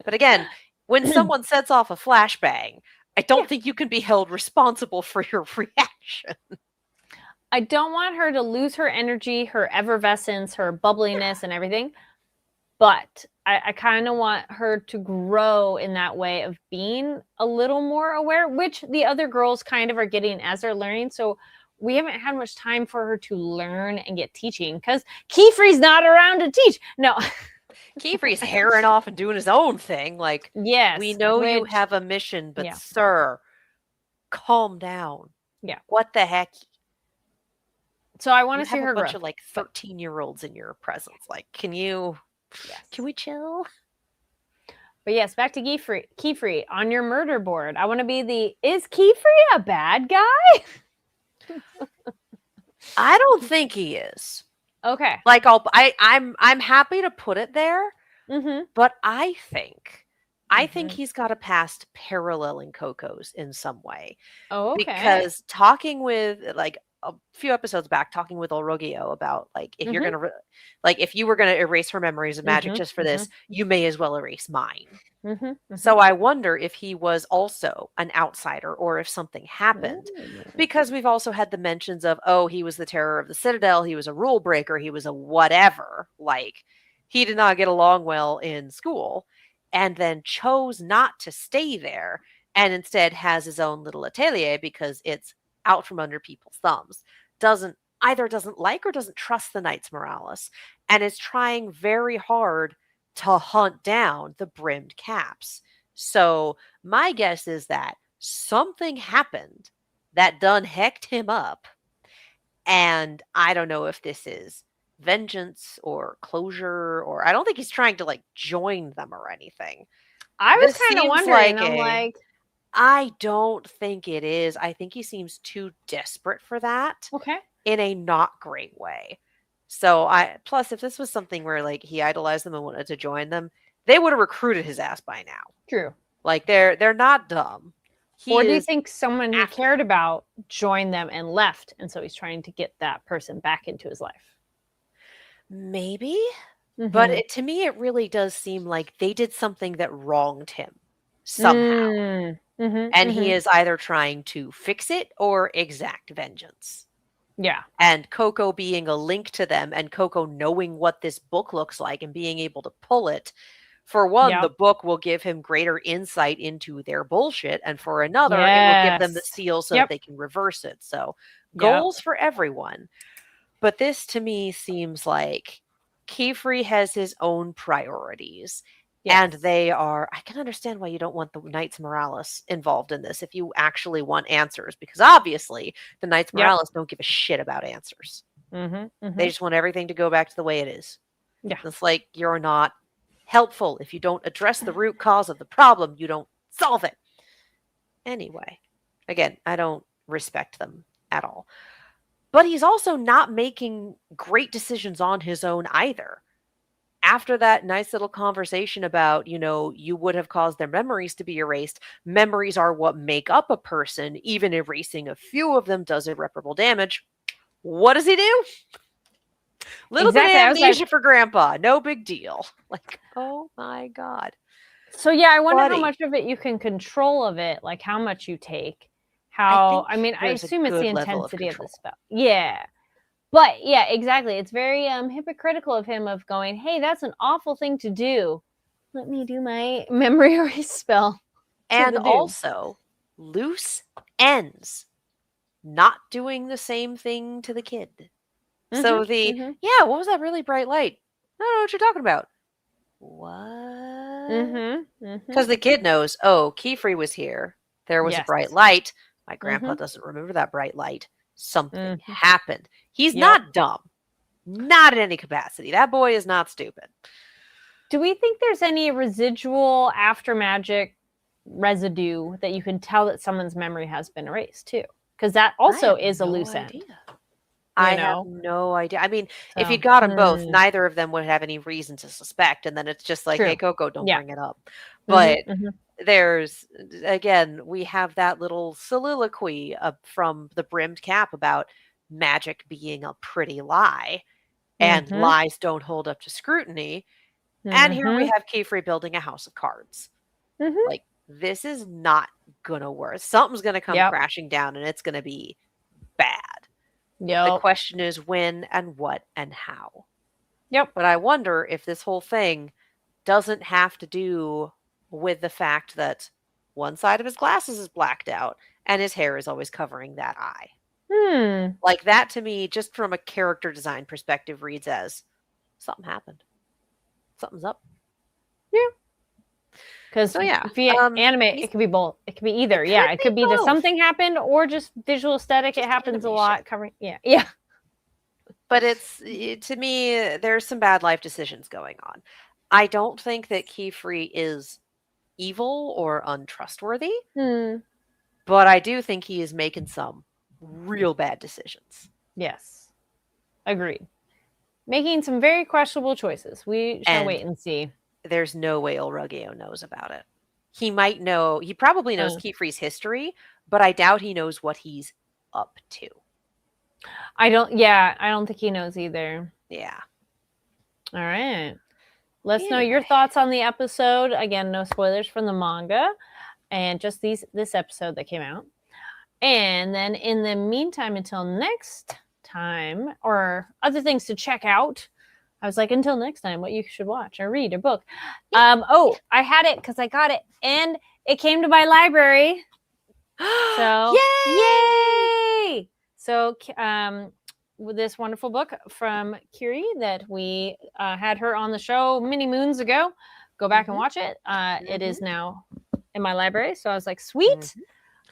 But again, when someone sets off a flashbang, I don't think you can be held responsible for your reaction. I don't want her to lose her energy, her effervescence, her bubbliness, and everything. But I kind of want her to grow in that way of being a little more aware, which the other girls kind of are getting as they're learning. So we haven't had much time for her to learn and get teaching, because Kiefer's not around to teach. No. Kiefer's herring off and doing his own thing. Like, yes, we know you have a mission, but sir, calm down. Yeah. What the heck? So I want You to see have her a bunch growth. of like 13-year-olds in your presence. Like, can we chill? But yes, back to Keyfree on your murder board. I want to be is Keyfree a bad guy? I don't think he is. Okay. Like I'm happy to put it there, but I think he's got a past paralleling Coco's in some way. Oh, okay. Because talking with like a few episodes back, talking with Olrogio about like if you're gonna if you were gonna erase her memories of magic just for this, you may as well erase mine. So I wonder if he was also an outsider or if something happened. Because we've also had the mentions of, oh, he was the terror of the Citadel, he was a rule breaker, he was a whatever. Like, he did not get along well in school and then chose not to stay there and instead has his own little atelier because it's out from under people's thumbs. Doesn't like or doesn't trust the Knights Morales and is trying very hard to hunt down the brimmed caps. So my guess is that something happened that done hecked him up. And I don't know if this is vengeance or closure, or I don't think he's trying to like join them or anything. I was kind of wondering, I'm like, I don't think it is. I think he seems too desperate for that. Okay. In a not great way. So plus if this was something where like he idolized them and wanted to join them, they would have recruited his ass by now. True. Like they're not dumb. Or do you think someone he cared about joined them and left, and so he's trying to get that person back into his life? Maybe. But to me, it really does seem like they did something that wronged him somehow. And he is either trying to fix it or exact vengeance. Yeah. And Coco being a link to them and Coco knowing what this book looks like and being able to pull it. For one, the book will give him greater insight into their bullshit. And for another, it will give them the seal so that they can reverse it. So goals for everyone. But this to me seems like Keyfree has his own priorities. And they are, I can understand why you don't want the Knights Morales involved in this if you actually want answers. Because obviously, the Knights Morales don't give a shit about answers. They just want everything to go back to the way it is. Yeah. It's like you're not helpful. If you don't address the root cause of the problem, you don't solve it. Anyway, again, I don't respect them at all. But he's also not making great decisions on his own either. After that nice little conversation about, you would have caused their memories to be erased. Memories are what make up a person. Even erasing a few of them does irreparable damage. What does he do? Little bit of amnesia for grandpa. No big deal. Like, oh my God. So yeah, I wonder how much of it you can control of it, like how much you take. I assume it's the intensity of the spell. Yeah. But yeah, exactly. It's very hypocritical of him of going, hey, that's an awful thing to do. Let me do my memory erase spell. And also, loose ends. Not doing the same thing to the kid. So what was that really bright light? I don't know what you're talking about. What? Because the kid knows, Keyfree was here. There was a bright light. My grandpa doesn't remember that bright light. Something happened. He's not dumb. Not in any capacity. That boy is not stupid. Do we think there's any residual after magic residue that you can tell that someone's memory has been erased too? Because that also is a loose end. I have no idea. I mean, if you'd got them both, neither of them would have any reason to suspect. And then it's just like, hey, Coco, don't bring it up. But there's, again, we have that little soliloquy from the brimmed cap about magic being a pretty lie. And lies don't hold up to scrutiny. And here we have Keyfree building a house of cards. Like, this is not going to work. Something's going to come crashing down and it's going to be bad. The question is when and what and how. But I wonder if this whole thing doesn't have to do with the fact that one side of his glasses is blacked out and his hair is always covering that eye. Like that to me, just from a character design perspective, reads as something happened. Something's up. Because So, yeah, if you animate, it could be both. It could be either. It could be that something happened or just visual aesthetic. It happens a lot. Covering, yeah. But to me, there's some bad life decisions going on. I don't think that Keyfree is evil or untrustworthy, but I do think he is making some real bad decisions. Yes, agreed. Making some very questionable choices. We shall wait and see. There's no way Olruggio knows about it. He might know. He probably knows Keyfree's history, but I doubt he knows what he's up to. I don't think he knows either. Yeah. All right. Let us know your thoughts on the episode. Again, no spoilers from the manga and just this episode that came out. And then in the meantime, until next time, or other things to check out, I was like, until next time, what you should watch or read or book. I had it because I got it and it came to my library. So yay! So with this wonderful book from Kiri that we had her on the show many moons ago. Go back and watch it. It is now in my library. So I was like, sweet.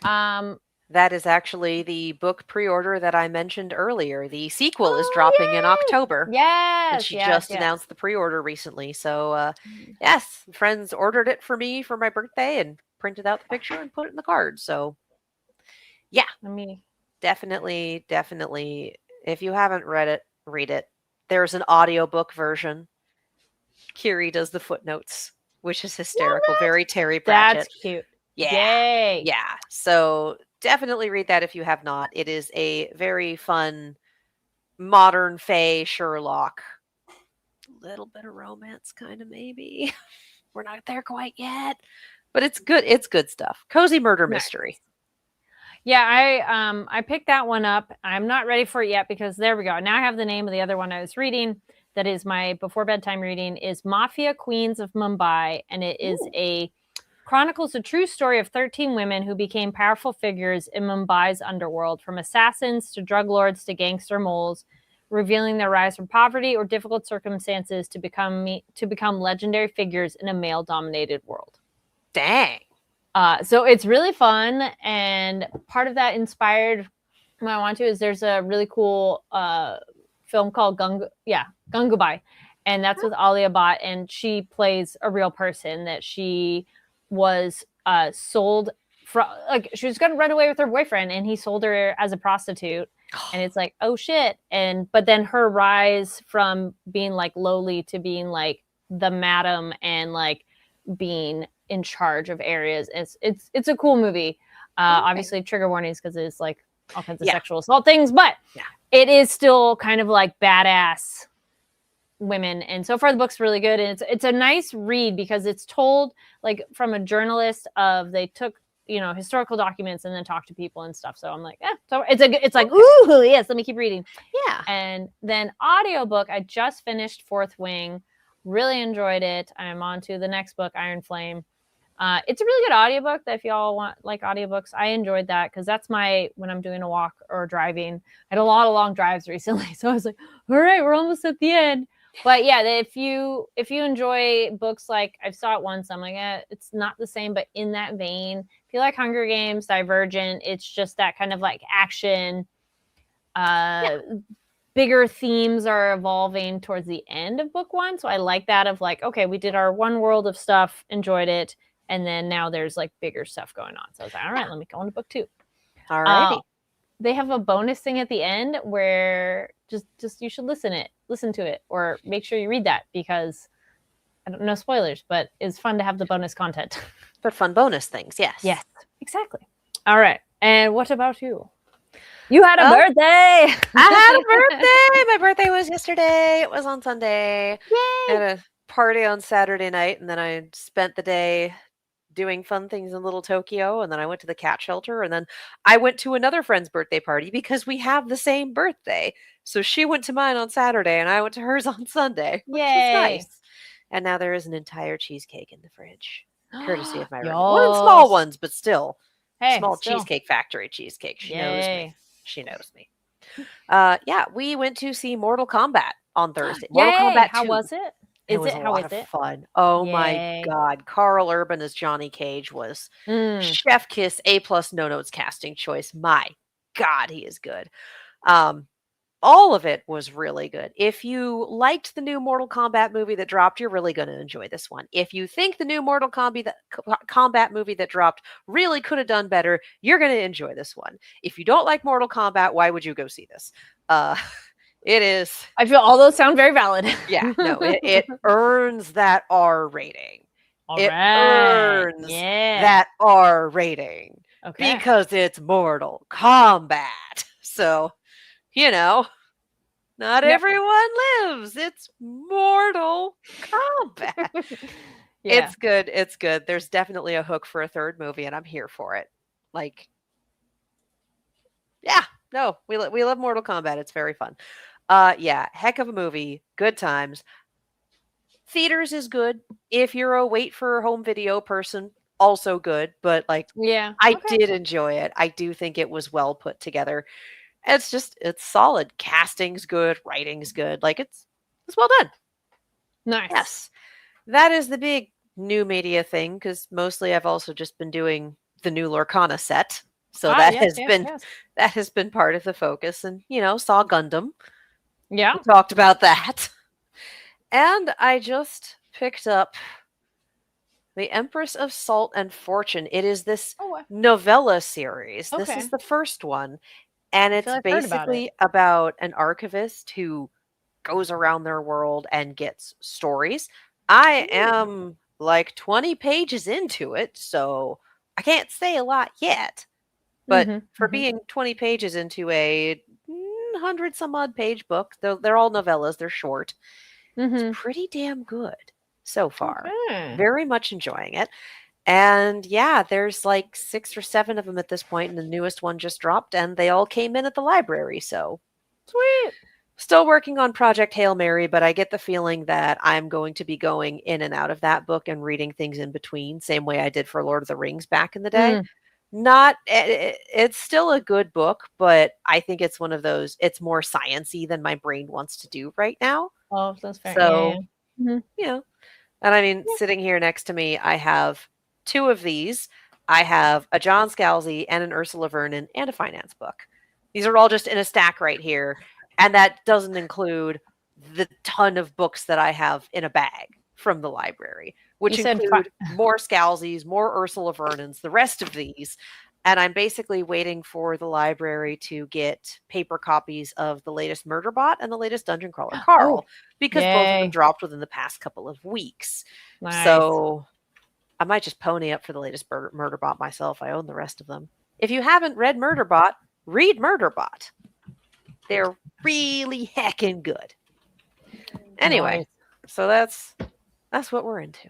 That is actually the book pre-order that I mentioned earlier. The sequel is dropping in October. Yes. And she just announced the pre-order recently. So, yes, friends ordered it for me for my birthday and printed out the picture and put it in the card. So, yeah. Definitely. If you haven't read it, read it. There's an audiobook version. Kiri does the footnotes, which is hysterical. Very Terry Pratchett. That's cute. Yeah. Yay. Yeah. So definitely read that if you have not. It is a very fun, modern Fae Sherlock. A little bit of romance, kind of, maybe. We're not there quite yet. But it's good. It's good stuff. Cozy murder mystery. Yeah, I picked that one up. I'm not ready for it yet because there we go. Now I have the name of the other one I was reading. That is my before bedtime reading is Mafia Queens of Mumbai. And it is chronicles a true story of 13 women who became powerful figures in Mumbai's underworld, from assassins to drug lords to gangster moles, revealing their rise from poverty or difficult circumstances to become legendary figures in a male-dominated world. Dang. So it's really fun, and part of that inspired what I want to is there's a really cool film called Gangubai, and that's with Alia Bhatt, and she plays a real person that she was sold from, like she was gonna run away with her boyfriend, and he sold her as a prostitute, and it's like, oh shit, but then her rise from being like lowly to being like the madam and like being in charge of areas. It's a cool movie. Obviously trigger warnings because it's like all kinds of sexual assault things, but it is still kind of like badass women. And so far the book's really good. And it's a nice read because it's told like from a journalist they took, historical documents and then talked to people and stuff. So I'm like, so it's like, ooh, yes, let me keep reading. Yeah. And then audiobook, I just finished Fourth Wing. Really enjoyed it. I'm on to the next book, Iron Flame. It's a really good audiobook that if y'all want like audiobooks, I enjoyed that because that's when I'm doing a walk or driving. I had a lot of long drives recently. So I was like, all right, we're almost at the end. But yeah, if you enjoy books like I saw it once, I'm like, it's not the same, but in that vein. If you like Hunger Games, Divergent, it's just that kind of like action. Bigger themes are evolving towards the end of book one. So I like that of like, okay, we did our one world of stuff, enjoyed it. And then now there's like bigger stuff going on. So I was like, all right, let me go into book two. All righty. They have a bonus thing at the end where just you should listen to it or make sure you read that because I don't know spoilers, but it's fun to have the bonus content. But fun bonus things, yes. Yes, exactly. All right. And what about you? You had a birthday. I had a birthday. My birthday was yesterday. It was on Sunday. Yay. I had a party on Saturday night, and then I spent the day doing fun things in Little Tokyo, and then I went to the cat shelter, and then I went to another friend's birthday party because we have the same birthday. So she went to mine on Saturday, and I went to hers on Sunday, which was nice. And now there is an entire cheesecake in the fridge, courtesy of my roommate. One of the small ones, but still. Cheesecake Factory cheesecake. She knows me. She knows me. We went to see Mortal Kombat on Thursday. Mortal Kombat 2. How was it? It Is was it? a How lot is of it? fun. Oh my Yay. God. Carl Urban as Johnny Cage was chef kiss, A+ no notes casting choice. My God, he is good. All of it was really good. If you liked the new Mortal Kombat movie that dropped, you're really going to enjoy this one. If you think the new Mortal Kombat movie that dropped really could have done better, you're going to enjoy this one. If you don't like Mortal Kombat, why would you go see this? It is. I feel all those sound very valid. Yeah, no, it earns that R rating. All It right. earns Yeah. that R rating Okay. because it's Mortal Kombat. So, you know, not Yep. everyone lives. It's Mortal Kombat. Yeah. It's good. It's good. There's definitely a hook for a third movie, and I'm here for it. Like, yeah, no, we love Mortal Kombat. It's very fun. Yeah, heck of a movie. Good times. Theaters is good. If you're a wait for home video person, also good. But like, Yeah. I Okay. did enjoy it. I do think it was well put together. It's solid. Casting's good. Writing's good. Like it's well done. Nice. Yes. That is the big new media thing, because mostly I've also just been doing the new Lorcana set. So that has been part of the focus. And, saw Gundam. Yeah. We talked about that. And I just picked up The Empress of Salt and Fortune. It is this novella series. Okay. This is the first one. And it's basically about an archivist who goes around their world and gets stories. I am like 20 pages into it, so I can't say a lot yet. But for being 20 pages into a 100 some odd page book, they're all novellas, they're short. It's pretty damn good so far. Okay. Very much enjoying it. And yeah, there's like 6 or 7 of them at this point, and the newest one just dropped, and they all came in at the library. So sweet. Still working on Project Hail Mary, but I get the feeling that I'm going to be going in and out of that book and reading things in between, same way I did for Lord of the Rings back in the day. It's still a good book, but I think it's one of those, it's more science-y than my brain wants to do right now. Oh, that's fair. So, and I mean, sitting here next to me, I have 2 of these. I have a John Scalzi and an Ursula Vernon and a finance book. These are all just in a stack right here. And that doesn't include the ton of books that I have in a bag from the library, which include more Scalzis, more Ursula Vernons, the rest of these. And I'm basically waiting for the library to get paper copies of the latest Murderbot and the latest Dungeon Crawler Carl, because both of them dropped within the past couple of weeks. Nice. So I might just pony up for the latest Murderbot myself. I own the rest of them. If you haven't read Murderbot, read Murderbot. They're really heckin' good. Anyway, so that's what we're into.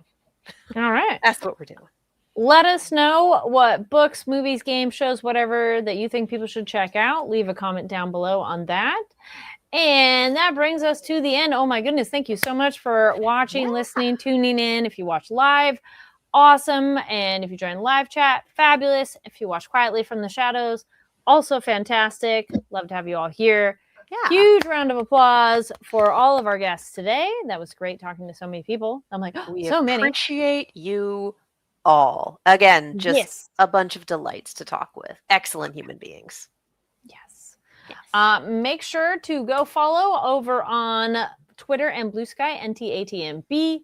All right. That's what we're doing. Let us know what books, movies, games, shows, whatever that you think people should check out. Leave a comment down below on that. And that brings us to the end. Oh my goodness. Thank you so much for watching, listening, tuning in. If you watch live, awesome. And if you join live chat, fabulous. If you watch quietly from the shadows, also fantastic. Love to have you all here. Yeah. Huge round of applause for all of our guests today. That was great talking to so many people. I'm like, we so many. Appreciate you all. Again, just a bunch of delights to talk with. Excellent human beings. Yes. Make sure to go follow over on Twitter and Blue Sky, NTATMB.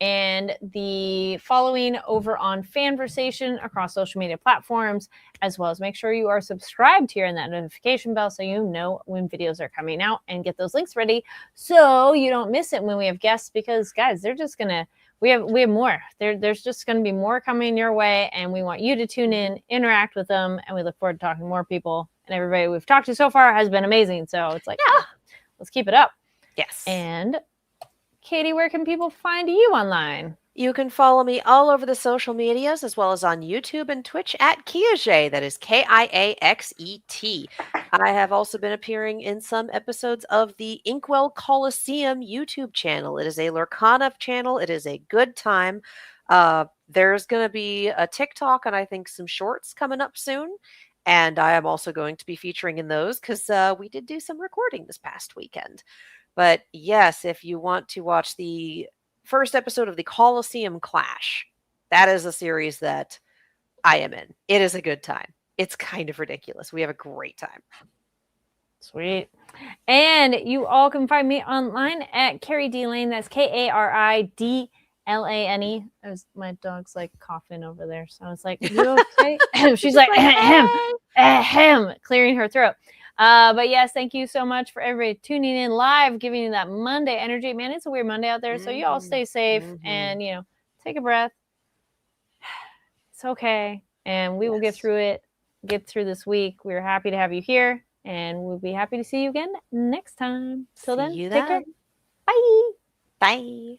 And the following over on Fanversation across social media platforms, as well as make sure you are subscribed here in that notification bell so you know when videos are coming out, and get those links ready so you don't miss it when we have guests, because guys, they're just gonna, we have more. There's just gonna be more coming your way, and we want you to tune in, interact with them, and we look forward to talking to more people. And everybody we've talked to so far has been amazing. So it's like, let's keep it up. Yes. And Katie, where can people find you online? You can follow me all over the social medias, as well as on YouTube and Twitch at Kiaxet. That is Kiaxet. I have also been appearing in some episodes of the Inkwell Coliseum YouTube channel. It is a Lorcana channel. It is a good time. There's going to be a TikTok and I think some shorts coming up soon. And I am also going to be featuring in those because we did do some recording this past weekend. But yes, if you want to watch the first episode of the Colosseum Clash. That is a series that I am in. It is a good time. It's kind of ridiculous. We have a great time. Sweet. And you all can find me online at Carrie D Lane. That's KARIDLANE. My dog's like coughing over there. So I was like, are you okay? She's like, ahem, clearing her throat. But yes, thank you so much for everybody tuning in live, giving you that Monday energy. Man, it's a weird Monday out there. So you all stay safe and, take a breath. It's okay. And we will get through it, get through this week. We're happy to have you here. And we'll be happy to see you again next time. Till then, take care. Bye. Bye.